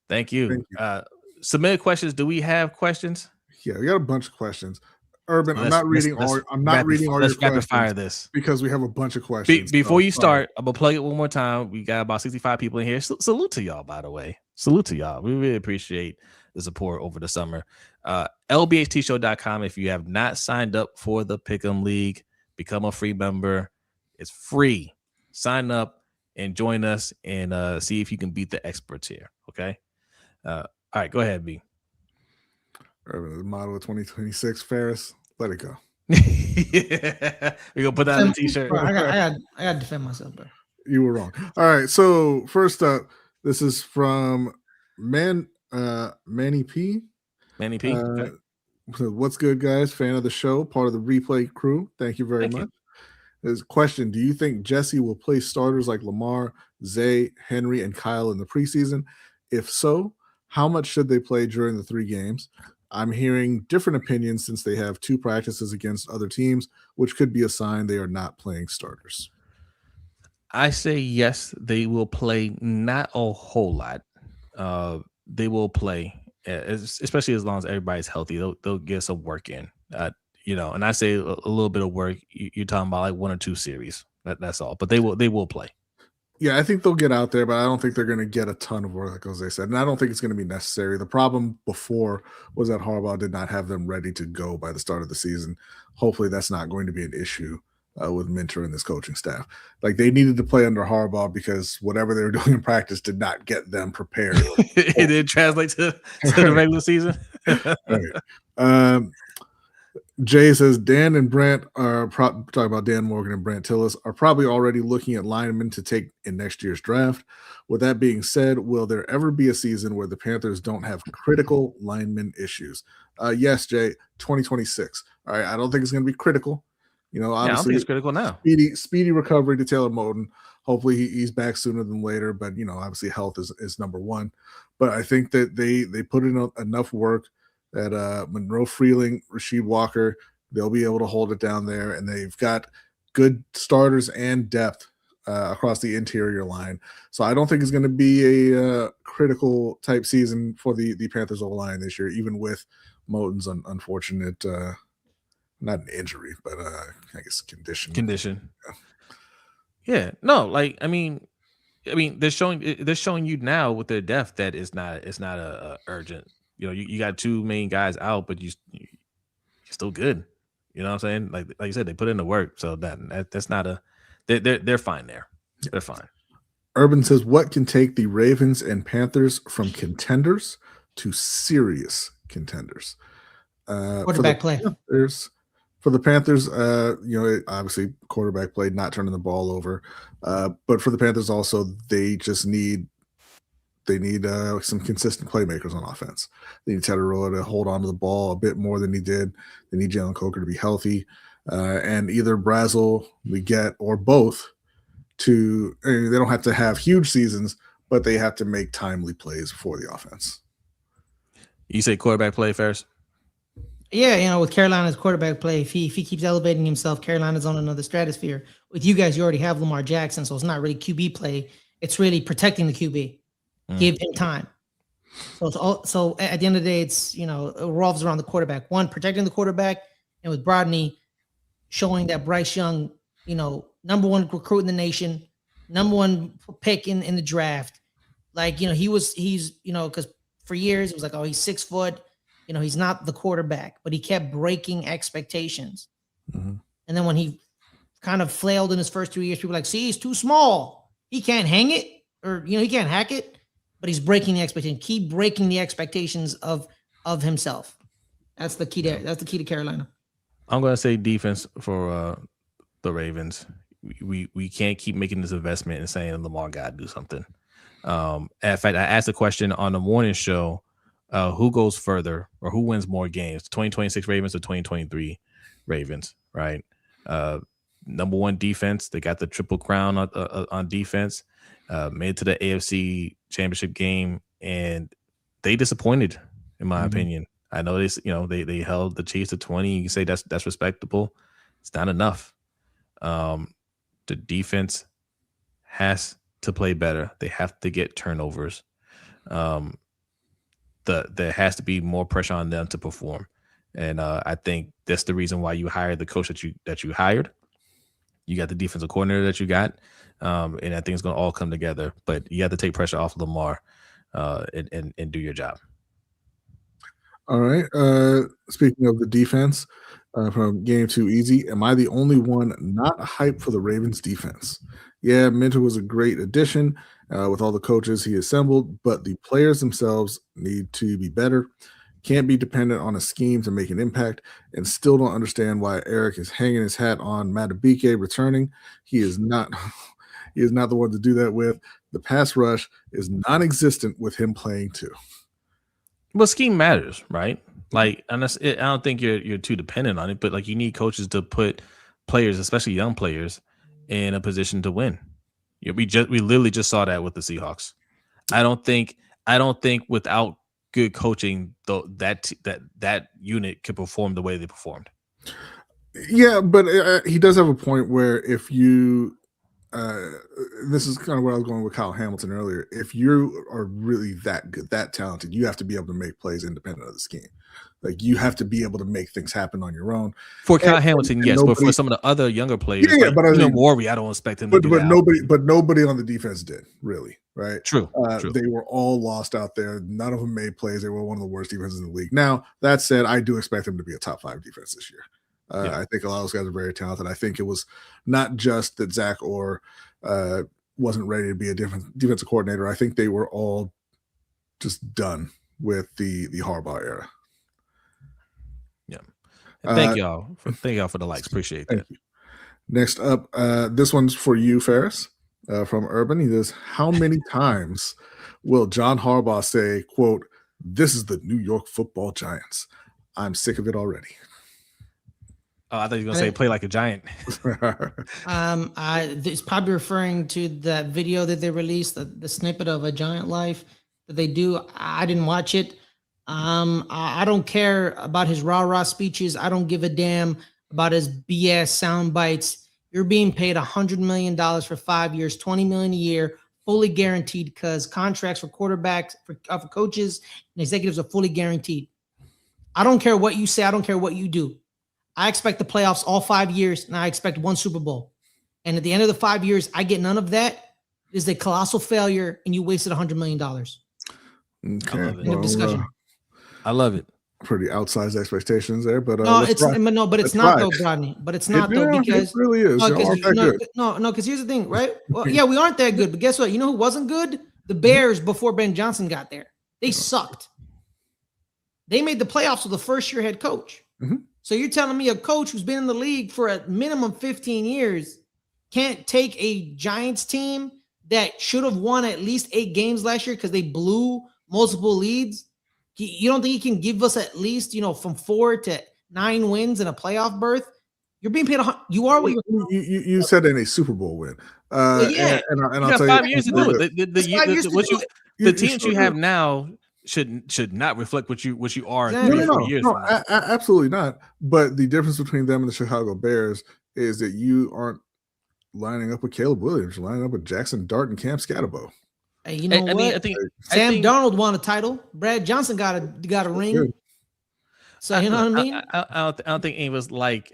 S1: Thank you.
S2: Thank you.
S1: Submit questions. Do we have questions?
S2: Yeah, we got a bunch of questions. Urban, I'm
S1: Let's-
S2: not reading
S1: let's-
S2: all. I'm not reading all your
S1: Let's rapid
S2: questions
S1: fire this.
S2: because we have a bunch of questions.
S1: Before
S2: So,
S1: you start, I'm gonna plug it one more time. We got about 65 people in here. Salute to y'all, by the way. Salute to y'all. We really appreciate the support over the summer. LBHTShow.com. If you have not signed up for the Pick'em League, become a free member. It's free. Sign up and join us and see if you can beat the experts here. Okay. All right, go ahead, B.
S2: Urban, the model of 2026, Ferris. Let it go.
S1: We're gonna put that on the t-shirt.
S5: Bro, I got to defend myself, bro.
S2: You were wrong. All right. So first up, this is from Manny P.
S1: Manny P. Okay.
S2: So what's good, guys? Fan of the show, part of the replay crew. Thank you very
S1: Thank you.
S2: much. There's a question: do you think Jesse will play starters like Lamar, Zay, Henry, and Kyle in the preseason? If so, how much should they play during the 3 games? I'm hearing different opinions since they have 2 practices against other teams, which could be a sign they are not playing starters.
S1: I say yes, they will play. Not a whole lot. They will play, especially as long as everybody's healthy. They'll get some work in. And I say a little bit of work. You're talking about like 1 or 2 series. That's all. But they will play.
S2: Yeah, I think they'll get out there, but I don't think they're going to get a ton of work, like Jose said. And I don't think it's going to be necessary. The problem before was that Harbaugh did not have them ready to go by the start of the season. Hopefully that's not going to be an issue with Minter and this coaching staff. Like, they needed to play under Harbaugh because whatever they were doing in practice did not get them prepared.
S1: It didn't translate to the regular season.
S2: Right. Jay says Dan and Brant are talking about Dan Morgan and Brant Tillis are probably already looking at linemen to take in next year's draft. With that being said, will there ever be a season where the Panthers don't have critical lineman issues? Yes, Jay, 2026. All right, I don't think it's going to be critical. You know,
S1: I don't
S2: obviously
S1: think it's critical now.
S2: Speedy recovery to Taylor Moton. Hopefully he's back sooner than later. But you know, obviously health is number one. But I think that they put in enough work that Monroe Freeling, Rasheed Walker, they'll be able to hold it down there, and they've got good starters and depth across the interior line. So I don't think it's going to be a critical type season for the Panthers O-line this year, even with Moton's unfortunate, not an injury, but I guess condition.
S1: Yeah. No, like I mean, they're showing you now with their depth that it's not a urgent. You know, you got 2 main guys out, but you're still good. You know what I'm saying? Like you said, they put in the work, so that's not a. They're fine there. They're fine.
S2: Urban says, "What can take the Ravens and Panthers from contenders to serious contenders?"
S5: Quarterback play.
S2: For the Panthers, obviously quarterback play, not turning the ball over. But for the Panthers also, they just need some consistent playmakers on offense. They need Teteroa to hold on to the ball a bit more than he did. They need Jalen Coker to be healthy. And either Brazel, Leggett, or both they don't have to have huge seasons, but they have to make timely plays for the offense.
S1: You say quarterback play first?
S5: Yeah, with Carolina's quarterback play, if he keeps elevating himself, Carolina's on another stratosphere. With you guys, you already have Lamar Jackson, so it's not really QB play. It's really protecting the QB. Give him time. So at the end of the day, it's it revolves around the quarterback. 1, protecting the quarterback, and with Brodny showing that Bryce Young, number 1 recruit in the nation, number 1 pick in the draft. Like, he's because for years it was like, oh, he's 6 foot, he's not the quarterback, but he kept breaking expectations.
S2: Mm-hmm.
S5: And then when he kind of flailed in his first 2 years, people were like, see, he's too small. He can't hang it, or, he can't hack it, but he's breaking the expectation. Keep breaking the expectations of himself. That's the key to Carolina.
S1: I'm going to say defense for the Ravens. We can't keep making this investment and saying Lamar got to do something. In fact, I asked a question on the morning show, who goes further or who wins more games, 2026 Ravens or 2023 Ravens, right? Number one defense. They got the triple crown on defense, made it to the AFC championship game, and they disappointed, in my opinion. I know this, they held the Chiefs to 20. You can say that's respectable. It's not enough. The defense has to play better. They have to get turnovers. There has to be more pressure on them to perform. And I think that's the reason why you hired the coach that you hired. You got the defensive coordinator that you got. And I think it's going to all come together. But you have to take pressure off Lamar and do your job.
S2: All right. Speaking of the defense, from Game Too Easy, am I the only one not hyped for the Ravens defense? Yeah, Minter was a great addition with all the coaches he assembled, but the players themselves need to be better. Can't be dependent on a scheme to make an impact, and still don't understand why Eric is hanging his hat on Madubuike returning. He is not the one to do that with. The pass rush is non-existent with him playing too.
S1: Well, scheme matters, right? Like, I don't think you're too dependent on it, but like you need coaches to put players, especially young players, in a position to win. We literally just saw that with the Seahawks. I don't think without good coaching, though, that unit could perform the way they performed.
S2: Yeah, but he does have a point where if you this is kind of where I was going with Kyle Hamilton earlier. If you are really that good, that talented, you have to be able to make plays independent of the scheme. Like, you have to be able to make things happen on your own.
S1: For Kyle Hamilton, yes, but for some of the other younger players,
S2: but
S1: Worry, I don't expect him to do that.
S2: But nobody on the defense did, really, right?
S1: True.
S2: They were all lost out there. None of them made plays. They were one of the worst defenses in the league. Now, that said, I do expect them to be a top 5 defense this year. I think a lot of those guys are very talented. I think it was not just that Zach Orr wasn't ready to be a defensive coordinator. I think they were all just done with the Harbaugh era.
S1: Yeah. Thank y'all for the likes. Appreciate that.
S2: You. Next up, this one's for you, Ferris, from Urban. He says, how many times will John Harbaugh say, quote, "This is the New York Football Giants. I'm sick of it already"?
S1: Oh, I thought you were going to say play like a giant.
S5: It's probably referring to that video that they released, the snippet of A Giant Life that they do. I didn't watch it. I don't care about his rah-rah speeches. I don't give a damn about his BS sound bites. You're being paid $100 million for 5 years, $20 million a year, fully guaranteed, because contracts for quarterbacks, for coaches and executives are fully guaranteed. I don't care what you say. I don't care what you do. I expect the playoffs all 5 years, and I expect one Super Bowl. And at the end of the 5 years, I get none of that. It is a colossal failure, and you wasted $100 million.
S2: Okay.
S5: End of discussion.
S1: I love it.
S2: Pretty outsized expectations there, but
S5: no, it's not though, Brodny. But it's not though, because
S2: it really is.
S5: Because here's the thing, right? Well, yeah, we aren't that good, but guess what? You know who wasn't good? The Bears before Ben Johnson got there. They sucked. They made the playoffs with the first-year head coach.
S2: Mm-hmm.
S5: So you're telling me a coach who's been in the league for a minimum 15 years can't take a Giants team that should have won at least 8 games last year because they blew multiple leads? You don't think he can give us at least, from 4 to 9 wins and a playoff berth? You're being paid. You are what
S2: you said in a Super Bowl win.
S5: Yeah,
S2: and I'll
S1: got
S2: tell
S1: 5
S2: you,
S1: years to do it. The teams you have now should not reflect what you are 3 or 4 years from now.
S2: Absolutely not. But the difference between them and the Chicago Bears is that you aren't lining up with Caleb Williams. You're lining up with Jackson Dart and Cam Scatterbo.
S5: Hey, you know what? I think Sam Darnold won a title. Brad Johnson got a ring.
S2: Good.
S5: So you know what I mean?
S1: I don't think any of us like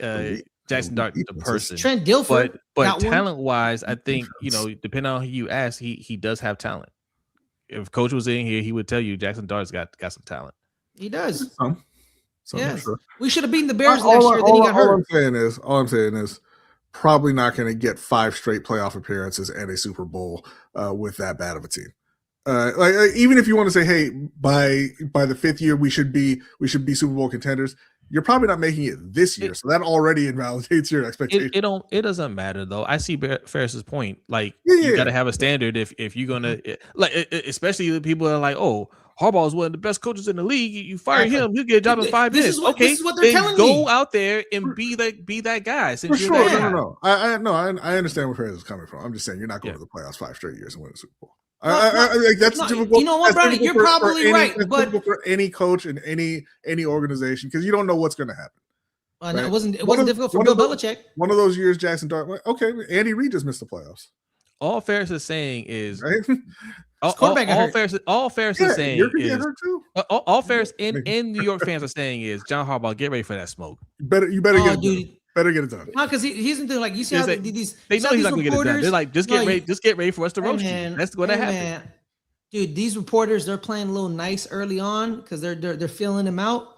S1: Jackson Dart the person.
S5: Trent Dilfer,
S1: but talent wise, I think depending on who you ask, he does have talent. If Coach was in here, he would tell you Jackson Dart's got some talent.
S5: He does.
S2: Some,
S5: Yes.
S2: sure.
S5: We should have beaten the Bears last year. Then he got hurt.
S2: All I'm saying is probably not going to get 5 straight playoff appearances and a Super Bowl with that bad of a team. Even if you want to say, hey, by the 5th year we should be Super Bowl contenders, you're probably not making it this year, so that already invalidates your expectation.
S1: It doesn't matter though. I see Ferris's point. Like you got to have a standard if you're gonna especially the people that are like, oh, Harbaugh is one of the best coaches in the league. You fire him, he'll get a job in 5 minutes.
S5: This is what they're telling
S1: go
S5: me.
S1: out there and be that guy.
S2: For sure, no. I understand where Ferris is coming from. I'm just saying you're not going to the playoffs 5 straight years and win a Super Bowl. That's typical.
S5: You know what, Brodny? You're probably right, but
S2: for any coach in any organization, because you don't know what's going to happen.
S5: Right? It wasn't difficult for Bill Belichick.
S2: One of those years, Jackson Dart. Okay, Andy Reid just missed the playoffs.
S1: All Ferris is saying is
S2: right?
S1: all Ferris is saying is all Ferris and New York fans are saying is John Harbaugh, get ready for that smoke.
S2: You better get it done. Better get it done.
S5: No, because he's doing like you see how these
S1: they know he's not gonna get it done. They're like, just get ready for us to roast you. That's what happened.
S5: Dude, these reporters, they're playing a little nice early on because they're feeling him out.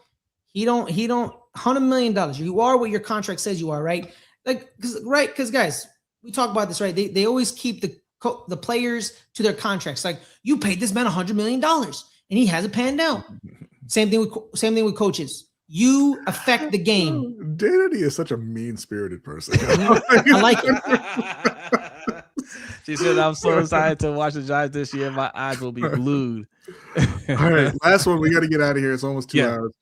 S5: He don't $100 million. You are what your contract says you are, right? Because guys, we talk about this, right? They always keep the players to their contracts. Like, you paid this man $100 million and he hasn't panned out. Same thing with coaches. You affect the game.
S2: Danny is such a mean-spirited person.
S5: I like it.
S1: She said, I'm so excited to watch the Giants this year. My eyes will be glued.
S2: All right, last one. We got to get out of here. It's almost 2 hours.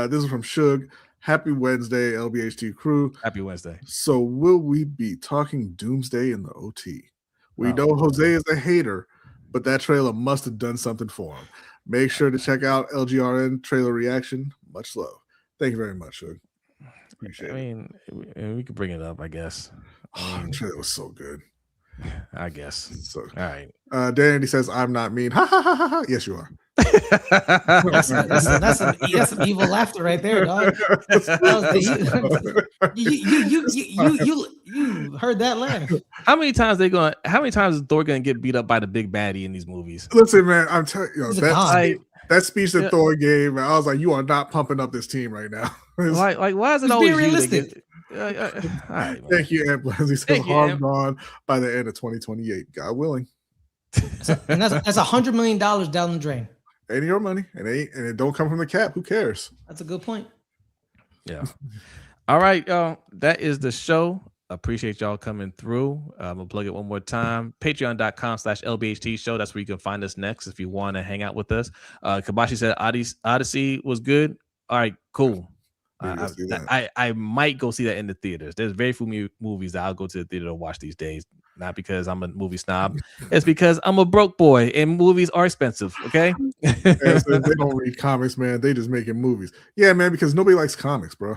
S2: This is from Shug. Happy Wednesday, LBHT crew.
S1: Happy Wednesday.
S2: So will we be talking doomsday in the OT? We know Jose is a hater, but that trailer must have done something for him. Make sure to check out LGRN trailer reaction. Much love. Thank you very much, Shug. Appreciate it.
S1: I mean, we could bring it up, I guess.
S2: The trailer was so good.
S1: I guess.
S2: So,
S1: all right.
S2: Danny says, I'm not mean. Ha ha ha ha ha. Yes, you are.
S5: That's some evil laughter right there, dog. You heard that laugh.
S1: How many times is Thor gonna get beat up by the big baddie in these movies?
S2: Listen, man, I'm telling you, that speech that Thor gave, I was like, you are not pumping up this team right now.
S1: like why is it always
S5: realistic?
S2: Right, thank you, Aunt Blazzy. So hard gone by the end of 2028, God willing.
S5: And that's $100 million down the drain.
S2: Ain't your money, and it don't come from the cap. Who cares?
S5: That's a good point.
S1: Yeah. All right, y'all. That is the show. Appreciate y'all coming through. I'm gonna plug it one more time. Patreon.com/LBHTShow. That's where you can find us next if you want to hang out with us. Kabashi said Odyssey was good. All right, cool. I might go see that in the theaters. There's very few movies that I'll go to the theater to watch these days. Not because I'm a movie snob. It's because I'm a broke boy and movies are expensive. Okay.
S2: So they don't read comics, man. They just making movies. Yeah, man, because nobody likes comics, bro.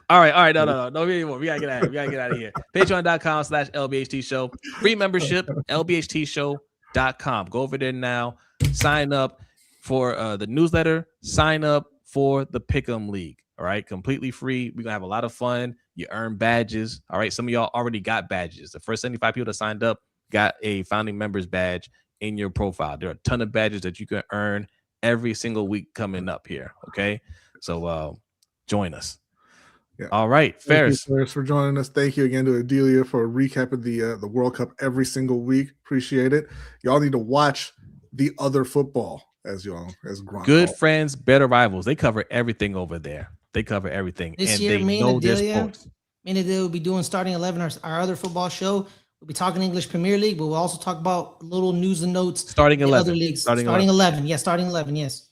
S1: All right. No anymore. We gotta get out of here. Patreon.com/LBHTShow. Free membership, LBHTShow.com. Go over there now. Sign up for the newsletter. Sign up for the Pick'em League. All right, completely free. We're gonna have a lot of fun. You earn badges. All right, some of y'all already got badges. The first 75 people that signed up got a founding members badge in your profile. There are a ton of badges that you can earn every single week coming up here. Okay, so join us. Yeah. All right, Ferris.
S2: Thank you, Ferris, for joining us. Thank you again to Adelia for recapping the World Cup every single week. Appreciate it. Y'all need to watch the other football as Gronk.
S5: Good friends, better rivals. They cover everything over there. They cover everything.
S6: This
S5: and
S6: year,
S5: they
S6: me
S5: know
S6: and
S5: their
S6: Adelia,
S5: sports.
S6: me and Adelia will be doing Starting 11, our other football show. We'll be talking English Premier League, but we'll also talk about little news and notes.
S5: Starting 11.
S6: Other leagues. Starting 11. Yeah, Starting 11. Yes.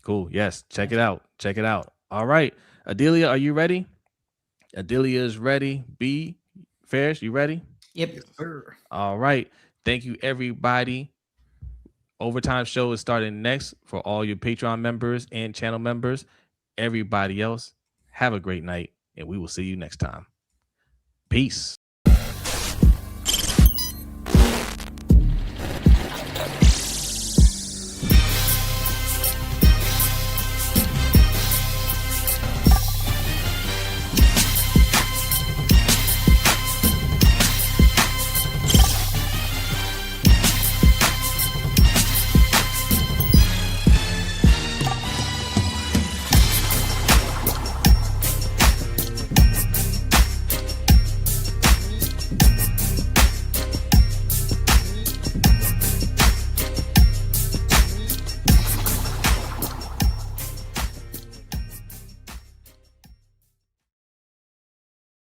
S5: Cool. Yes. Check it out. Check it out. All right. Adelia, are you ready? Adelia is ready. B. Ferris, you ready?
S6: Yep.
S2: Yes, sir.
S5: All right. Thank you, everybody. Overtime show is starting next for all your Patreon members and channel members. Everybody else, have a great night, and we will see you next time. Peace.